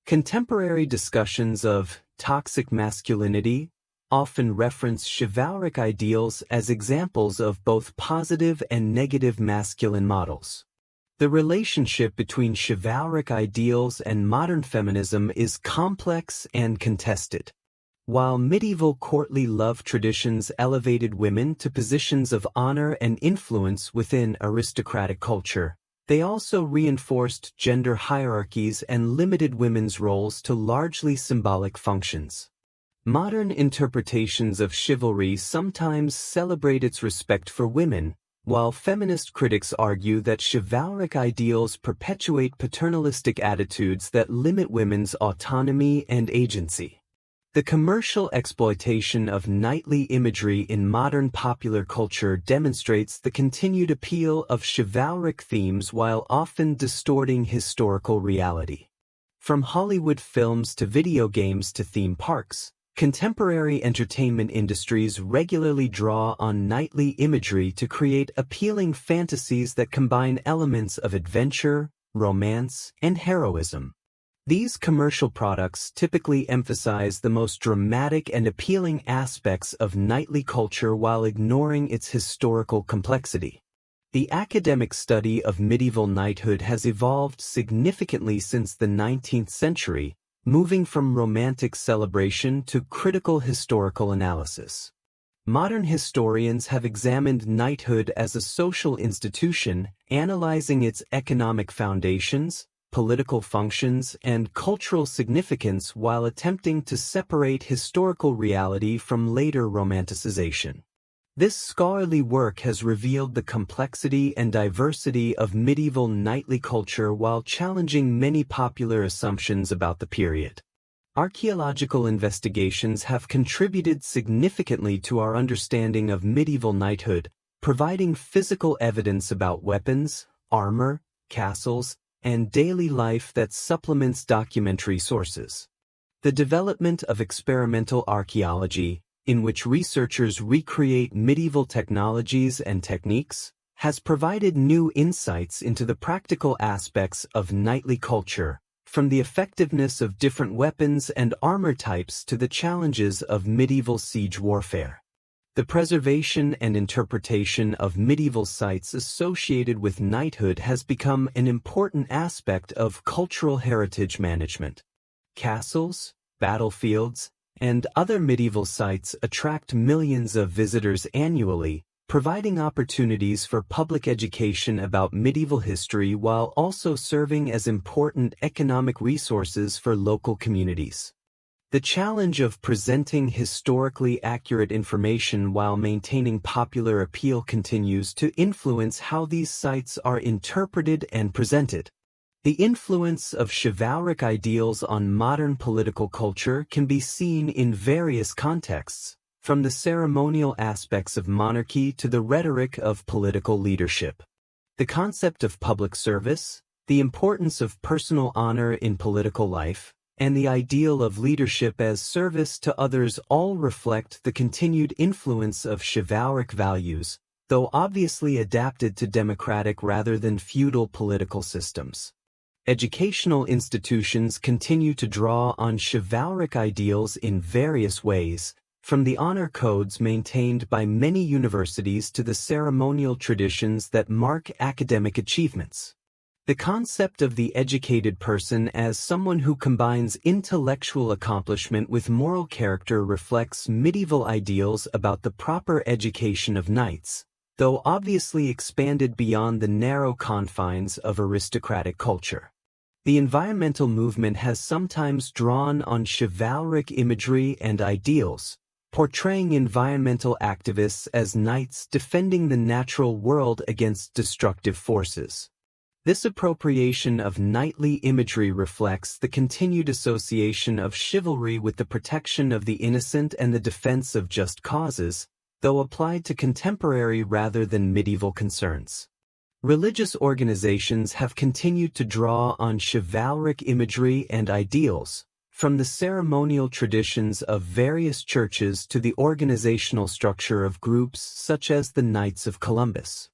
Contemporary discussions of toxic masculinity often reference chivalric ideals as examples of both positive and negative masculine models. The relationship between chivalric ideals and modern feminism is complex and contested. While medieval courtly love traditions elevated women to positions of honor and influence within aristocratic culture, they also reinforced gender hierarchies and limited women's roles to largely symbolic functions. Modern interpretations of chivalry sometimes celebrate its respect for women, while feminist critics argue that chivalric ideals perpetuate paternalistic attitudes that limit women's autonomy and agency. The commercial exploitation of knightly imagery in modern popular culture demonstrates the continued appeal of chivalric themes while often distorting historical reality. From Hollywood films to video games to theme parks, contemporary entertainment industries regularly draw on knightly imagery to create appealing fantasies that combine elements of adventure, romance, and heroism. These commercial products typically emphasize the most dramatic and appealing aspects of knightly culture while ignoring its historical complexity. The academic study of medieval knighthood has evolved significantly since the 19th century, moving from romantic celebration to critical historical analysis. Modern historians have examined knighthood as a social institution, analyzing its economic foundations, political functions, and cultural significance while attempting to separate historical reality from later romanticization. This scholarly work has revealed the complexity and diversity of medieval knightly culture while challenging many popular assumptions about the period. Archaeological investigations have contributed significantly to our understanding of medieval knighthood, providing physical evidence about weapons, armor, castles, and daily life that supplements documentary sources. The development of experimental archaeology, in which researchers recreate medieval technologies and techniques, has provided new insights into the practical aspects of knightly culture, from the effectiveness of different weapons and armor types to the challenges of medieval siege warfare. The preservation and interpretation of medieval sites associated with knighthood has become an important aspect of cultural heritage management. Castles, battlefields, and other medieval sites attract millions of visitors annually, providing opportunities for public education about medieval history while also serving as important economic resources for local communities. The challenge of presenting historically accurate information while maintaining popular appeal continues to influence how these sites are interpreted and presented. The influence of chivalric ideals on modern political culture can be seen in various contexts, from the ceremonial aspects of monarchy to the rhetoric of political leadership. The concept of public service, the importance of personal honor in political life, and the ideal of leadership as service to others all reflect the continued influence of chivalric values, though obviously adapted to democratic rather than feudal political systems. Educational institutions continue to draw on chivalric ideals in various ways, from the honor codes maintained by many universities to the ceremonial traditions that mark academic achievements. The concept of the educated person as someone who combines intellectual accomplishment with moral character reflects medieval ideals about the proper education of knights, though obviously expanded beyond the narrow confines of aristocratic culture. The environmental movement has sometimes drawn on chivalric imagery and ideals, portraying environmental activists as knights defending the natural world against destructive forces. This appropriation of knightly imagery reflects the continued association of chivalry with the protection of the innocent and the defense of just causes, though applied to contemporary rather than medieval concerns. Religious organizations have continued to draw on chivalric imagery and ideals, from the ceremonial traditions of various churches to the organizational structure of groups such as the Knights of Columbus.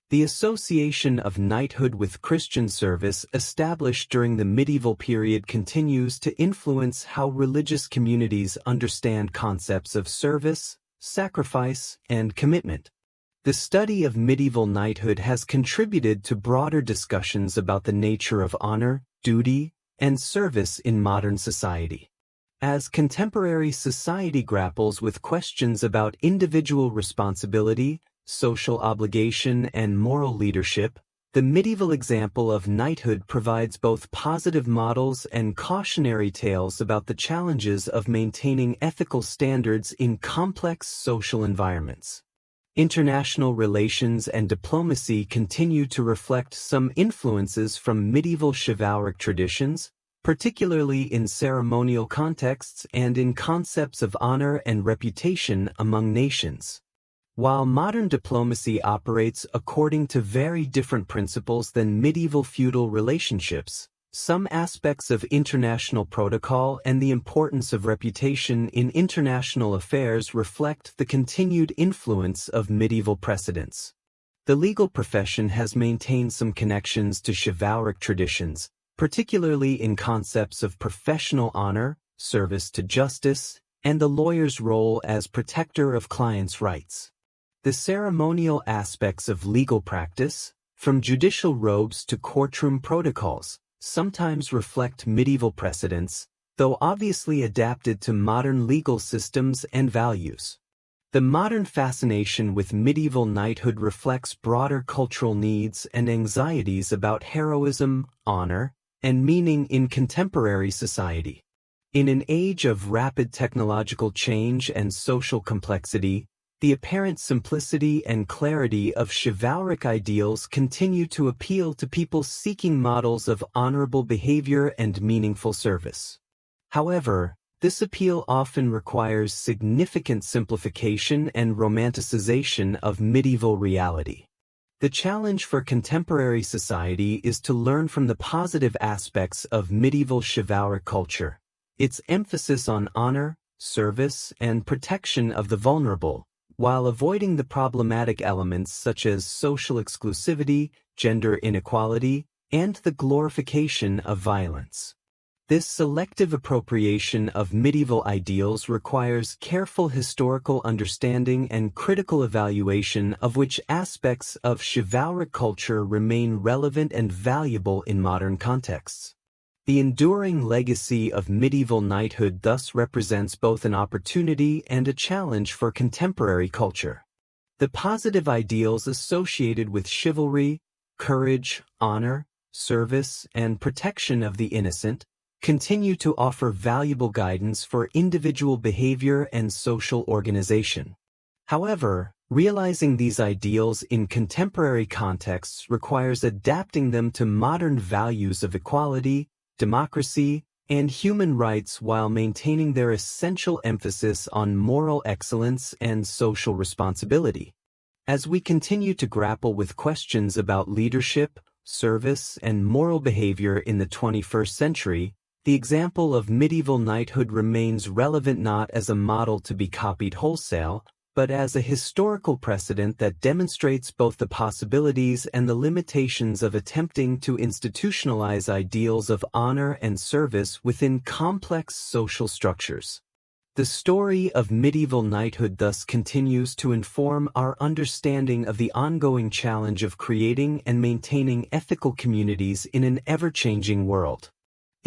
The association of knighthood with Christian service established during the medieval period continues to influence how religious communities understand concepts of service, sacrifice, and commitment. The study of medieval knighthood has contributed to broader discussions about the nature of honor, duty, and service in modern society. As contemporary society grapples with questions about individual responsibility, social obligation, and moral leadership, the medieval example of knighthood provides both positive models and cautionary tales about the challenges of maintaining ethical standards in complex social environments. International relations and diplomacy continue to reflect some influences from medieval chivalric traditions, particularly in ceremonial contexts and in concepts of honor and reputation among nations. While modern diplomacy operates according to very different principles than medieval feudal relationships, some aspects of international protocol and the importance of reputation in international affairs reflect the continued influence of medieval precedents. The legal profession has maintained some connections to chivalric traditions, particularly in concepts of professional honor, service to justice, and the lawyer's role as protector of clients' rights. The ceremonial aspects of legal practice, from judicial robes to courtroom protocols, sometimes reflect medieval precedents, though obviously adapted to modern legal systems and values. The modern fascination with medieval knighthood reflects broader cultural needs and anxieties about heroism, honor, and meaning in contemporary society. In an age of rapid technological change and social complexity, the apparent simplicity and clarity of chivalric ideals continue to appeal to people seeking models of honorable behavior and meaningful service. However, this appeal often requires significant simplification and romanticization of medieval reality. The challenge for contemporary society is to learn from the positive aspects of medieval chivalric culture, its emphasis on honor, service, and protection of the vulnerable, while avoiding the problematic elements such as social exclusivity, gender inequality, and the glorification of violence. This selective appropriation of medieval ideals requires careful historical understanding and critical evaluation of which aspects of chivalric culture remain relevant and valuable in modern contexts. The enduring legacy of medieval knighthood thus represents both an opportunity and a challenge for contemporary culture. The positive ideals associated with chivalry, courage, honor, service, and protection of the innocent continue to offer valuable guidance for individual behavior and social organization. However, realizing these ideals in contemporary contexts requires adapting them to modern values of equality, democracy, and human rights while maintaining their essential emphasis on moral excellence and social responsibility. As we continue to grapple with questions about leadership, service, and moral behavior in the 21st century, the example of medieval knighthood remains relevant not as a model to be copied wholesale, but as a historical precedent that demonstrates both the possibilities and the limitations of attempting to institutionalize ideals of honor and service within complex social structures. The story of medieval knighthood thus continues to inform our understanding of the ongoing challenge of creating and maintaining ethical communities in an ever-changing world.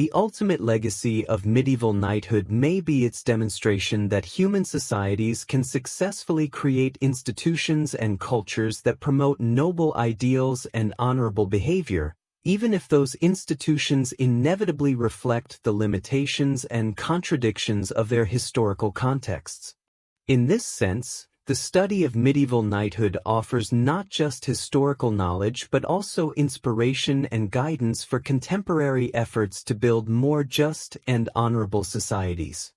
The ultimate legacy of medieval knighthood may be its demonstration that human societies can successfully create institutions and cultures that promote noble ideals and honorable behavior, even if those institutions inevitably reflect the limitations and contradictions of their historical contexts. In this sense, the study of medieval knighthood offers not just historical knowledge but also inspiration and guidance for contemporary efforts to build more just and honorable societies.